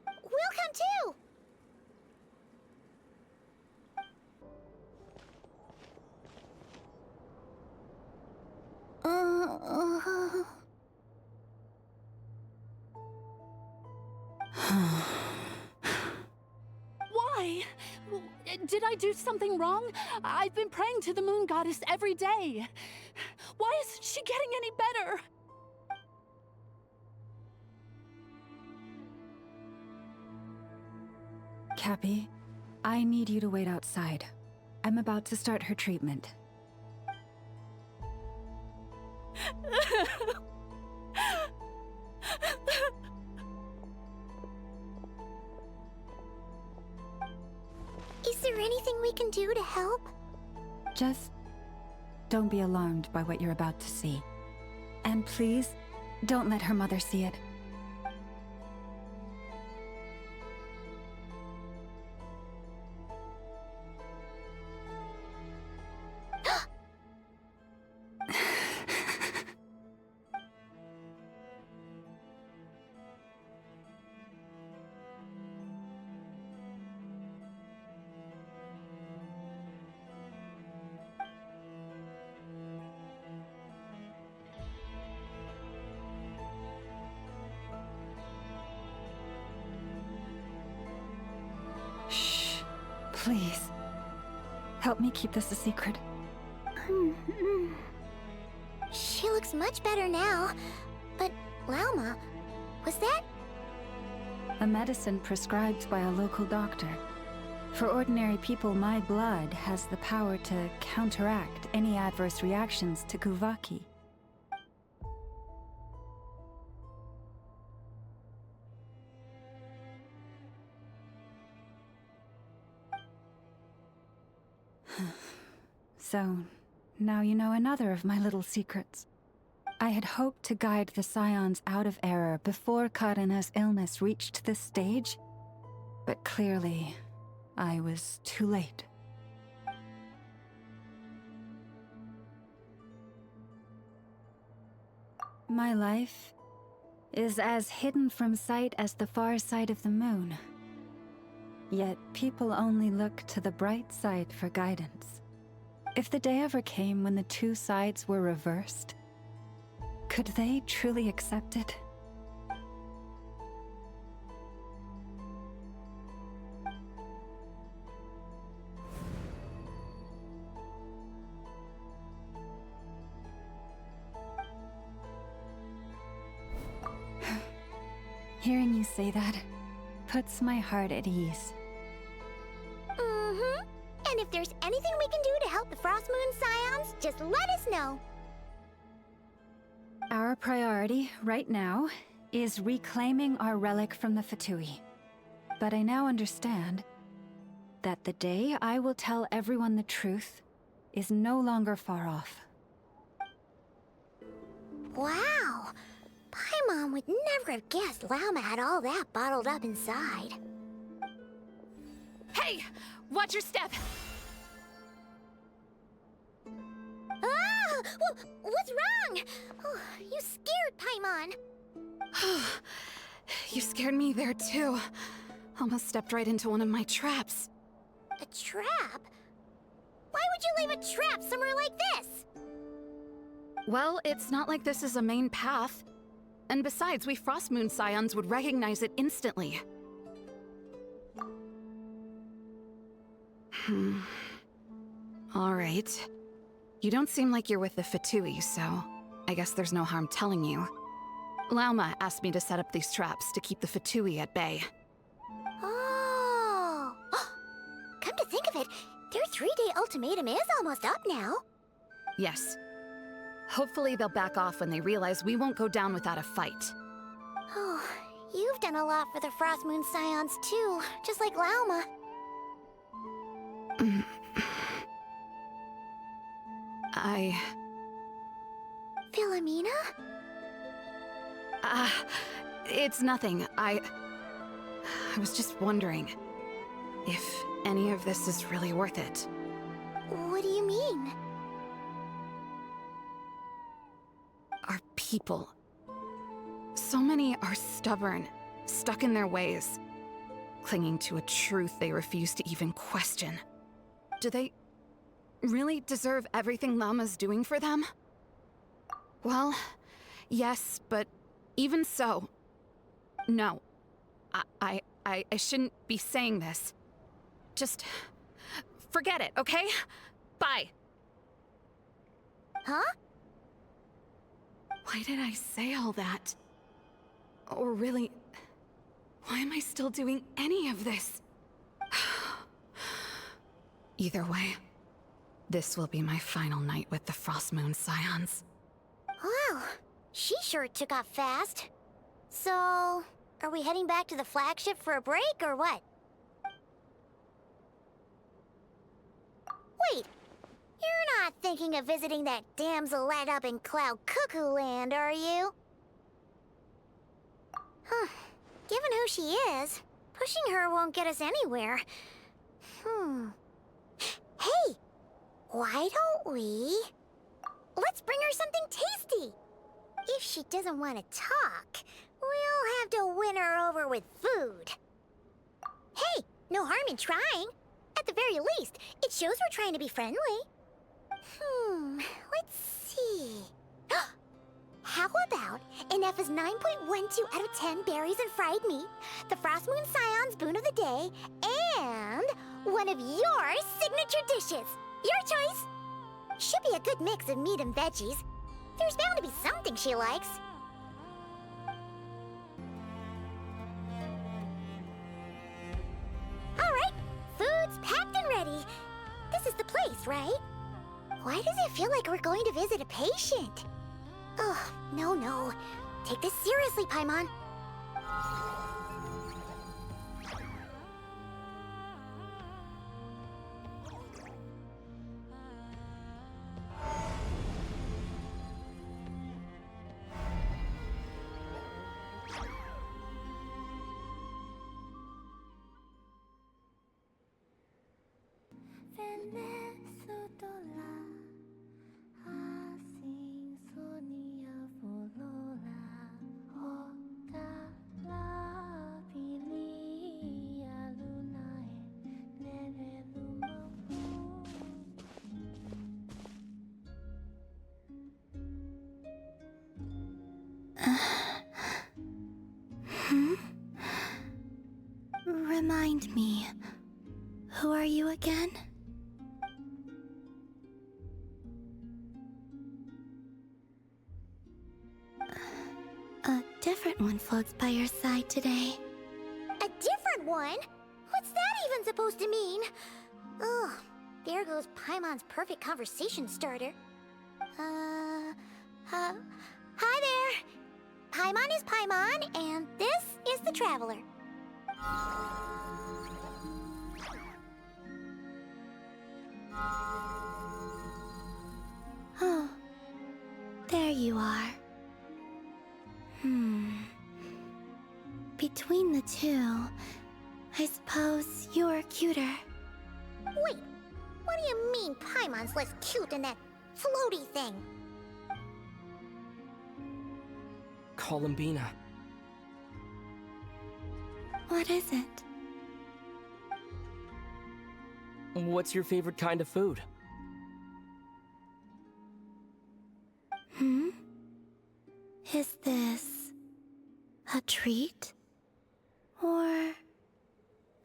We'll come too! Why? Did I do something wrong? I've been praying to the moon goddess every day. Why isn't she getting any better? Cappy, I need you to wait outside. I'm about to start her treatment. Is there anything we can do to help? Just don't be alarmed by what you're about to see. And please, don't let her mother see it. Please, help me keep this a secret. She looks much better now. But, Lauma, was that? A medicine prescribed by a local doctor. For ordinary people, my blood has the power to counteract any adverse reactions to Kuvaki. So, now you know another of my little secrets. I had hoped to guide the Scions out of error before Karena's illness reached this stage, but clearly, I was too late. My life is as hidden from sight as the far side of the moon. Yet people only look to the bright side for guidance. If the day ever came when the two sides were reversed, could they truly accept it? Hearing you say that puts my heart at ease. Mm-hmm. And if there's anything we can do to help the Frost Moon Scions, just let us know. Our priority, right now, is reclaiming our relic from the Fatui. But I now understand that the day I will tell everyone the truth is no longer far off. Wow! Paimon would never have guessed Lauma had all that bottled up inside. Hey! Watch your step! Ah! What's wrong? Oh, you scared Paimon. You scared me there too. Almost stepped right into one of my traps. A trap? Why would you leave a trap somewhere like this? Well, it's not like this is a main path. And besides, we Frostmoon Scions would recognize it instantly. Alright. You don't seem like you're with the Fatui, so I guess there's no harm telling you. Lauma asked me to set up these traps to keep the Fatui at bay. Oh! Come to think of it, their 3-day ultimatum is almost up now. Yes. Hopefully they'll back off when they realize we won't go down without a fight. Oh, you've done a lot for the Frost Moon Scions too, just like Lauma. Philomena? It's nothing. I was just wondering if any of this is really worth it. What do you mean? Our people. So many are stubborn, stuck in their ways, clinging to a truth they refuse to even question. Do they really deserve everything Lauma's doing for them? Well, yes, but even so, no. I shouldn't be saying this. Just forget it, okay? Bye. Huh? Why did I say all that? Or really, why am I still doing any of this? Either way, This will be my final night with the Frost Moon Scions. Wow, she sure took off fast. So, are we heading back to the flagship for a break, or what? Wait, you're not thinking of visiting that damsel light up in Cloud Cuckoo Land, are you? Huh. Given who she is, pushing her won't get us anywhere. Hey! Why don't we... Let's bring her something tasty! If she doesn't want to talk, we'll have to win her over with food. Hey, no harm in trying. At the very least, it shows we're trying to be friendly. Let's see... How about an F's 9.12 out of 10 berries and fried meat, the Frost Moon Scion's boon of the day, and one of your signature dishes? Your choice! Should be a good mix of meat and veggies. There's bound to be something she likes. Alright, food's packed and ready. This is the place, right? Why does it feel like we're going to visit a patient? Oh, no. Take this seriously, Paimon. Remind me, who are you again? A different one floats by your side today. A different one? What's that even supposed to mean? Oh, there goes Paimon's perfect conversation starter. Hi there! Paimon is Paimon, and this is the Traveler. Oh, there you are. Between the two, I suppose you're cuter. Wait, what do you mean Paimon's less cute than that floaty thing? Columbina. What is it? What's your favorite kind of food? Is this a treat? Or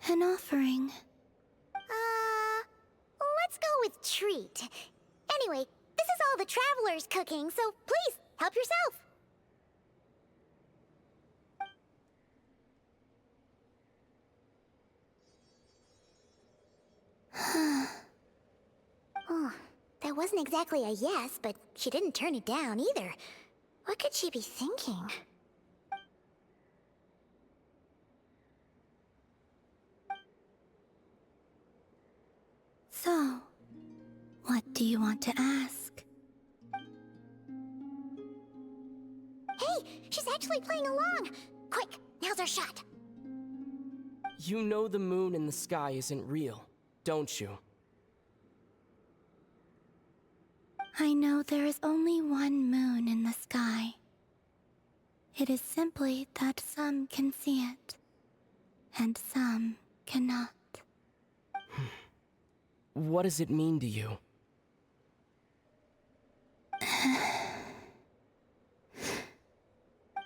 an offering? Let's go with treat. Anyway, this is all the Traveler's cooking, so please, help yourself. Oh, that wasn't exactly a yes, but she didn't turn it down either. What could she be thinking? So, what do you want to ask? Hey, she's actually playing along! Quick, now's our shot! You know the moon in the sky isn't real, don't you? I know there is only one moon in the sky. It is simply that some can see it, and some cannot. What does it mean to you?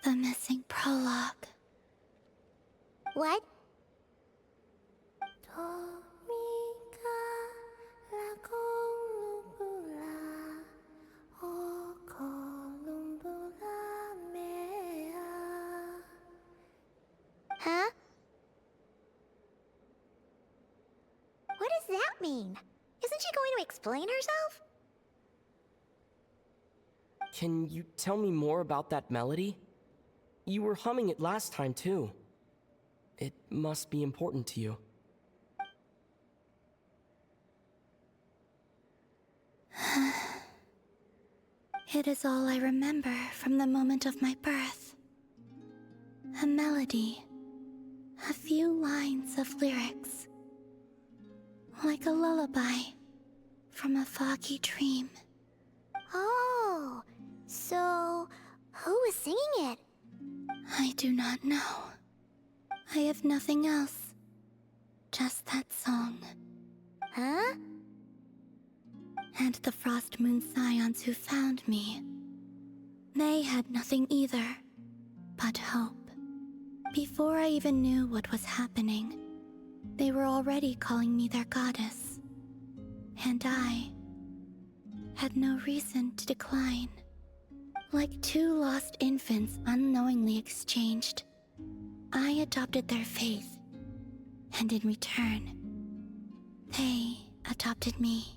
The missing prologue. What? Huh? What does that mean? Isn't she going to explain herself? Can you tell me more about that melody? You were humming it last time, too. It must be important to you. It is all I remember from the moment of my birth. A melody. A few lines of lyrics. Like a lullaby from a foggy dream. Oh, so who was singing it? I do not know. I have nothing else. Just that song. Huh? And the Frost Moon Scions who found me. They had nothing either, but hope. Before I even knew what was happening, they were already calling me their goddess. And I had no reason to decline. Like two lost infants unknowingly exchanged, I adopted their faith. And in return, they adopted me.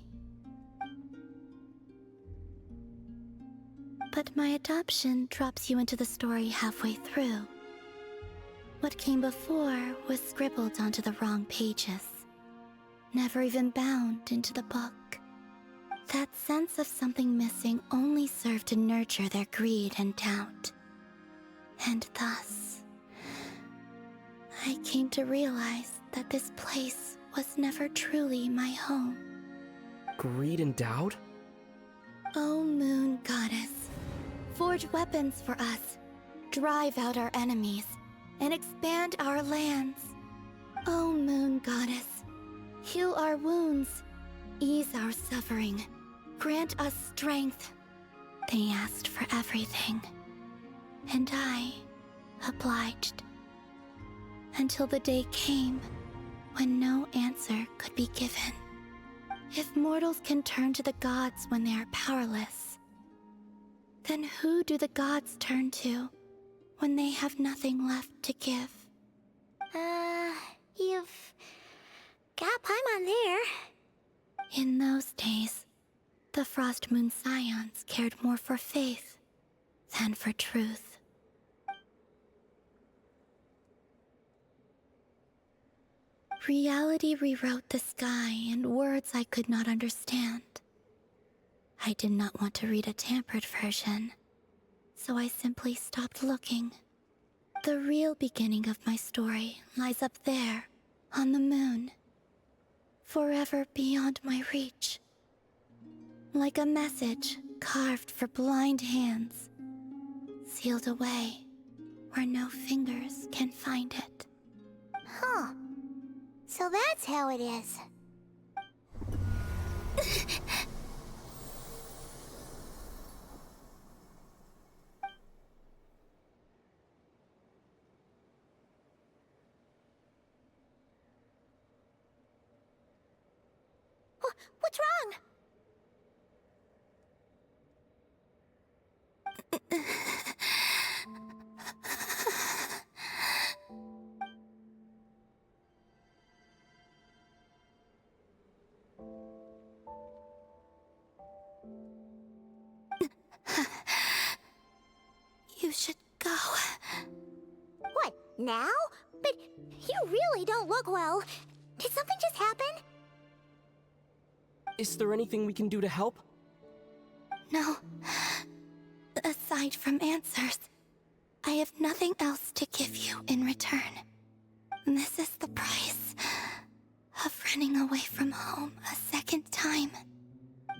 But my adoption drops you into the story halfway through. What came before was scribbled onto the wrong pages, never even bound into the book. That sense of something missing only served to nurture their greed and doubt. And thus, I came to realize that this place was never truly my home. Greed and doubt? O Moon Goddess, forge weapons for us, drive out our enemies, and expand our lands. O Moon Goddess, heal our wounds, ease our suffering, grant us strength. They asked for everything, and I obliged. Until the day came when no answer could be given. If mortals can turn to the gods when they are powerless, then who do the gods turn to when they have nothing left to give? You've got Paimon there. In those days, the Frost Moon Scions cared more for faith than for truth. Reality rewrote the sky in words I could not understand. I did not want to read a tampered version, so I simply stopped looking. The real beginning of my story lies up there, on the moon, forever beyond my reach. Like a message carved for blind hands, sealed away where no fingers can find it. Huh. So that's how it is. What's wrong? You should go. What, now? But you really don't look well. Did something just happen? Is there anything we can do to help? No. Aside from answers, I have nothing else to give you in return. This is the price of running away from home a second time.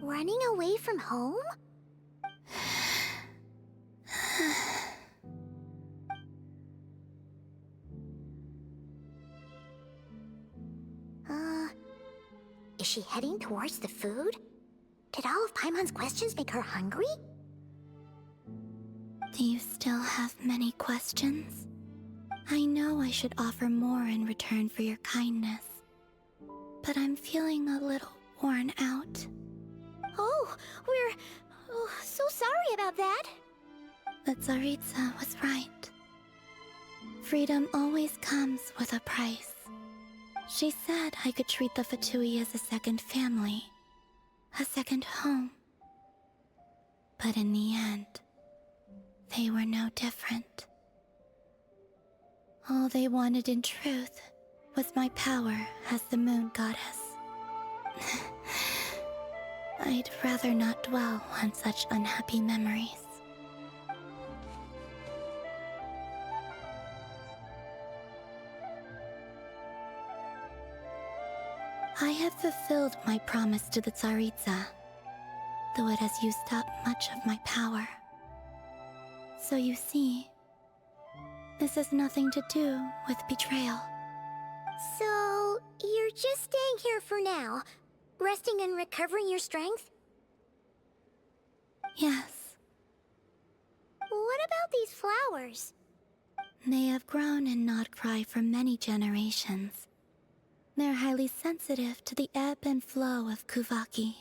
Running away from home? Is she heading towards the food? Did all of Paimon's questions make her hungry? Do you still have many questions? I know I should offer more in return for your kindness, but I'm feeling a little worn out. Oh, we're so sorry about that. But Tsaritsa was right. Freedom always comes with a price. She said I could treat the Fatui as a second family, a second home. But in the end, they were no different. All they wanted in truth was my power as the moon goddess. I'd rather not dwell on such unhappy memories. I have fulfilled my promise to the Tsaritsa, though it has used up much of my power. So you see, this has nothing to do with betrayal. So, you're just staying here for now, resting and recovering your strength? Yes. What about these flowers? They have grown in Nodcry for many generations. They're highly sensitive to the ebb and flow of Kuvaki.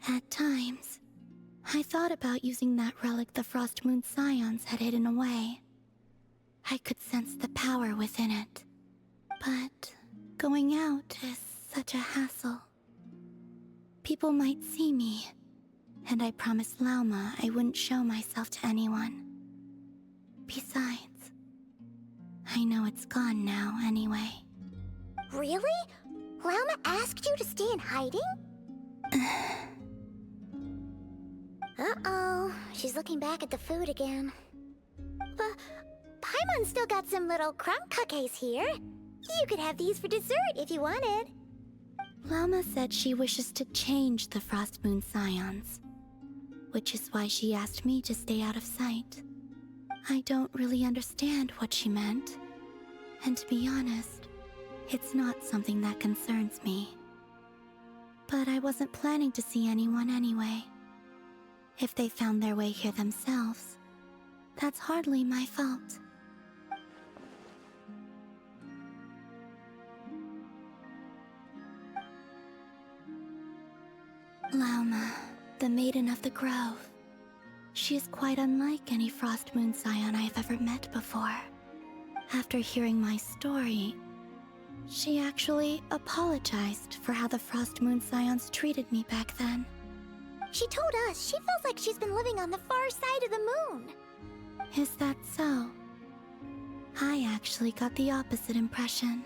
At times, I thought about using that relic the Frost Moon Scions had hidden away. I could sense the power within it. But going out is such a hassle. People might see me, and I promised Lauma I wouldn't show myself to anyone. Besides, I know it's gone now anyway. Really? Lauma asked you to stay in hiding? Uh-oh, she's looking back at the food again. But Paimon's still got some little crumb cookies here. You could have these for dessert if you wanted. Lauma said she wishes to change the Frost Moon Scions, which is why she asked me to stay out of sight. I don't really understand what she meant, and to be honest, it's not something that concerns me. But I wasn't planning to see anyone anyway. If they found their way here themselves, that's hardly my fault. Lauma, the Maiden of the Grove. She is quite unlike any Frost Moon Scion I have ever met before. After hearing my story, she actually apologized for how the Frost Moon Scions treated me back then. She told us she feels like she's been living on the far side of the moon. Is that so? I actually got the opposite impression.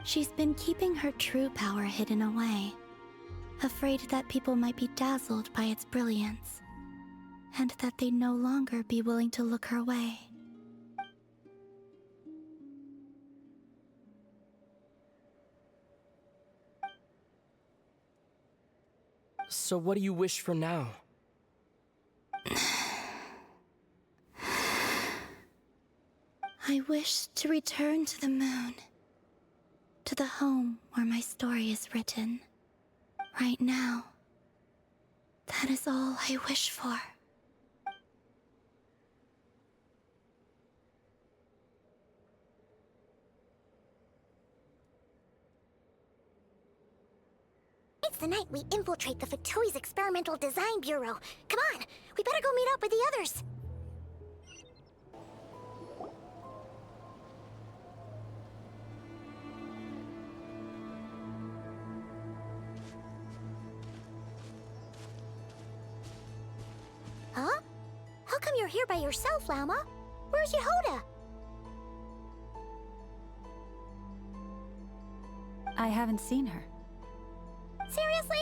She's been keeping her true power hidden away, afraid that people might be dazzled by its brilliance, and that they'd no longer be willing to look her way. So what do you wish for now? I wish to return to the moon, to the home where my story is written. Right now, that is all I wish for. It's the night we infiltrate the Fatoi's Experimental Design Bureau. Come on, we better go meet up with the others. Huh? How come you're here by yourself, Lauma? Where's Yehoda? I haven't seen her. Seriously?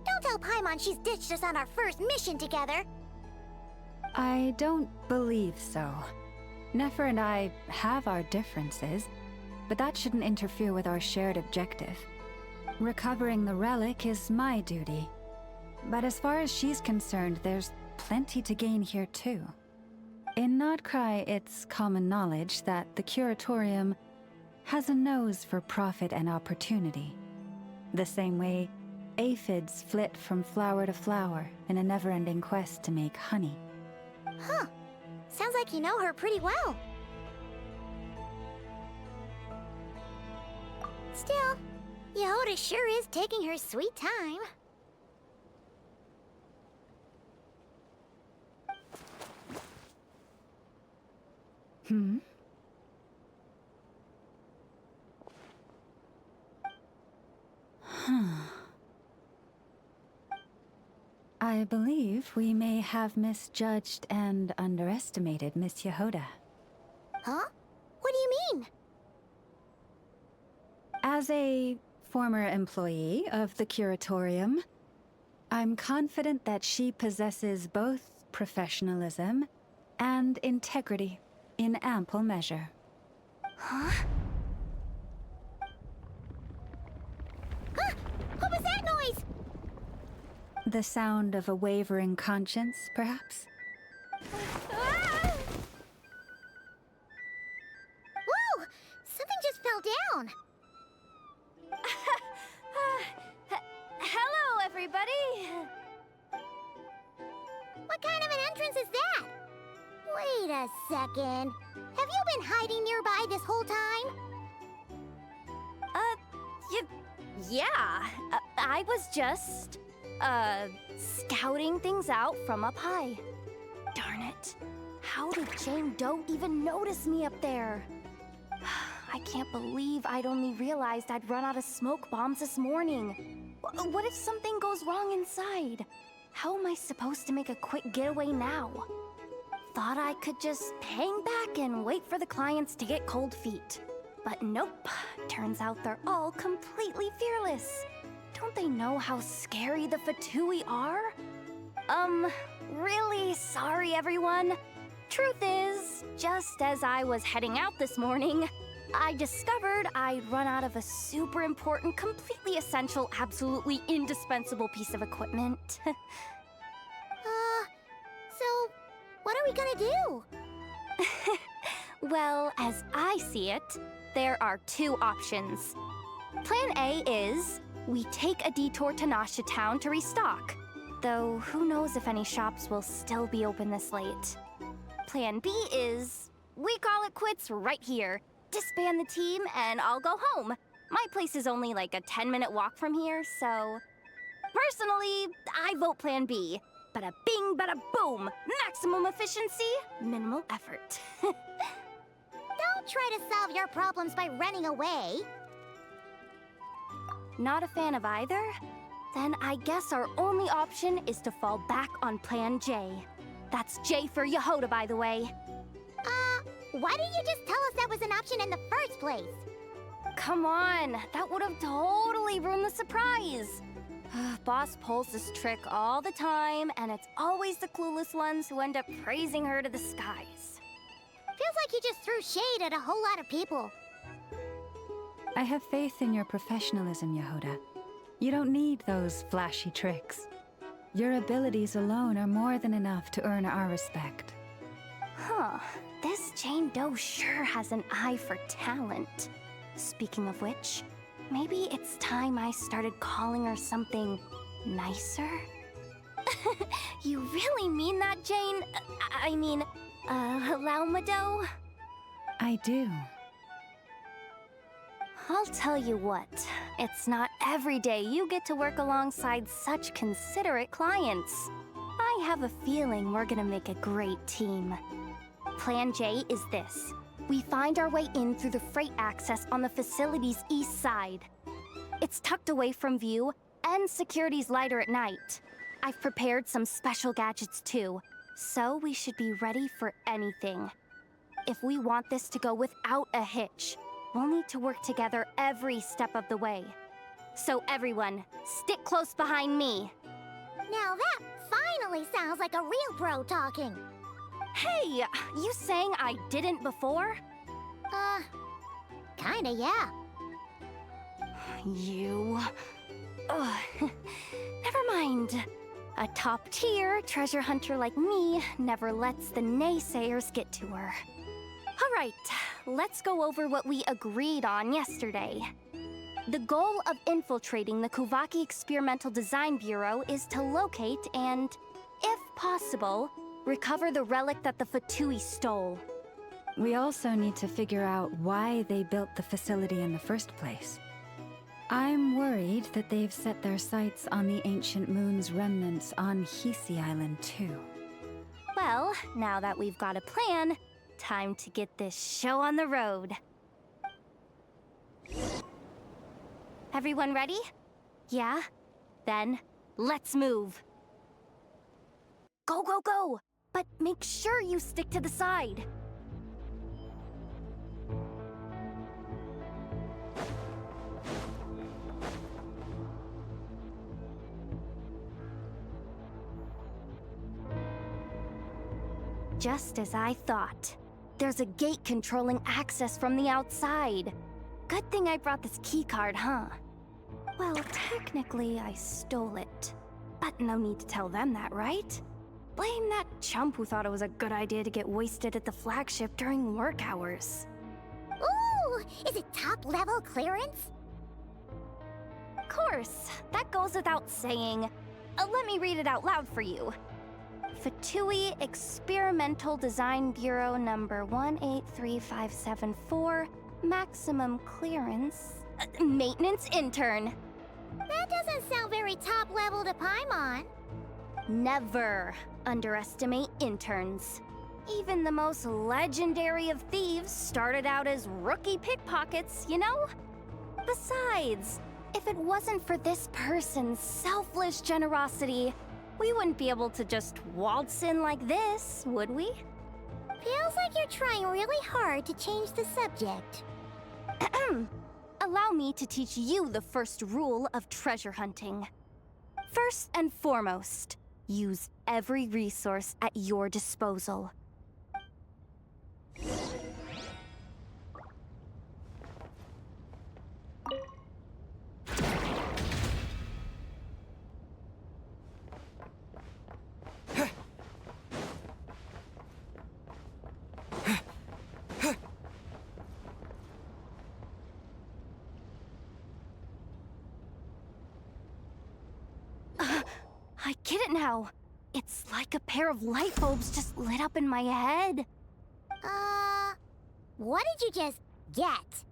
Don't tell Paimon she's ditched us on our first mission together. I don't believe so. Nefer and I have our differences, but that shouldn't interfere with our shared objective. Recovering the relic is my duty. But as far as she's concerned, there's plenty to gain here too. In Nodcry, it's common knowledge that the Curatorium has a nose for profit and opportunity. The same way aphids flit from flower to flower in a never-ending quest to make honey. Huh. Sounds like you know her pretty well. Still, Yehoda sure is taking her sweet time. Hmm? Huh. I believe we may have misjudged and underestimated Miss Yehoda. Huh? What do you mean? As a former employee of the Curatorium, I'm confident that she possesses both professionalism and integrity in ample measure. Huh? Ah! What was that noise? The sound of a wavering conscience, perhaps? Ah! Whoa! Something just fell down. Hello, everybody! What kind of an entrance is that? Wait a second. Have you been hiding nearby this whole time? Yeah. I was just, scouting things out from up high. Darn it. How did Jane Doe even notice me up there? I can't believe I'd only realized I'd run out of smoke bombs this morning. What if something goes wrong inside? How am I supposed to make a quick getaway now? Thought I could just hang back and wait for the clients to get cold feet. But nope, turns out they're all completely fearless. Don't they know how scary the Fatui are? Really sorry everyone. Truth is, just as I was heading out this morning, I discovered I'd run out of a super important, completely essential, absolutely indispensable piece of equipment. So, what are we gonna do? Well, as I see it, there are two options. Plan A is we take a detour to Nasha Town to restock, though who knows if any shops will still be open this late. Plan B is we call it quits right here, disband the team, and I'll go home. My place is only like a 10-minute walk from here, so... Personally, I vote Plan B. Bada bing, bada boom! Maximum efficiency, minimal effort. Don't try to solve your problems by running away. Not a fan of either? Then I guess our only option is to fall back on Plan J. That's J for Yehoda, by the way. Why didn't you just tell us that was an option in the first place? Come on, that would have totally ruined the surprise. Boss pulls this trick all the time, and it's always the clueless ones who end up praising her to the skies. Feels like you just threw shade at a whole lot of people. I have faith in your professionalism, Yehoda. You don't need those flashy tricks. Your abilities alone are more than enough to earn our respect. Huh. This Jane Doe sure has an eye for talent. Speaking of which, maybe it's time I started calling her something nicer? You really mean that, Jane? I mean, Laumado? I do. I'll tell you what, it's not every day you get to work alongside such considerate clients. I have a feeling we're gonna make a great team. Plan J is this. We find our way in through the freight access on the facility's east side. It's tucked away from view, and security's lighter at night. I've prepared some special gadgets too, so we should be ready for anything. If we want this to go without a hitch, we'll need to work together every step of the way. So everyone, stick close behind me. Now that finally sounds like a real pro talking. Hey, you saying I didn't before? Kinda, yeah. You... Ugh. Never mind. A top-tier treasure hunter like me never lets the naysayers get to her. All right, let's go over what we agreed on yesterday. The goal of infiltrating the Kuvaki Experimental Design Bureau is to locate and, if possible, recover the relic that the Fatui stole. We also need to figure out why they built the facility in the first place. I'm worried that they've set their sights on the ancient moon's remnants on Hisi Island too. Well, now that we've got a plan, Time to get this show on the road. Everyone ready? Yeah? Then, let's move. Go, go, go! But make sure you stick to the side. Just as I thought. There's a gate controlling access from the outside. Good thing I brought this keycard, huh? Well, technically, I stole it. But no need to tell them that, right? Blame that chump who thought it was a good idea to get wasted at the flagship during work hours. Ooh! Is it top-level clearance? Of course, that goes without saying. Let me read it out loud for you. Fatui Experimental Design Bureau number 183574, maximum clearance, maintenance intern. That doesn't sound very top-level to Paimon. Never underestimate interns. Even the most legendary of thieves started out as rookie pickpockets, you know? Besides, if it wasn't for this person's selfless generosity, we wouldn't be able to just waltz in like this, would we? Feels like you're trying really hard to change the subject. Allow me to teach you the first rule of treasure hunting. First and foremost, use every resource at your disposal. I get it now. It's like a pair of light bulbs just lit up in my head. What did you just get?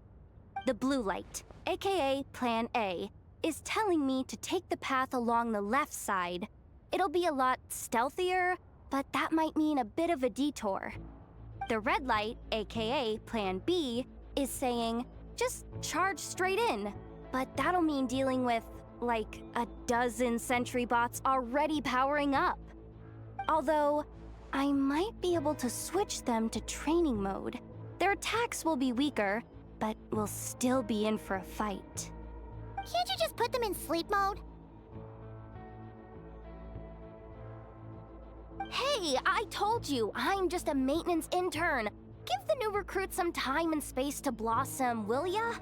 The blue light, aka Plan A, is telling me to take the path along the left side. It'll be a lot stealthier, but that might mean a bit of a detour. The red light, aka Plan B, is saying, just charge straight in. But that'll mean dealing with, like, a dozen sentry bots already powering up. Although, I might be able to switch them to training mode. Their attacks will be weaker, but we'll still be in for a fight. Can't you just put them in sleep mode? Hey, I told you, I'm just a maintenance intern. Give the new recruit some time and space to blossom, will ya?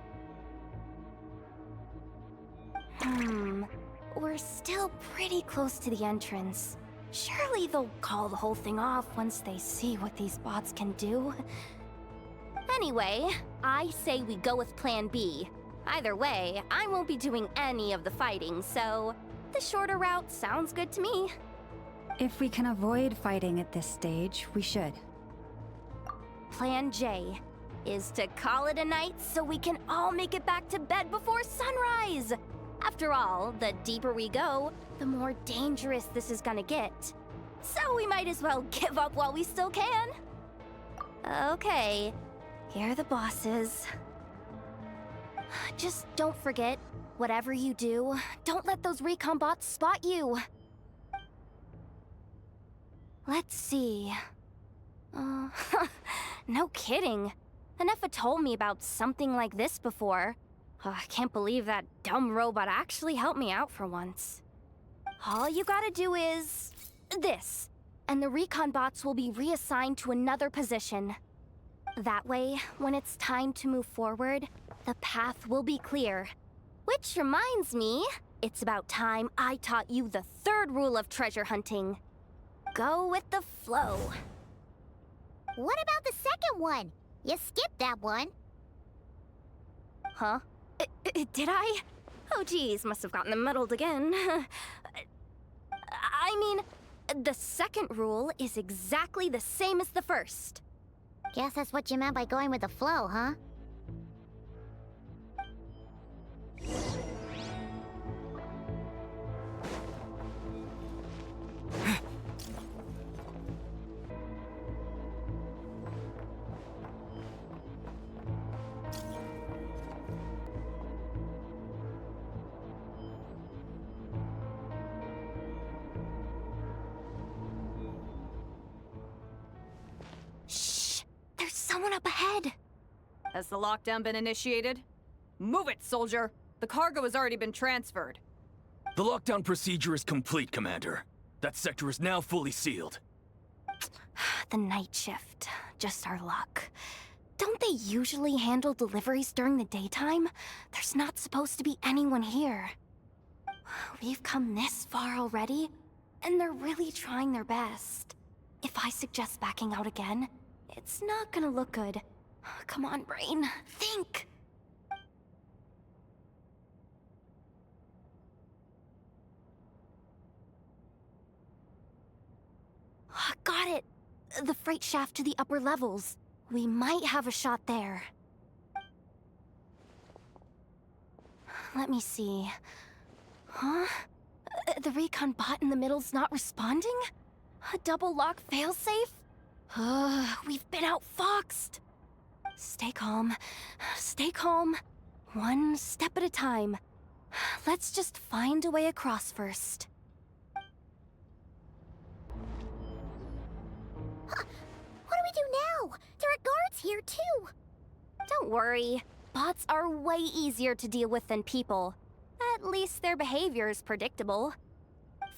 We're still pretty close to the entrance. Surely they'll call the whole thing off once they see what these bots can do. Anyway, I say we go with Plan B. Either way, I won't be doing any of the fighting, so the shorter route sounds good to me. If we can avoid fighting at this stage, we should. Plan J is to call it a night so we can all make it back to bed before sunrise. After all, the deeper we go, the more dangerous this is gonna get. So we might as well give up while we still can. Okay, here are the bosses. Just don't forget, whatever you do, don't let those recon bots spot you. Let's see. No kidding. Enough told me about something like this before. I can't believe that dumb robot actually helped me out for once. All you gotta do is this, and the recon bots will be reassigned to another position. That way, when it's time to move forward, the path will be clear. Which reminds me, it's about time I taught you the third rule of treasure hunting. Go with the flow. What about the second one? You skipped that one. Huh? Did I? Oh geez, must have gotten muddled again. I mean, the second rule is exactly the same as the first. Guess that's what you meant by going with the flow, huh? someone up ahead. Has the lockdown been initiated? Move it, soldier! The cargo has already been transferred. The lockdown procedure is complete, Commander. That sector is now fully sealed. The night shift. Just our luck. Don't they usually handle deliveries during the daytime? There's not supposed to be anyone here. We've come this far already, and they're really trying their best. If I suggest backing out again, it's not gonna look good. Come on, brain. Think! Got it! The freight shaft to the upper levels. We might have a shot there. Let me see. Huh? The recon bot in the middle's not responding? A double lock failsafe? We've been outfoxed. Stay calm. Stay calm. One step at a time. Let's just find a way across first. What do we do now? There are guards here, too. Don't worry. Bots are way easier to deal with than people. At least their behavior is predictable.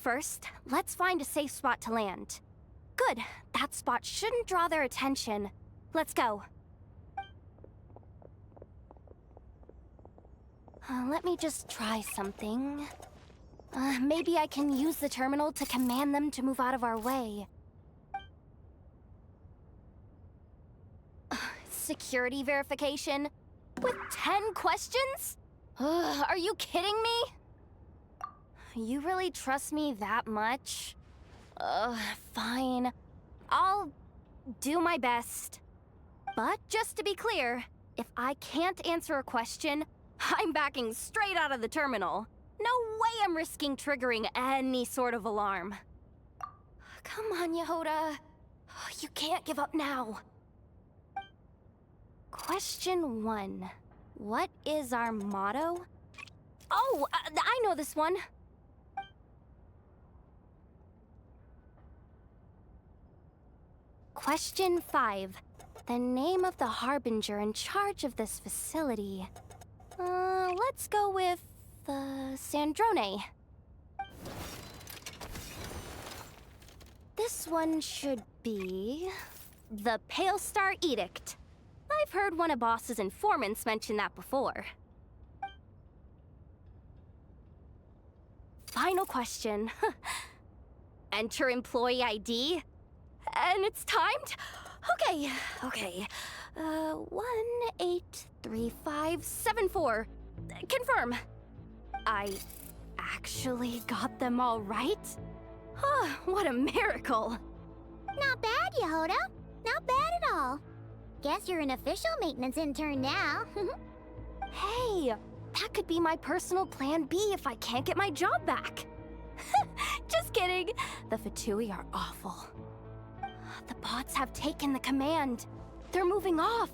First, let's find a safe spot to land. Good. That spot shouldn't draw their attention. Let's go. Let me just try something. Maybe I can use the terminal to command them to move out of our way. Security verification? With 10 questions? Are you kidding me? You really trust me that much? Fine. I'll do my best. But just to be clear, if I can't answer a question, I'm backing straight out of the terminal. No way I'm risking triggering any sort of alarm. Come on, Yehoda. You can't give up now. Question 1. What is our motto? Oh, I know this one. Question 5. The name of the harbinger in charge of this facility. Let's go with, Sandrone. This one should be... the Pale Star Edict. I've heard one of Boss's informants mention that before. Final question. Enter employee ID. And it's timed? Okay. 183574. Confirm. I actually got them all right? What a miracle. Not bad, Yehoda. Not bad at all. Guess you're an official maintenance intern now. Hey, that could be my personal plan B if I can't get my job back. Just kidding. The Fatui are awful. The bots have taken the command. They're moving off.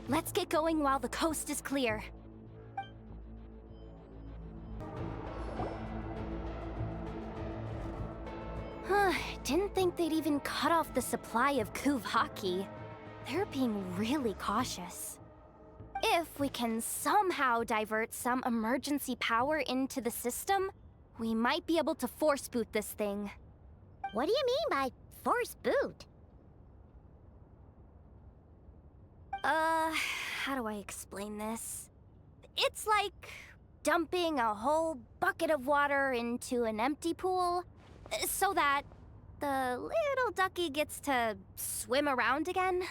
Let's get going while the coast is clear. Didn't think they'd even cut off the supply of Kuvaki. They're being really cautious. If we can somehow divert some emergency power into the system, we might be able to force boot this thing. What do you mean by force boot? How do I explain this? It's like dumping a whole bucket of water into an empty pool, so that the little ducky gets to swim around again.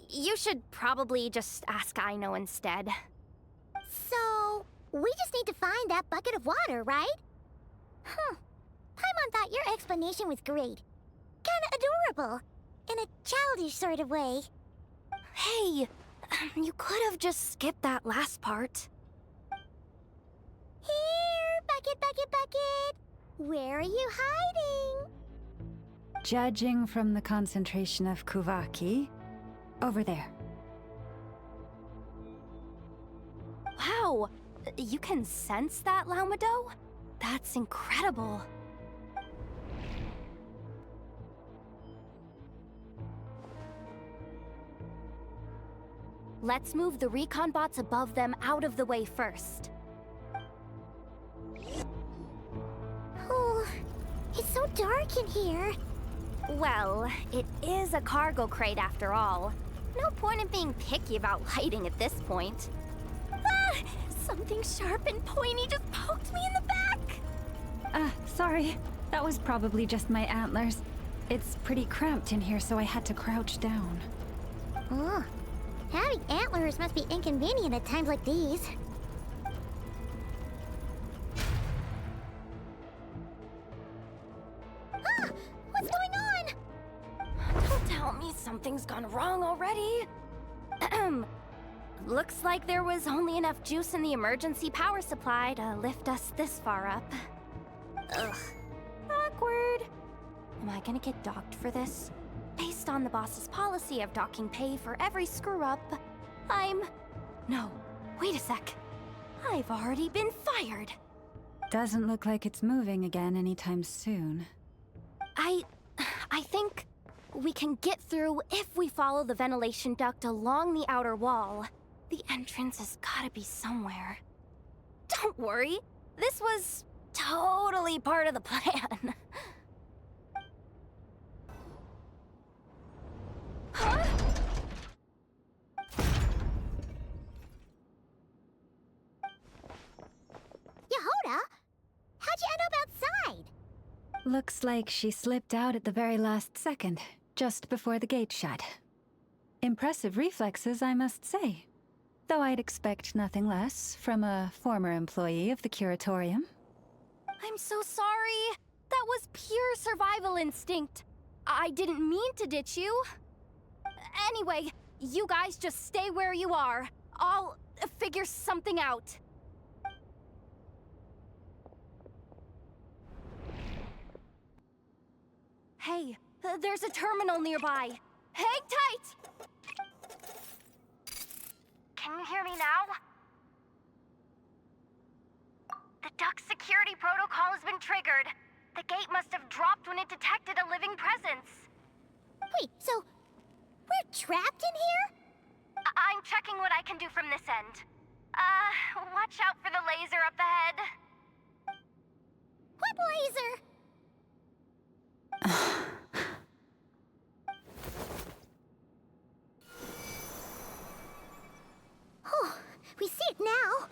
You should probably just ask Aino instead. So, we just need to find that bucket of water, right? Paimon thought your explanation was great. Kinda adorable. In a childish sort of way. Hey, you could have just skipped that last part. Here, bucket. Where are you hiding? Judging from the concentration of Kuvaki, over there. Wow, you can sense that, Laumado? That's incredible. Let's move the recon bots above them out of the way first. Oh, it's so dark in here. Well, it is a cargo crate after all. No point in being picky about lighting at this point. Ah! Something sharp and pointy just poked me in the back! Sorry. That was probably just my antlers. It's pretty cramped in here, so I had to crouch down. Oh, having antlers must be inconvenient at times like these. Ah! What's going on? Don't tell me something's gone wrong already. Looks like there was only enough juice in the emergency power supply to lift us this far up. Ugh. Awkward. Am I gonna get docked for this? Based on the boss's policy of docking pay for every screw-up, No, wait a sec. I've already been fired. Doesn't look like it's moving again anytime soon. I think we can get through if we follow the ventilation duct along the outer wall. The entrance has gotta be somewhere. Don't worry, this was totally part of the plan. Huh? Yehoda? How'd you end up outside? Looks like she slipped out at the very last second, just before the gate shut. Impressive reflexes, I must say. Though I'd expect nothing less from a former employee of the Curatorium. I'm so sorry. That was pure survival instinct. I didn't mean to ditch you. Anyway, you guys just stay where you are. I'll figure something out. Hey, there's a terminal nearby. Hang tight! Can you hear me now? The duct security protocol has been triggered. The gate must have dropped when it detected a living presence. Wait, so we're trapped in here? I'm checking what I can do from this end. Watch out for the laser up ahead. What laser? Oh, we see it now.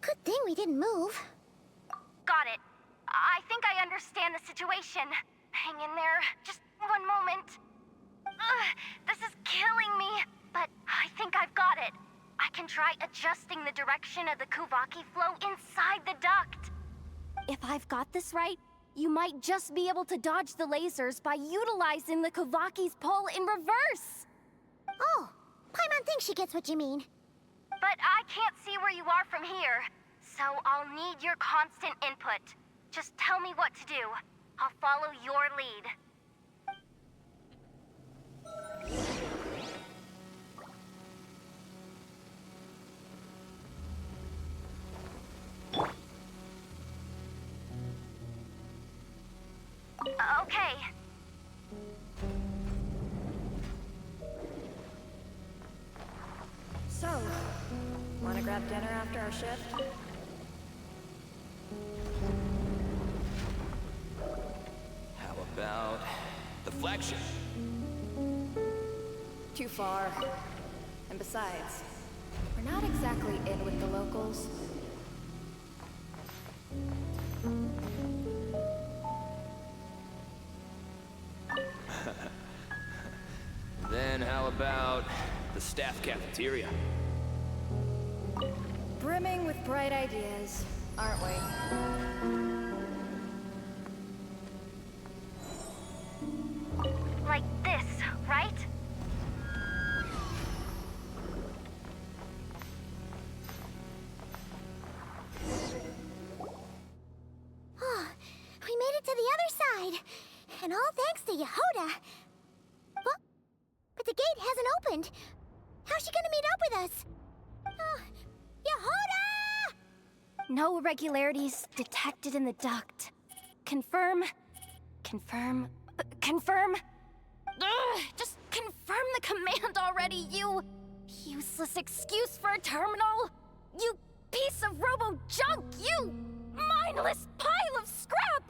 Good thing we didn't move. Got it. I think I understand the situation. Hang in there. Just one moment. This is killing me, but I think I've got it. I can try adjusting the direction of the Kuvaki flow inside the duct. If I've got this right, you might just be able to dodge the lasers by utilizing the Kuvaki's pull in reverse. Oh, Paimon thinks she gets what you mean. But I can't see where you are from here, so I'll need your constant input. Just tell me what to do. I'll follow your lead. Okay. So, wanna grab dinner after our shift? How about the flagship? Too far. And besides, we're not exactly in with the locals. Then how about the staff cafeteria? Brimming with bright ideas, aren't we? Like this, right? Oh, we made it to the other side. And all thanks to Yehoda. But the gate hasn't opened. How's she gonna meet up with us? Yehoda! No irregularities detected in the duct. Confirm. Confirm. Confirm. Ugh, just confirm the command already, you Useless excuse for a terminal? You piece of robo-junk! You mindless pile of scrap!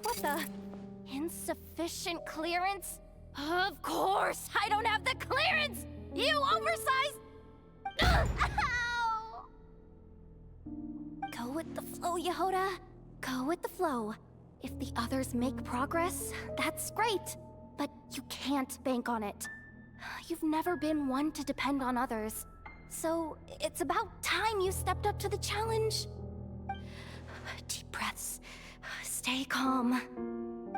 What the? Insufficient clearance? Of course! I don't have the clearance! You oversized... Ow! Go with the flow, Yehoda. Go with the flow. If the others make progress, that's great. But you can't bank on it. You've never been one to depend on others. So it's about time you stepped up to the challenge. Deep breaths. Stay calm.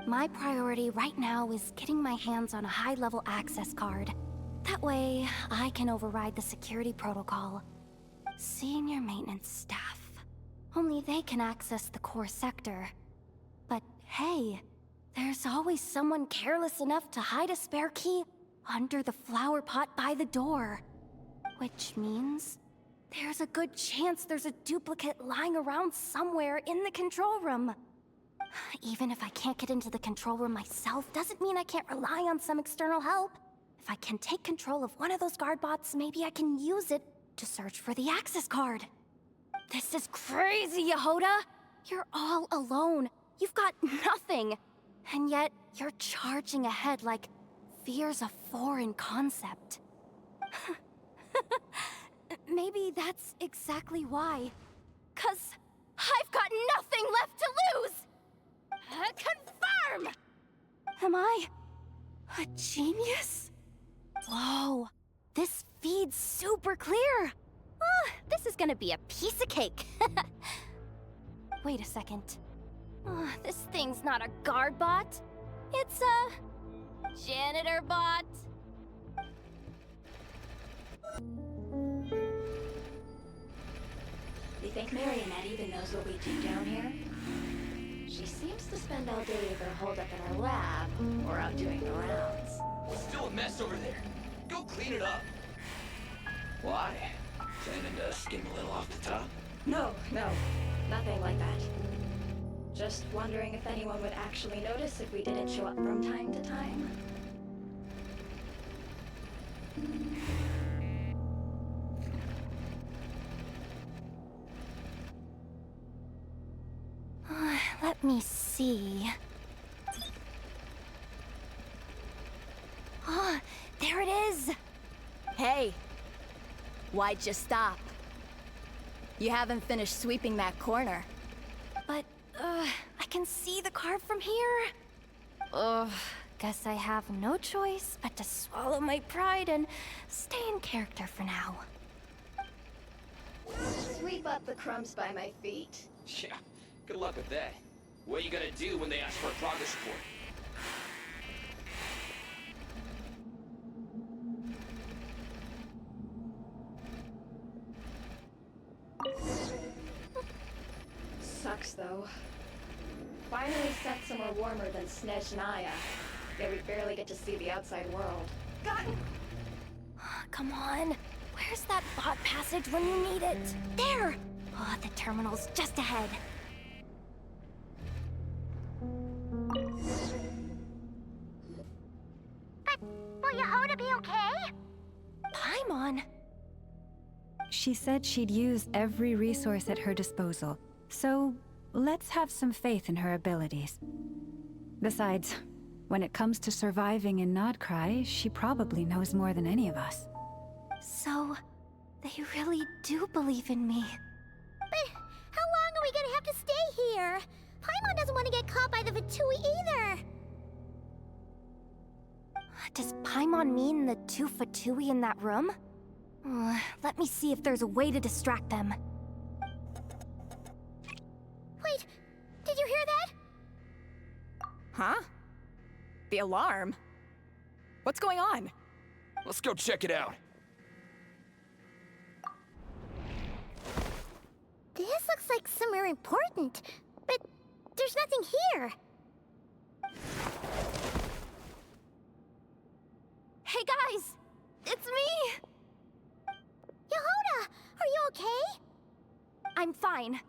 My priority right now is getting my hands on a high-level access card. That way, I can override the security protocol. Senior maintenance staff. Only they can access the core sector. But hey, there's always someone careless enough to hide a spare key under the flower pot by the door. Which means there's a good chance there's a duplicate lying around somewhere in the control room. Even if I can't get into the control room myself, doesn't mean I can't rely on some external help. If I can take control of one of those guard bots, maybe I can use it to search for the access card. This is crazy, Yehoda! You're all alone. You've got nothing. And yet, you're charging ahead like fear's a foreign concept. Maybe that's exactly why. 'Cause I've got nothing left to lose! Confirm! Am I a genius? Whoa, this feed's super clear. Oh, this is gonna be a piece of cake. Wait a second. Oh, this thing's not a guard bot. It's a janitor bot. You think Marionette even knows what we do down here? She seems to spend all day either holed up in her lab or out doing the rounds. It's still a mess over there. Go clean it up. Why? Intending to skim a little off the top? No, nothing like that. Just wondering if anyone would actually notice if we didn't show up from time to time. Let me see. Ah, there it is! Hey! Why'd you stop? You haven't finished sweeping that corner. But, I can see the card from here. Guess I have no choice but to swallow my pride and stay in character for now. Sweep up the crumbs by my feet. Yeah, good luck with that. What are you gonna do when they ask for a progress report? Sucks, though. Finally set somewhere warmer than Snezhnaya. Yet we barely get to see the outside world. Come on. Where's that bot passage when you need it? There! Oh, the terminal's just ahead. But will Yehoda be okay? Paimon? She said she'd use every resource at her disposal, so let's have some faith in her abilities. Besides, when it comes to surviving in Nodcry, she probably knows more than any of us. So, they really do believe in me. But how long are we gonna have to stay here? Paimon doesn't want to get caught by the Fatui either. Does Paimon mean the two Fatui in that room? Let me see if there's a way to distract them. Wait, did you hear that? Huh? The alarm? What's going on? Let's go check it out. This looks like somewhere important, but there's nothing here. Hey guys! It's me! Yehoda, are you okay? I'm fine.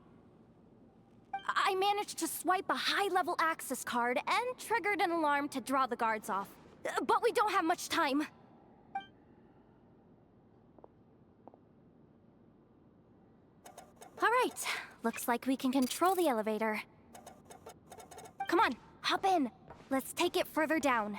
I managed to swipe a high-level access card and triggered an alarm to draw the guards off. But we don't have much time. All right, looks like we can control the elevator. Come on, hop in. Let's take it further down.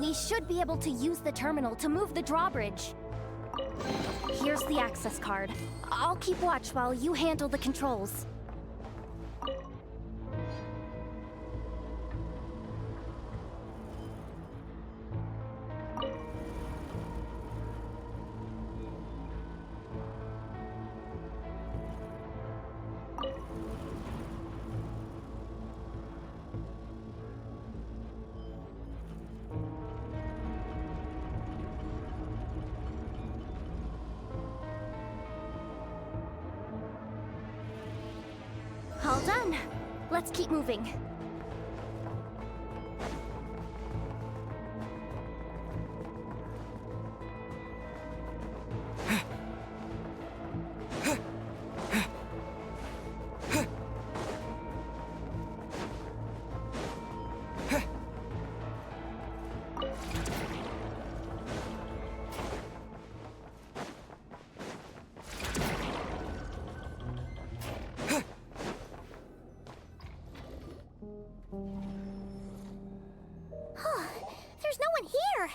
We should be able to use the terminal to move the drawbridge. Here's the access card. I'll keep watch while you handle the controls. All done. Let's keep moving. There's no one here!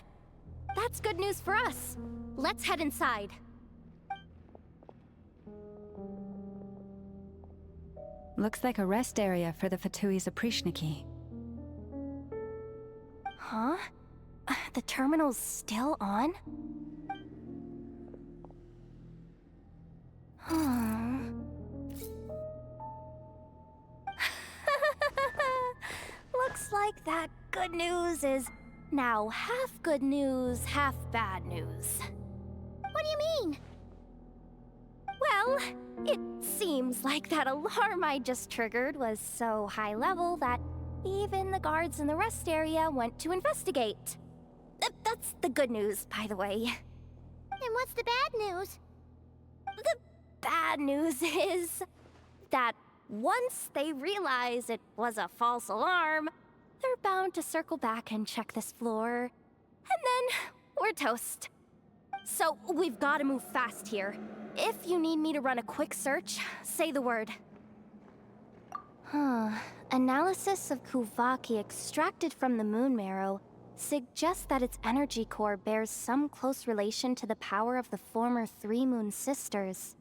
That's good news for us. Let's head inside. Looks like a rest area for the Fatui Zaprishniki. Huh? The terminal's still on? Looks like that good news is now half good news, half bad news. What do you mean? Well, it seems like that alarm I just triggered was so high level that even the guards in the rest area went to investigate. That's the good news, by the way. And what's the bad news? The bad news is that once they realize it was a false alarm, they're bound to circle back and check this floor. And then we're toast. So we've got to move fast here. If you need me to run a quick search, say the word. Analysis of Kuvaki extracted from the moon marrow suggests that its energy core bears some close relation to the power of the former Three Moon Sisters.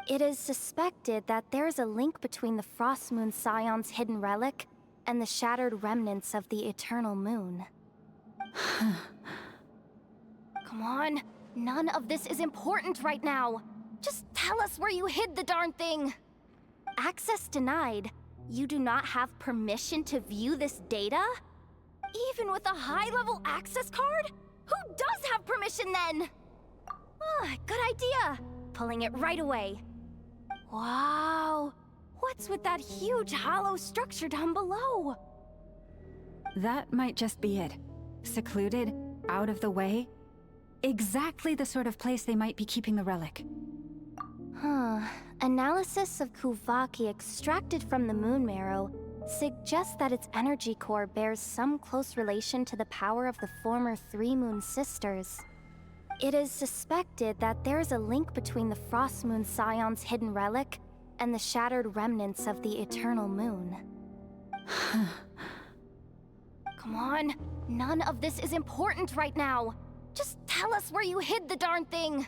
It is suspected that there is a link between the Frost Moon Scion's hidden relic and the shattered remnants of the Eternal Moon. Come on, none of this is important right now. Just tell us where you hid the darn thing. Access denied. You do not have permission to view this data? Even with a high-level access card? Who does have permission then? Good idea. Pulling it right away. Wow. What's with that huge hollow structure down below? That might just be it. Secluded, out of the way. Exactly the sort of place they might be keeping the relic. Analysis of Kuvaki extracted from the moon marrow suggests that its energy core bears some close relation to the power of the former Three Moon Sisters. It is suspected that there is a link between the Frost Moon Scion's hidden relic and the shattered remnants of the Eternal Moon. Come on, none of this is important right now. Just tell us where you hid the darn thing.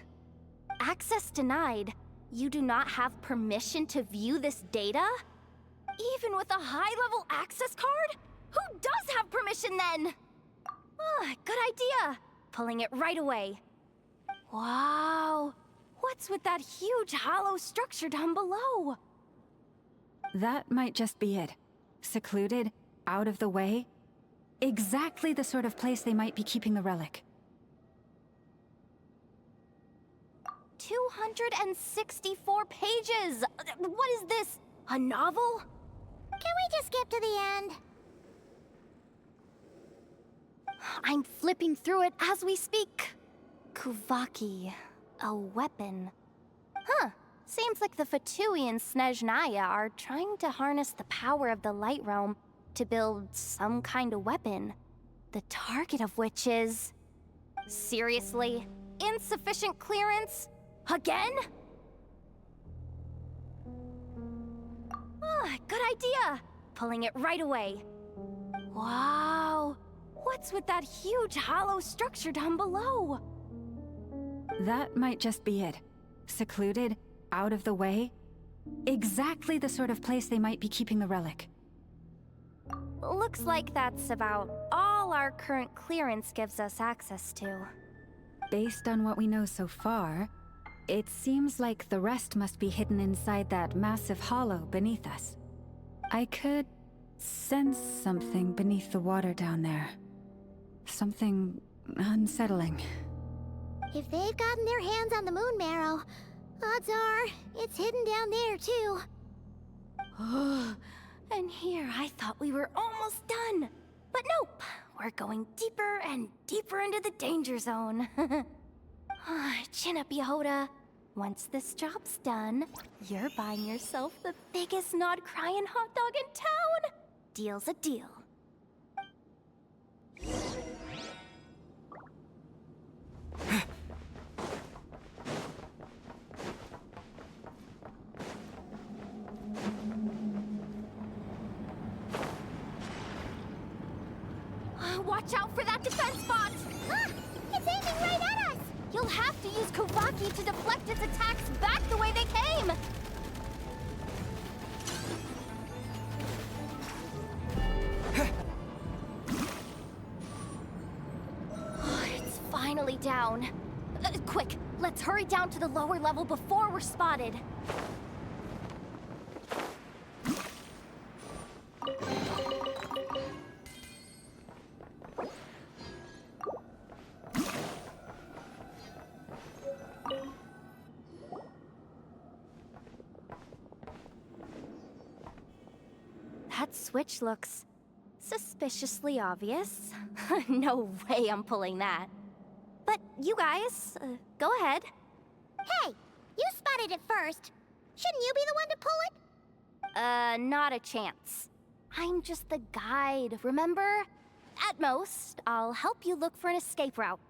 Access denied. You do not have permission to view this data? Even with a high-level access card? Who does have permission then? Good idea. Pulling it right away. Wow. What's with that huge hollow structure down below? That might just be it. Secluded, out of the way. Exactly the sort of place they might be keeping the relic. 264 pages! What is this? A novel? Can we just skip to the end? I'm flipping through it as we speak. Kuvaki, a weapon. Huh. Seems like the Fatui and Snezhnaya are trying to harness the power of the Light Realm to build some kind of weapon. The target of which is... Seriously? Insufficient clearance? Again? Ah, good idea! Pulling it right away. Wow! What's with that huge hollow structure down below? That might just be it. Secluded, out of the way. Exactly the sort of place they might be keeping the relic. Looks like that's about all our current clearance gives us access to. Based on what we know so far, it seems like the rest must be hidden inside that massive hollow beneath us. I could sense something beneath the water down there. Something unsettling. If they've gotten their hands on the moon marrow, odds are it's hidden down there too. And here I thought we were almost done. But nope, we're going deeper and deeper into the danger zone. Chin up, Yehoda. Once this job's done, you're buying yourself the biggest nod-crying hot dog in town. Deal's a deal. Watch out for that defense bot! Ah! It's aiming right at us! You'll have to use Kuvaki to deflect its attacks back the way they came! It's finally down. Quick, let's hurry down to the lower level before we're spotted. That switch looks suspiciously obvious. No way I'm pulling that. But you guys, go ahead. Hey, you spotted it first. Shouldn't you be the one to pull it? Not a chance. I'm just the guide, remember? At most, I'll help you look for an escape route.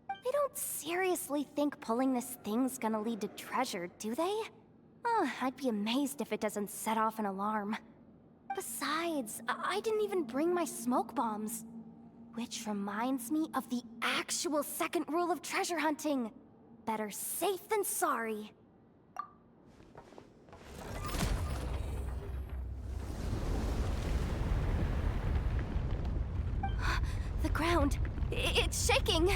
They don't seriously think pulling this thing's gonna lead to treasure, do they? I'd be amazed if it doesn't set off an alarm. Besides, I didn't even bring my smoke bombs. Which reminds me of the actual second rule of treasure hunting. Better safe than sorry. The ground, it's shaking.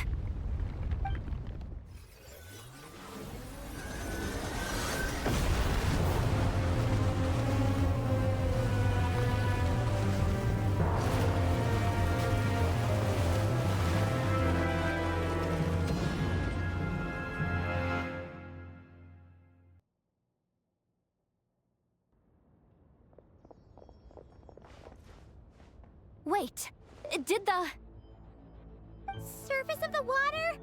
Wait, did the surface of the water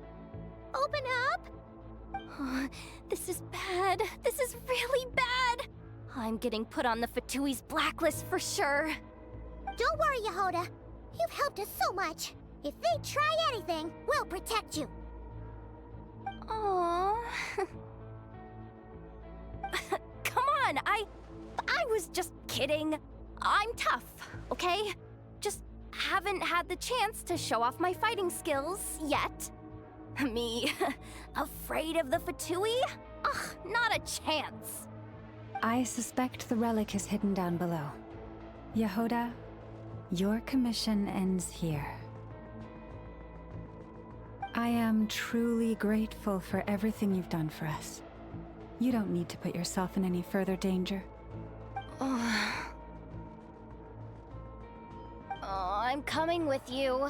open up? This is bad. This is really bad. I'm getting put on the Fatui's blacklist for sure. Don't worry, Yehoda. You've helped us so much. If they try anything, we'll protect you. Aww. Come on, I was just kidding. I'm tough, okay? Just haven't had the chance to show off my fighting skills yet. Me, afraid of the Fatui? Ugh, not a chance. I suspect the relic is hidden down below. Yehoda, your commission ends here. I am truly grateful for everything you've done for us. You don't need to put yourself in any further danger. I'm coming with you.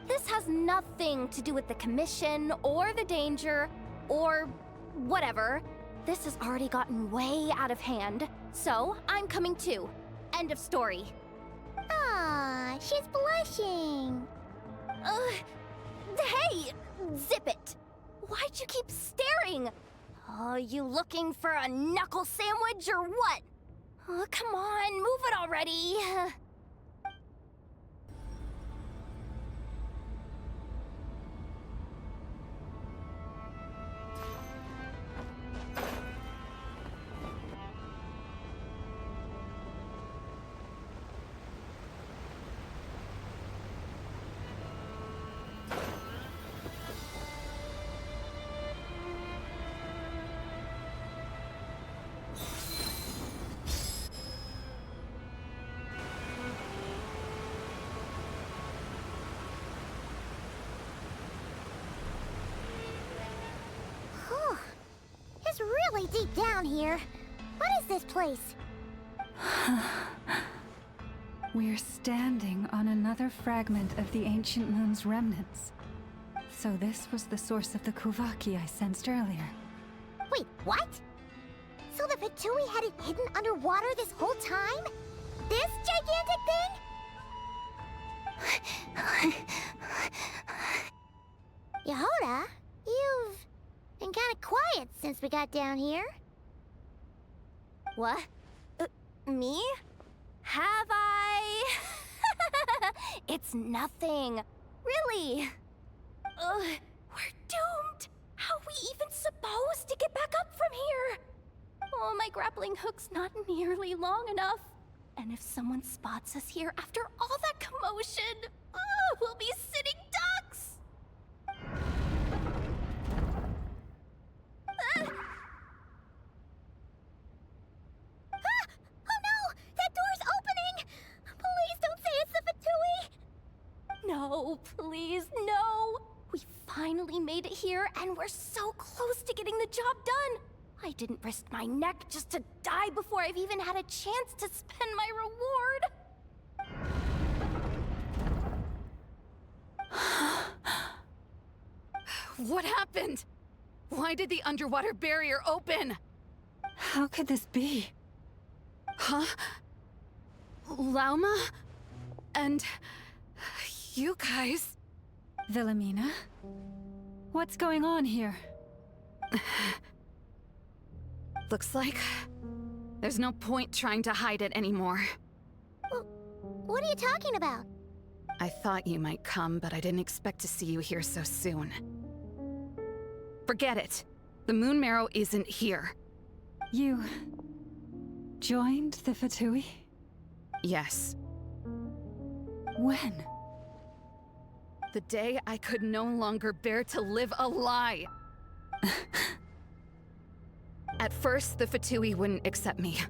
This has nothing to do with the commission, or the danger, or Whatever. This has already gotten way out of hand, so I'm coming too. End of story. Aw, she's blushing. Hey! Zip it! Why'd you keep staring? Oh, you looking for a knuckle sandwich or what? Oh, come on, move it already. Whew. It's really deep down here. What is this place? We're standing on another fragment of the ancient moon's remnants. So this was the source of the Kuvaki I sensed earlier. Wait, what? So the Fatui had it hidden underwater this whole time? This gigantic thing? Yehoda, you've been kind of quiet since we got down here. What? Me? Have I? It's nothing. Really. We're doomed. How are we even supposed to get back up from here? Oh, my grappling hook's not nearly long enough. And if someone spots us here after all that commotion, we'll be sitting ducks! Oh no! That door's opening! Please don't say it's the Fatui! No, please, no! We finally made it here, and we're so close to getting the job done! I didn't risk my neck just to die before I've even had a chance to spend my reward! What happened? Why did the underwater barrier open? How could this be? Huh? Lauma? And... you guys... Wilhelmina? What's going on here? Looks like... there's no point trying to hide it anymore. What are you talking about? I thought you might come, but I didn't expect to see you here so soon. Forget it. The Moon Marrow isn't here. You... joined the Fatui? Yes. When? The day I could no longer bear to live a lie. At first, the Fatui wouldn't accept me.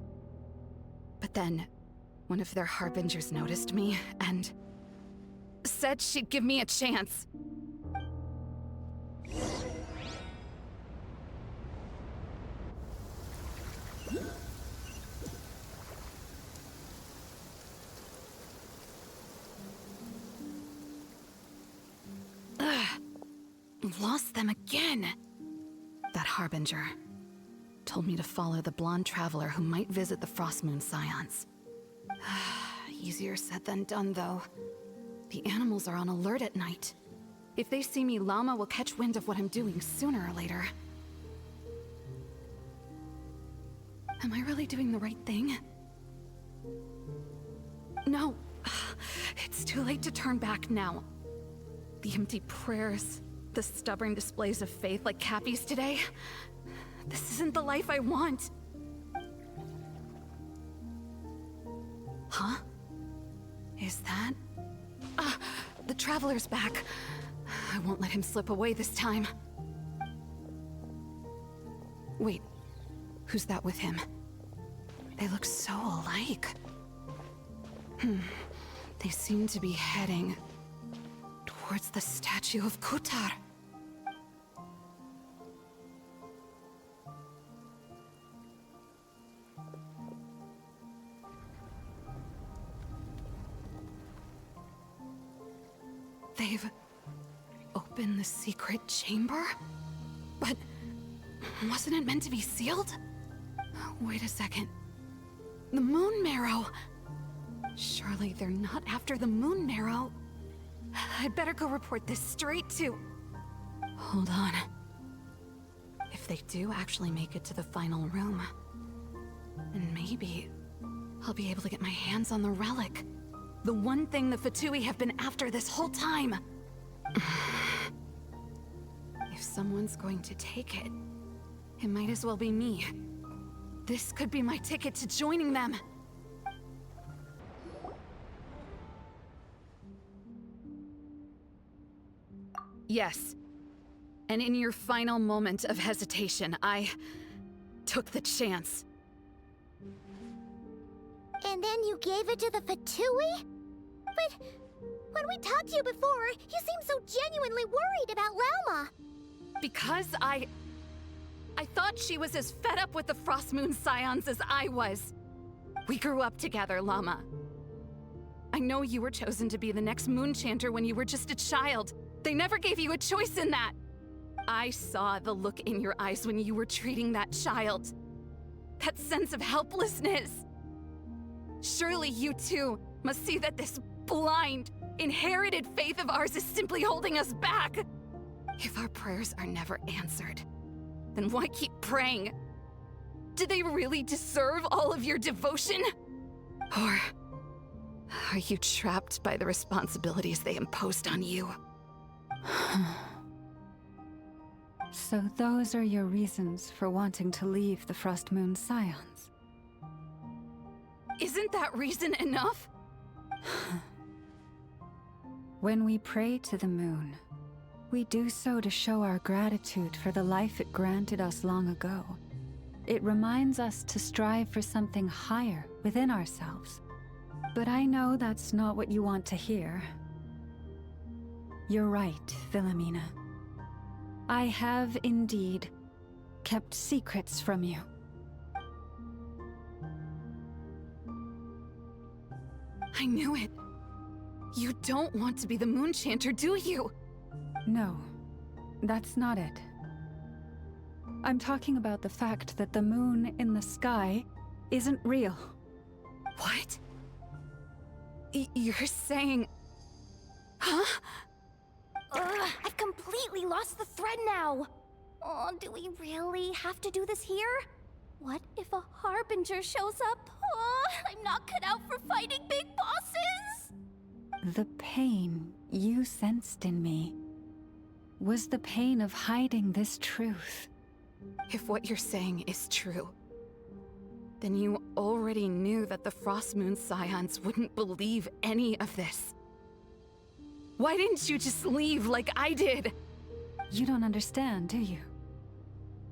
But then, one of their harbingers noticed me, and... said she'd give me a chance. Lost them again. That harbinger told me to follow the blonde traveler who might visit the Frostmoon Scions. Easier said than done, though. The animals are on alert at night. If they see me, Llama will catch wind of what I'm doing sooner or later. Am I really doing the right thing? No. It's too late to turn back now. The empty prayers, the stubborn displays of faith like Cappy's today. This isn't the life I want. Huh? Is that... the Traveler's back. I won't let him slip away this time. Wait, who's that with him? They look so alike. They seem to be heading towards the statue of Kutar. They've opened the secret chamber? But Wasn't it meant to be sealed? Wait a second. The moon marrow! Surely they're not after the moon marrow. I'd better go report this straight to... Hold on. If they do actually make it to the final room, then maybe I'll be able to get my hands on the relic. The one thing the Fatui have been after this whole time. If someone's going to take it, it might as well be me. This could be my ticket to joining them. Yes. And in your final moment of hesitation, I took the chance. And then you gave it to the Fatui? But when we talked to you before, you seemed so genuinely worried about Lauma. Because I thought she was as fed up with the Frost Moon Scions as I was. We grew up together, Llama. I know you were chosen to be the next Moon Chanter when you were just a child. They never gave you a choice in that. I saw the look in your eyes when you were treating that child. That sense of helplessness. Surely you too must see that this blind, inherited faith of ours is simply holding us back. If our prayers are never answered, then why keep praying? Do they really deserve all of your devotion? Or are you trapped by the responsibilities they imposed on you? So those are your reasons for wanting to leave the Frost Moon Scions? Isn't that reason enough? When we pray to the moon, we do so to show our gratitude for the life it granted us long ago. It reminds us to strive for something higher within ourselves. But I know that's not what you want to hear. You're right, Philomena. I have indeed kept secrets from you. I knew it. You don't want to be the Moon Chanter, do you? No, that's not it. I'm talking about the fact that the moon in the sky isn't real. What? You're saying... Huh? I've completely lost the thread now. Oh, do we really have to do this here? What if a Harbinger shows up? Oh, I'm not cut out for fighting big bosses! The pain you sensed in me was the pain of hiding this truth. If what you're saying is true, then you already knew that the Frost Moon Scions wouldn't believe any of this. Why didn't you just leave like I did? You don't understand, do you?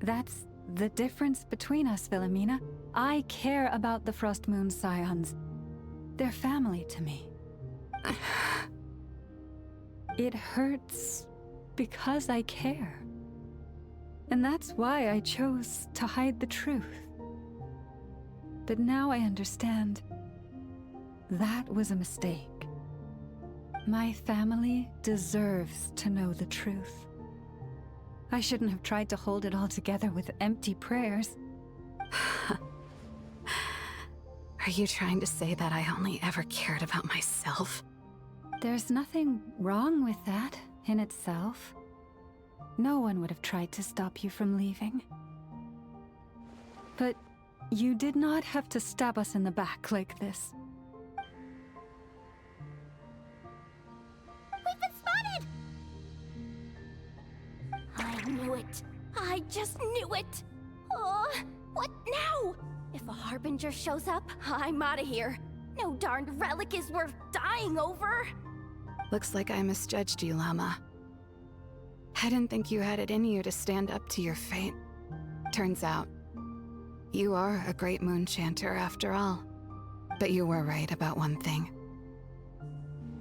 That's the difference between us, Philomena. I care about the Frost Moon Scions. They're family to me. It hurts because I care. And that's why I chose to hide the truth. But now I understand that was a mistake. My family deserves to know the truth. I shouldn't have tried to hold it all together with empty prayers. Are you trying to say that I only ever cared about myself? There's nothing wrong with that in itself. No one would have tried to stop you from leaving. But you did not have to stab us in the back like this. We've been spotted! I knew it. I just knew it. Oh, what now? If a Harbinger shows up, I'm out of here. No darned relic is worth dying over. Looks like I misjudged you, Llama. I didn't think you had it in you to stand up to your fate. Turns out, you are a great Moon Chanter after all. But you were right about one thing.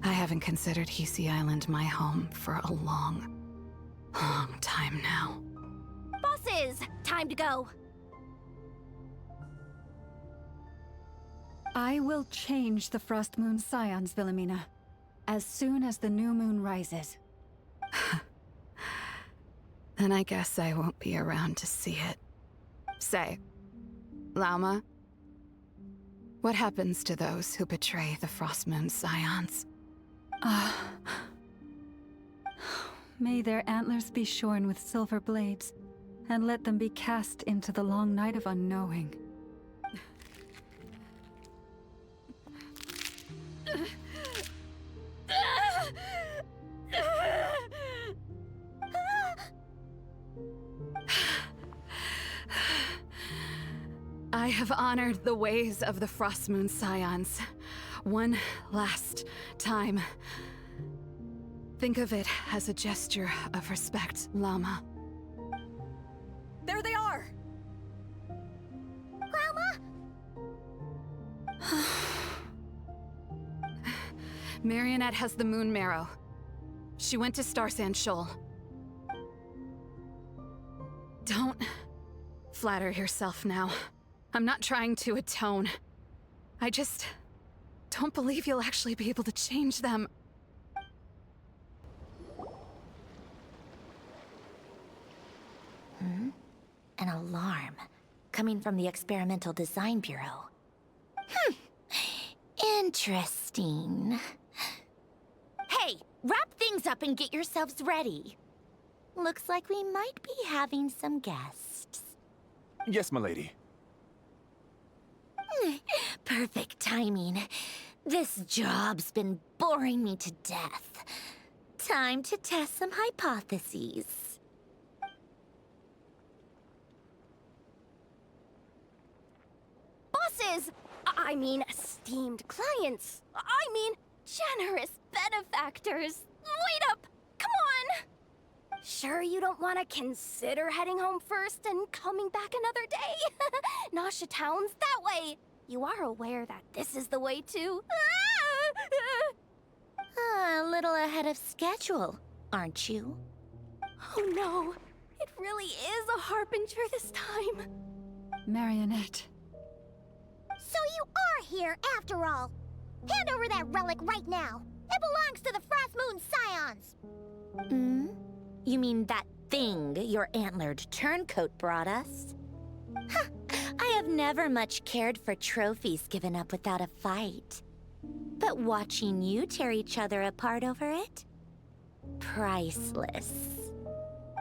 I haven't considered Hisi Island my home for a long, long time now. Bosses, time to go. I will change the Frost Moon Scions, Then I guess I won't be around to see it. Say, Lauma, what happens to those who betray the Frostmoon Scions? May their antlers be shorn with silver blades, and let them be cast into the long night of unknowing. I have honored the ways of the Frostmoon Scions one last time. Think of it as a gesture of respect, Llama. There they are! Llama? Marionette has the Moon Marrow. She went to Starsand Shoal. Don't flatter yourself now. I'm not trying to atone. I just don't believe you'll actually be able to change them. An alarm coming from the Experimental Design Bureau. Interesting. Hey, wrap things up and get yourselves ready. Looks like we might be having some guests. Yes, milady. Perfect timing. This job's been boring me to death. Time to test some hypotheses. Bosses! I mean, esteemed clients. I mean, generous benefactors. Wait up! Come on! Sure you don't want to consider heading home first and coming back another day? Nasha Town's that way. You are aware that this is the way to... A little ahead of schedule, aren't you? Oh no, it really is a harbinger this time. Marionette. So you are here, after all. Hand over that relic right now. It belongs to the Frostmoon Scions. You mean that thing your antlered turncoat brought us? Huh, I have never much cared for trophies given up without a fight. But watching you tear each other apart over it? Priceless.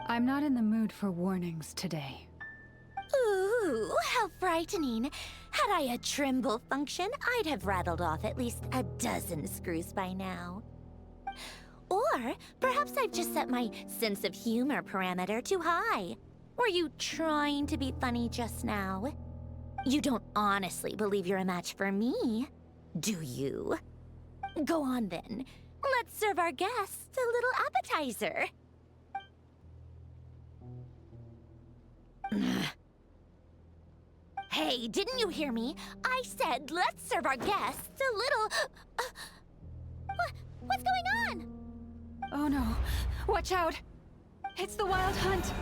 I'm not in the mood for warnings today. Ooh, how frightening. Had I a Trimble function, I'd have rattled off at least a dozen screws by now. Or perhaps I've just set my sense of humor parameter too high. Were you trying to be funny just now? You don't honestly believe you're a match for me, do you? Go on then. Let's serve our guests a little appetizer. Hey, didn't you hear me? I said let's serve our guests a little... What's going on? Oh no. Watch out! It's the Wild Hunt!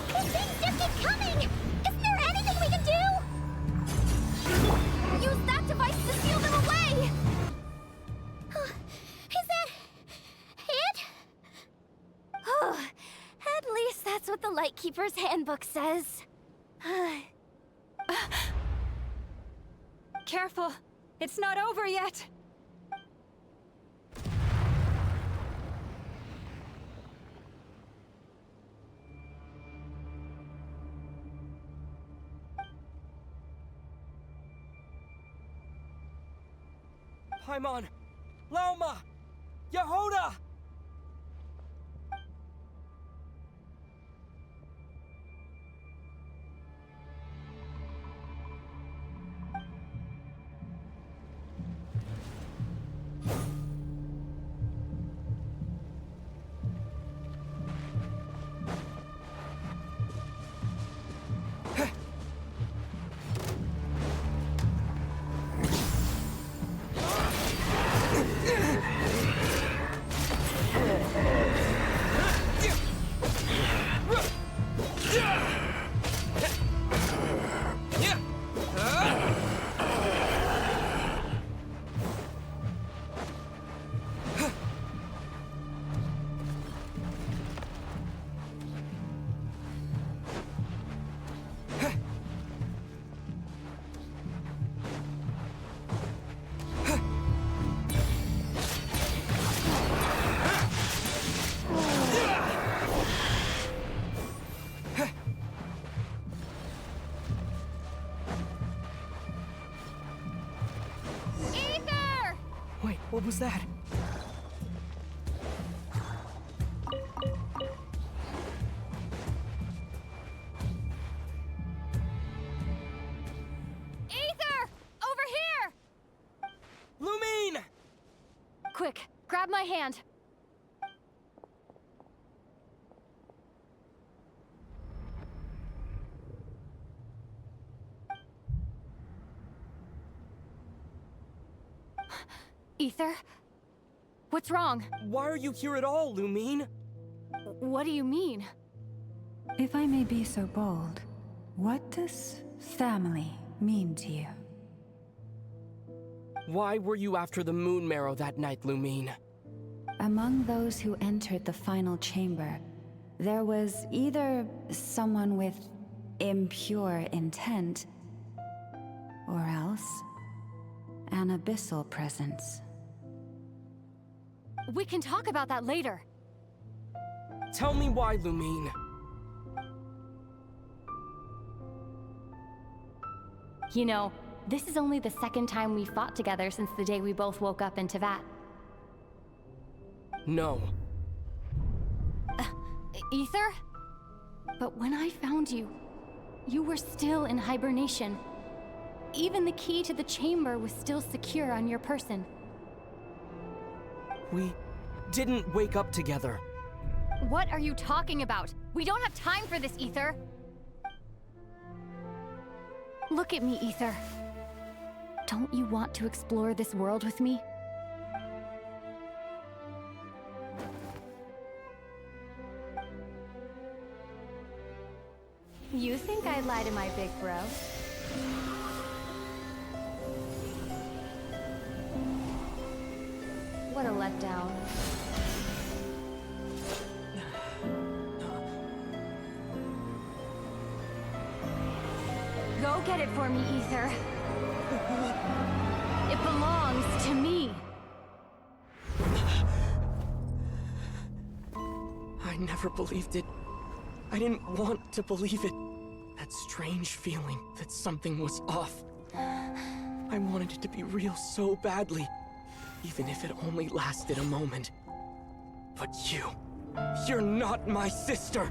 These things just keep coming! Isn't there anything we can do? Use that device to seal them away! Is that... it? Oh, at least that's what the Lightkeeper's Handbook says. Careful! It's not over yet! Paimon! Lauma! Yehoda! was that? Ether! Over here! Lumine! Quick, grab my hand. Ether? What's wrong? Why are you here at all, Lumine? What do you mean? If I may be so bold, what does family mean to you? Why were you after the moon marrow that night, Lumine? Among those who entered the final chamber, there was either someone with impure intent, or else an abyssal presence. We can talk about that later. Tell me why, Lumine. You know, this is only the second time we fought together since the day we both woke up in Teyvat. No. Ether? But when I found you, you were still in hibernation. Even the key to the chamber was still secure on your person. We didn't wake up together. What are you talking about? We don't have time for this, Ether! Look at me, Ether. Don't you want to explore this world with me? You think I'd lie to my big bro? What a letdown. Go get it for me, Ether. It belongs to me. I never believed it. I didn't want to believe it. That strange feeling that something was off. I wanted it to be real so badly, even if it only lasted a moment. But you're not my sister!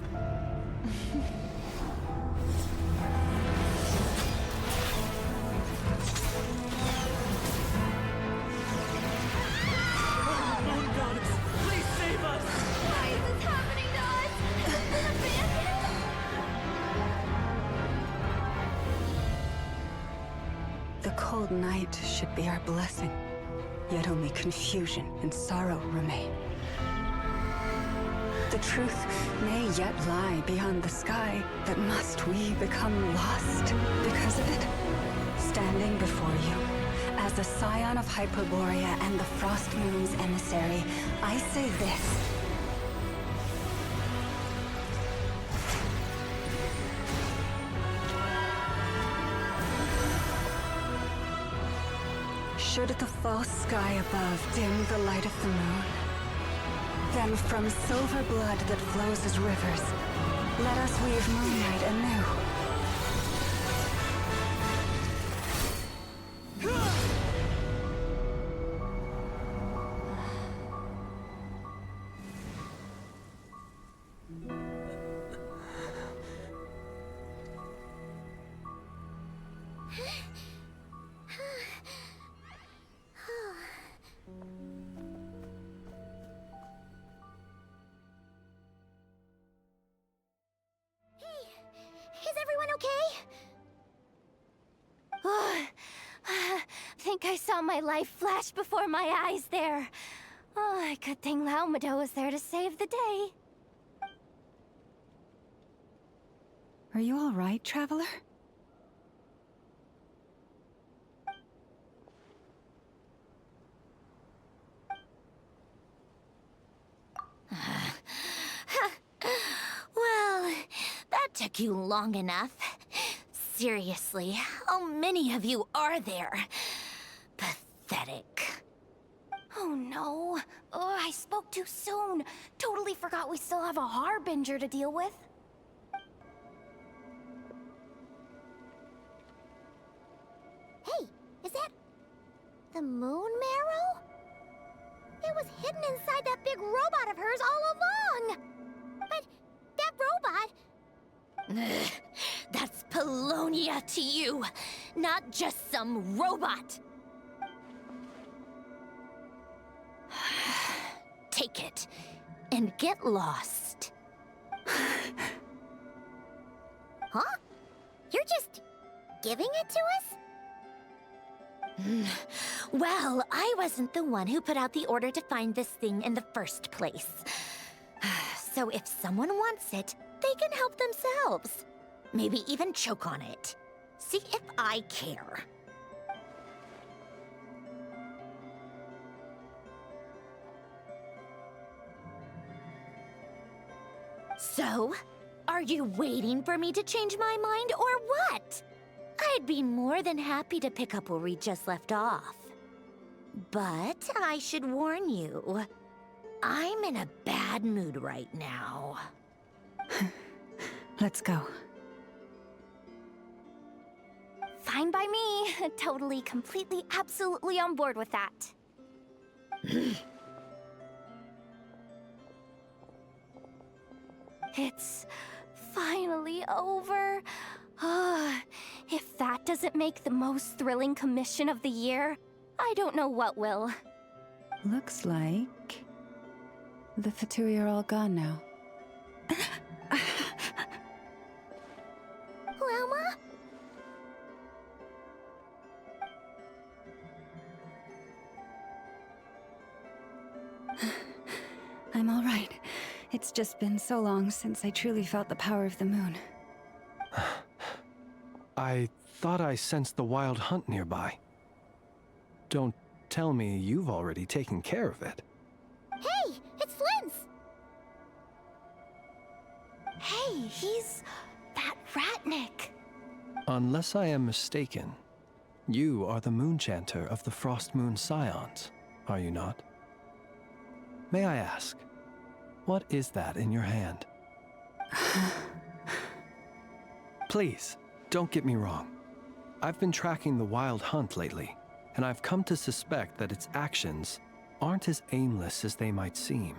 Moon goddess, please save us! Why is this happening to us? The cold night should be our blessing, yet only confusion and sorrow remain. The truth may yet lie beyond the sky, but must we become lost because of it? Standing before you, as the scion of Hyperborea and the Frost Moon's emissary, I say this. Should the false sky above dim the light of the moon, then from silver blood that flows as rivers, let us weave moonlight anew. Is everyone okay? Think I saw my life flash before my eyes there. Oh, good thing Laumado was there to save the day. Are you all right, traveler? Well, that took you long enough. Seriously, how many of you are there? Pathetic. Oh no. Oh, I spoke too soon. Totally forgot we still have a Harbinger to deal with. Hey, is that the moon marrow? It was hidden inside that big robot of hers all along! But that robot... That's Polonia to you, not just some robot. Take it and get lost. Huh? You're just giving it to us? Well, I wasn't the one who put out the order to find this thing in the first place. So if someone wants it, they can help themselves. Maybe even choke on it. See if I care. So, are you waiting for me to change my mind or what? I'd be more than happy to pick up where we just left off. But I should warn you, I'm in a bad mood right now. Let's go. Fine by me. Totally, completely, absolutely on board with that. It's finally over. If that doesn't make the most thrilling commission of the year, I don't know what will. Looks like the Fatui are all gone now. Llama? I'm all right. It's just been so long since I truly felt the power of the moon. I thought I sensed the wild hunt nearby. Don't tell me you've already taken care of it. Hey, it's Flint's! Hey, he's that Ratnik. Unless I am mistaken, you are the Moonchanter of the Frost Moon Scions, are you not? May I ask, what is that in your hand? Please, don't get me wrong. I've been tracking the wild hunt lately, and I've come to suspect that its actions aren't as aimless as they might seem.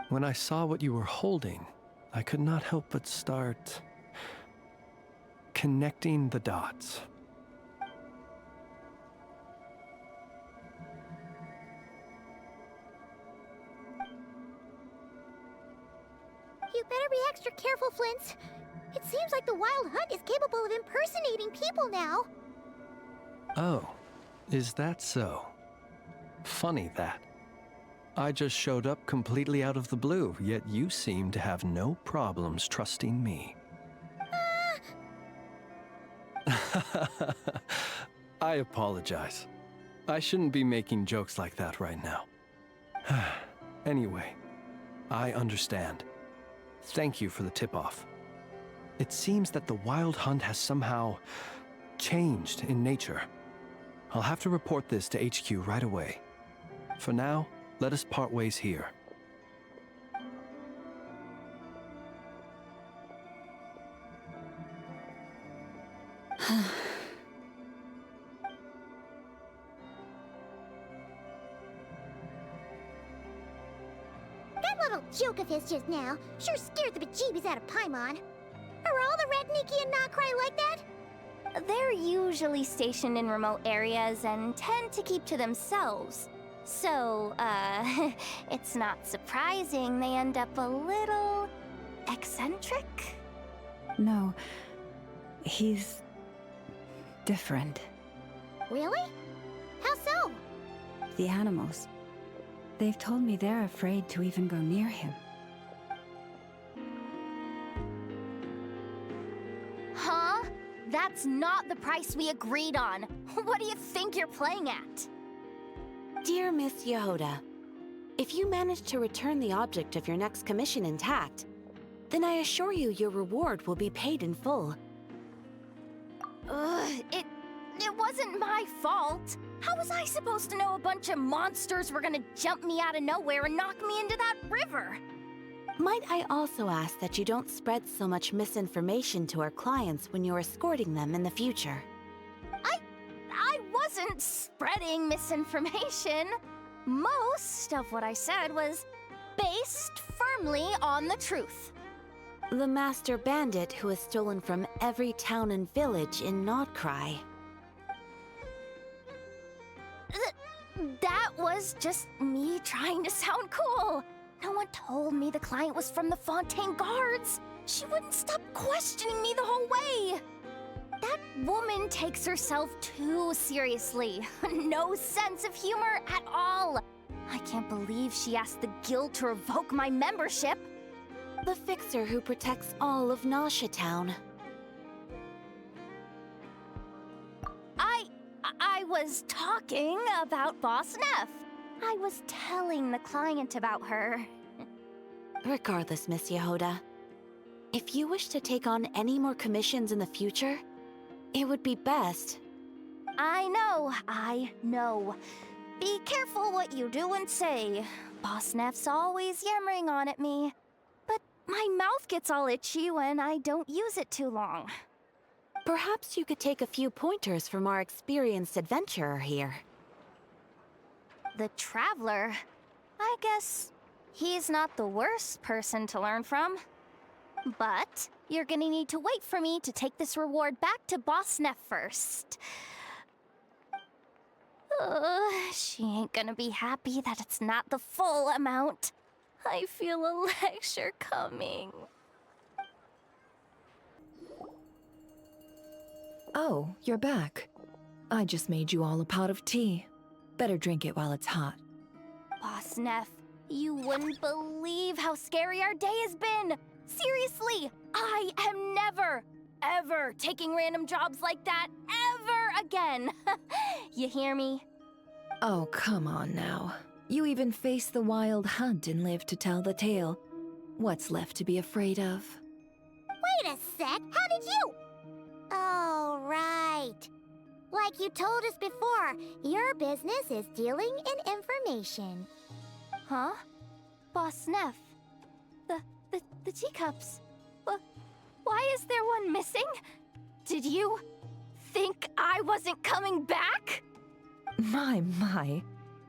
When I saw what you were holding, I could not help but start connecting the dots. You better be extra careful, Flint. It seems like the Wild Hunt is capable of impersonating people now. Oh, is that so? Funny that. I just showed up completely out of the blue, yet you seem to have no problems trusting me. I apologize. I shouldn't be making jokes like that right now. Anyway, I understand. Thank you for the tip-off. It seems that the Wild Hunt has somehow changed in nature. I'll have to report this to HQ right away. For now, let us part ways here. That little joke of his just now sure scared the bejeebies out of Paimon. Are all the Redniki and Nokrai like that? They're usually stationed in remote areas and tend to keep to themselves. So, it's not surprising they end up a little eccentric? No, he's different. Really? How so? The animals. They've told me they're afraid to even go near him. Huh? That's not the price we agreed on. What do you think you're playing at? Dear Miss Yehoda, if you manage to return the object of your next commission intact, then I assure you your reward will be paid in full. It wasn't my fault. How was I supposed to know a bunch of monsters were gonna jump me out of nowhere and knock me into that river? Might I also ask that you don't spread so much misinformation to our clients when you're escorting them in the future? I wasn't spreading misinformation. most of what I said was based firmly on the truth. The master bandit who has stolen from every town and village in Nodcry. That was just me trying to sound cool. No one told me the client was from the Fontaine Guards. She wouldn't stop questioning me the whole way. That woman takes herself too seriously. No sense of humor at all. I can't believe she asked the guild to revoke my membership. The fixer who protects all of Nasha Town. I was talking about Boss Neff. I was telling the client about her. Regardless, Miss Yehoda, if you wish to take on any more commissions in the future, it would be best. I know. Be careful what you do and say. Boss Neff's always yammering on at me. But my mouth gets all itchy when I don't use it too long. Perhaps you could take a few pointers from our experienced adventurer here. The Traveler? I guess he's not the worst person to learn from. But you're gonna need to wait for me to take this reward back to Boss Neff first. She ain't gonna be happy that it's not the full amount. I feel a lecture coming. Oh, you're back. I just made you all a pot of tea. Better drink it while it's hot. Boss Neff, you wouldn't believe how scary our day has been. Seriously, I am never, ever taking random jobs like that ever again. You hear me? Oh, come on now. You even faced the wild hunt and lived to tell the tale. What's left to be afraid of? Wait a sec, how did you? Oh, right. Like you told us before, your business is dealing in information. Huh? Boss Neff? The teacups? Why is there one missing? Did you think I wasn't coming back? My.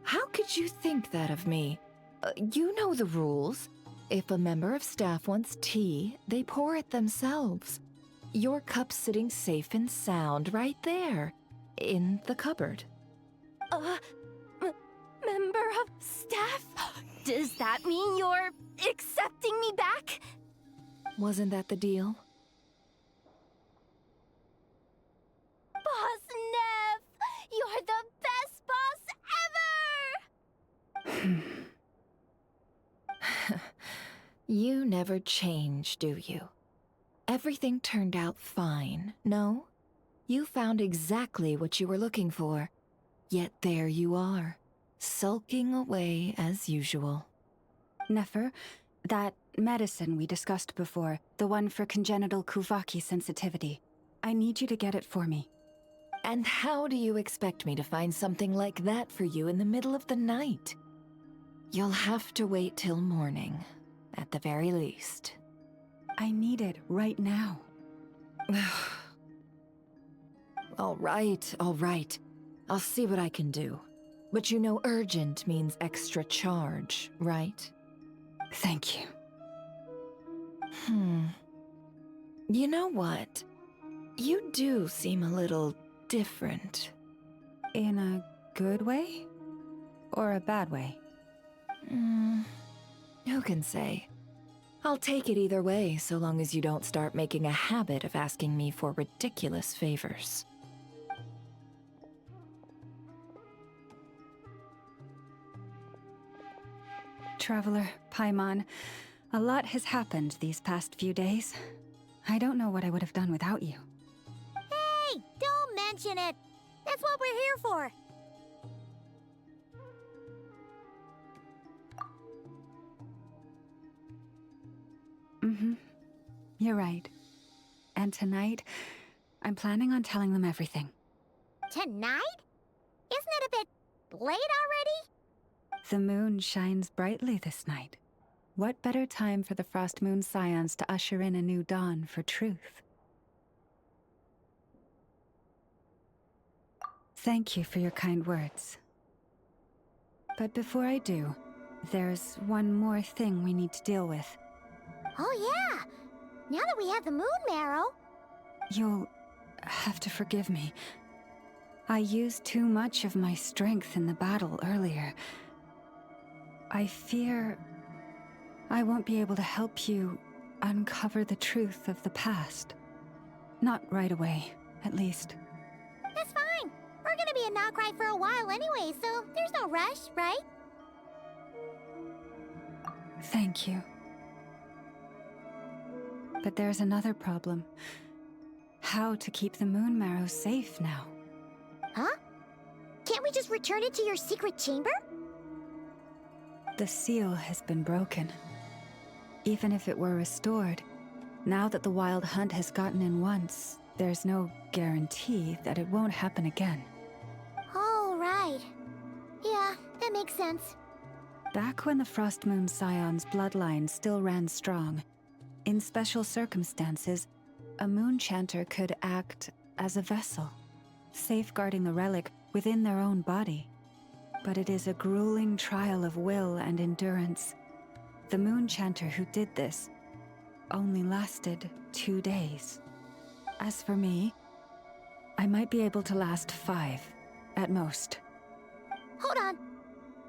How could you think that of me? You know the rules. If a member of staff wants tea, they pour it themselves. Your cup's sitting safe and sound right there, in the cupboard. Member of staff? Does that mean you're accepting me back? Wasn't that the deal? Boss Neff! You're the best boss ever! You never change, do you? Everything turned out fine, no? You found exactly what you were looking for. Yet there you are, sulking away as usual. Nefer, that medicine we discussed before, the one for congenital Kuvaki sensitivity, I need you to get it for me. And how do you expect me to find something like that for you in the middle of the night? You'll have to wait till morning, at the very least. I need it right now. All right. I'll see what I can do. But you know urgent means extra charge, right? Thank you. You know what? You do seem a little different. In a good way? Or a bad way? Who can say? I'll take it either way, so long as you don't start making a habit of asking me for ridiculous favors. Traveler, Paimon, a lot has happened these past few days. I don't know what I would have done without you. Hey, don't mention it. That's what we're here for. You're right. And tonight, I'm planning on telling them everything. Tonight? Isn't it a bit late already? The moon shines brightly this night. What better time for the Frost Moon Scions to usher in a new dawn for truth? Thank you for your kind words. But before I do, there's one more thing we need to deal with. Oh yeah! Now that we have the moon marrow... You'll have to forgive me. I used too much of my strength in the battle earlier. I fear I won't be able to help you uncover the truth of the past. Not right away, at least. That's fine. We're gonna be in Notcry for a while anyway, so there's no rush, right? Thank you. But there's another problem. How to keep the moon marrow safe now? Huh? Can't we just return it to your secret chamber? The seal has been broken. Even if it were restored, now that the Wild Hunt has gotten in once, there's no guarantee that it won't happen again. Oh, right. Yeah, that makes sense. Back when the Frostmoon Scion's bloodline still ran strong, in special circumstances, a moon chanter could act as a vessel, safeguarding the relic within their own body. But it is a grueling trial of will and endurance. The moon chanter who did this only lasted 2 days. As for me, I might be able to last 5, at most. Hold on.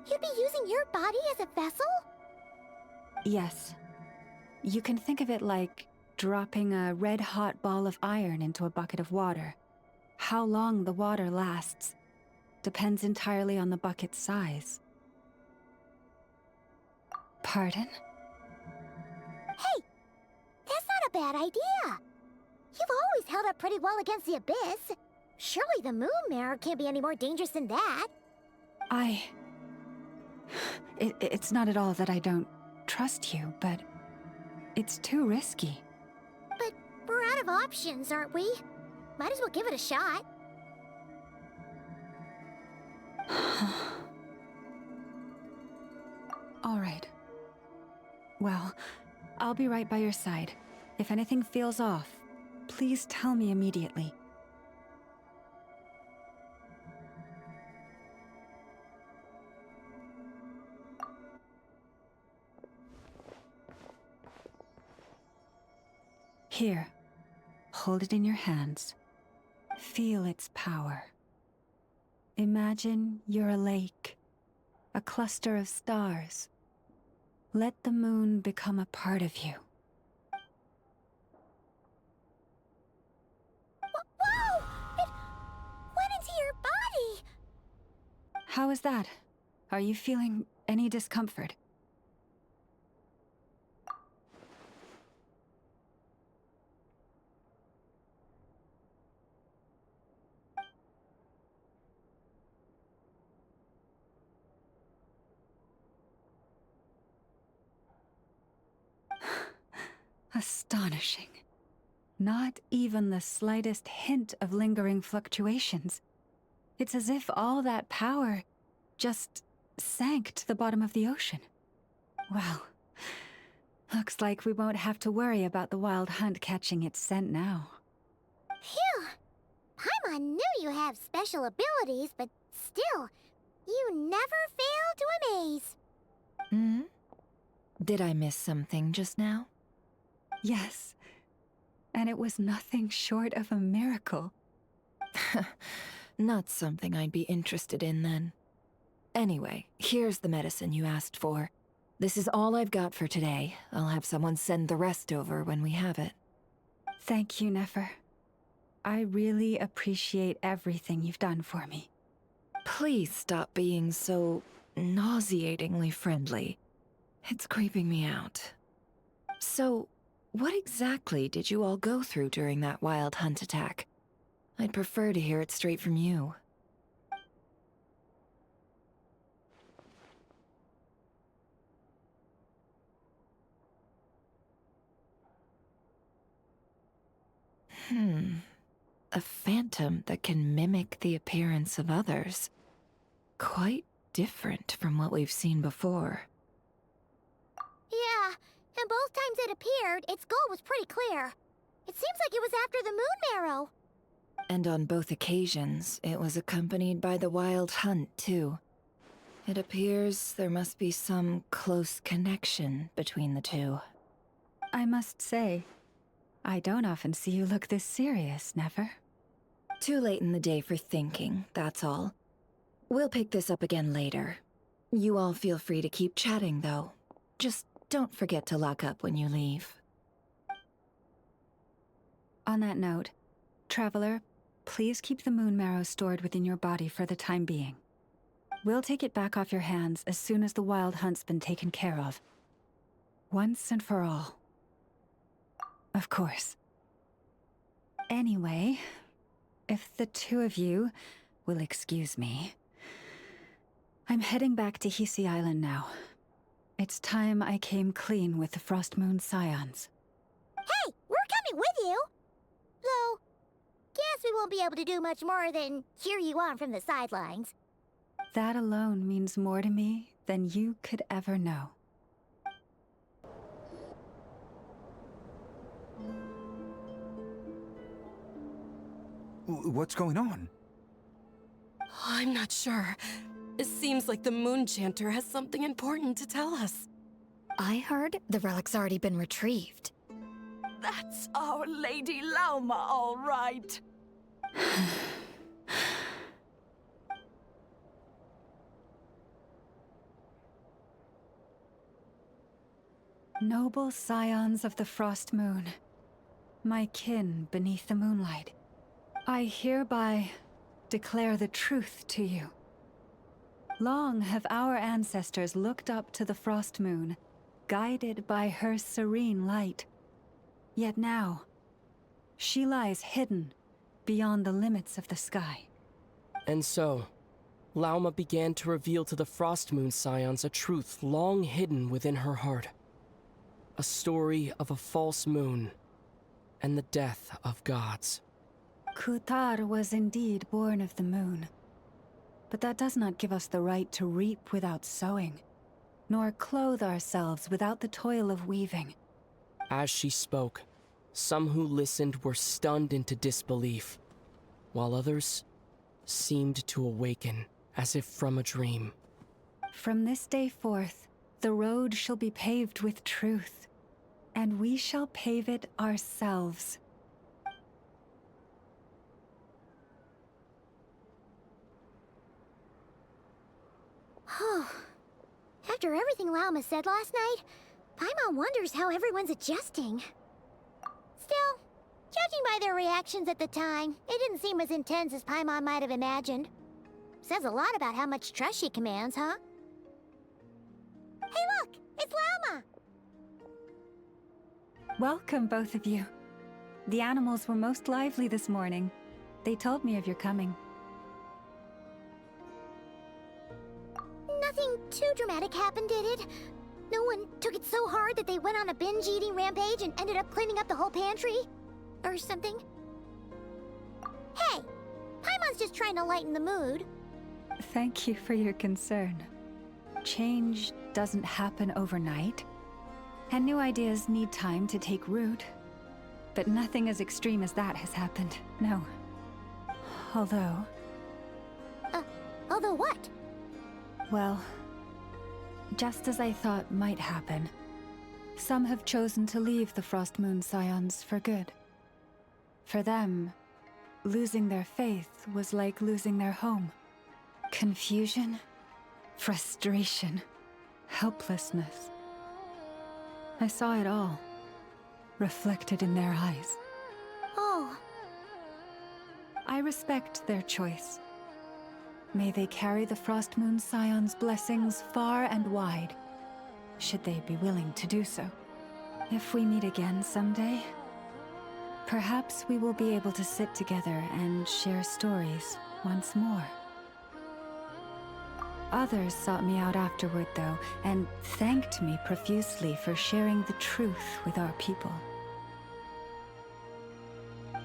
You'd be using your body as a vessel? Yes. You can think of it like dropping a red-hot ball of iron into a bucket of water. How long the water lasts depends entirely on the bucket's size. Pardon? Hey! That's not a bad idea! You've always held up pretty well against the abyss. Surely the moon mirror can't be any more dangerous than that. It's not at all that I don't trust you, but it's too risky. But we're out of options, aren't we? Might as well give it a shot. All right. Well, I'll be right by your side. If anything feels off, please tell me immediately. Here, hold it in your hands. Feel its power. Imagine you're a lake, a cluster of stars. Let the moon become a part of you. Whoa! It went into your body! How is that? Are you feeling any discomfort? Astonishing. Not even the slightest hint of lingering fluctuations. It's as if all that power just sank to the bottom of the ocean. Well, looks like we won't have to worry about the Wild Hunt catching its scent now. Phew! Paimon knew you have special abilities, but still, you never fail to amaze. Hmm? Did I miss something just now? Yes, and it was nothing short of a miracle. Not something I'd be interested in then. Anyway, here's the medicine you asked for. This is all I've got for today. I'll have someone send the rest over when we have it. Thank you, Nefer. I really appreciate everything you've done for me. Please stop being so nauseatingly friendly. It's creeping me out. So, what exactly did you all go through during that Wild Hunt attack? I'd prefer to hear it straight from you. A phantom that can mimic the appearance of others. Quite different from what we've seen before. Yeah, and both times it appeared, its goal was pretty clear. It seems like it was after the moon marrow. And on both occasions, it was accompanied by the Wild Hunt, too. It appears there must be some close connection between the two. I must say, I don't often see you look this serious, never. Too late in the day for thinking, that's all. We'll pick this up again later. You all feel free to keep chatting, though. Just don't forget to lock up when you leave. On that note, Traveler, please keep the moon marrow stored within your body for the time being. We'll take it back off your hands as soon as the wild hunt's been taken care of. Once and for all. Of course. Anyway, if the two of you will excuse me, I'm heading back to Hisi Island now. It's time I came clean with the Frost Moon Scions. Hey, we're coming with you! Though, guess we won't be able to do much more than cheer you on from the sidelines. That alone means more to me than you could ever know. What's going on? I'm not sure. It seems like the Moon Chanter has something important to tell us. I heard the relic's already been retrieved. That's our Lady Lauma, all right. Noble scions of the Frost Moon, my kin beneath the moonlight, I hereby declare the truth to you. Long have our ancestors looked up to the Frost Moon, guided by her serene light. Yet now, she lies hidden beyond the limits of the sky. And so, Lauma began to reveal to the Frost Moon Scions a truth long hidden within her heart. A story of a false moon and the death of gods. Kutar was indeed born of the moon. But that does not give us the right to reap without sowing, nor clothe ourselves without the toil of weaving. As she spoke, some who listened were stunned into disbelief, while others seemed to awaken as if from a dream. From this day forth, the road shall be paved with truth, and we shall pave it ourselves. After everything Lauma said last night, Paimon wonders how everyone's adjusting. Still, judging by their reactions at the time, it didn't seem as intense as Paimon might have imagined. Says a lot about how much trust she commands, huh? Hey look! It's Lauma! Welcome, both of you. The animals were most lively this morning. They told me of your coming. Nothing too dramatic happened, did it? No one took it so hard that they went on a binge-eating rampage and ended up cleaning up the whole pantry? Or something? Hey! Paimon's just trying to lighten the mood. Thank you for your concern. Change doesn't happen overnight, and new ideas need time to take root. But nothing as extreme as that has happened, no. Although... although what? Well, just as I thought might happen, some have chosen to leave the Frost Moon Scions for good. For them, losing their faith was like losing their home. Confusion, frustration, helplessness. I saw it all, reflected in their eyes. Oh. I respect their choice. May they carry the Frost Moon Scions' blessings far and wide, should they be willing to do so. If we meet again someday, perhaps we will be able to sit together and share stories once more. Others sought me out afterward, though, and thanked me profusely for sharing the truth with our people.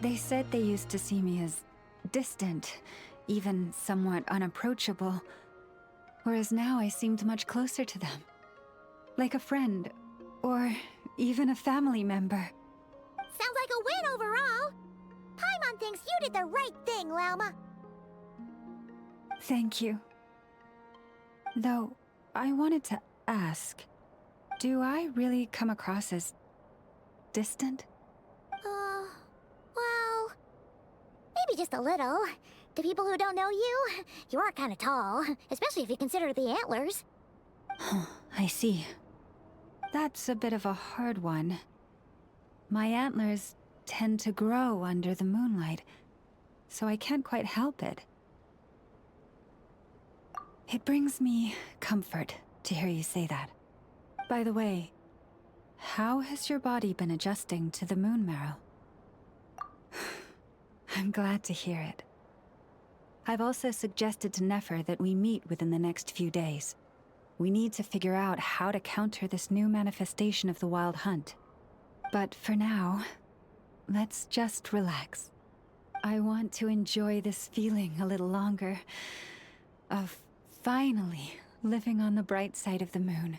They said they used to see me as distant, even somewhat unapproachable, whereas now I seemed much closer to them. Like a friend, or even a family member. Sounds like a win overall! Paimon thinks you did the right thing, Lauma. Thank you. Though, I wanted to ask, do I really come across as distant? Well, maybe just a little. To people who don't know you, you are kind of tall, especially if you consider the antlers. I see. That's a bit of a hard one. My antlers tend to grow under the moonlight, so I can't quite help it. It brings me comfort to hear you say that. By the way, how has your body been adjusting to the moon marrow? I'm glad to hear it. I've also suggested to Nefer that we meet within the next few days. We need to figure out how to counter this new manifestation of the Wild Hunt. But for now, let's just relax. I want to enjoy this feeling a little longer of finally living on the bright side of the moon.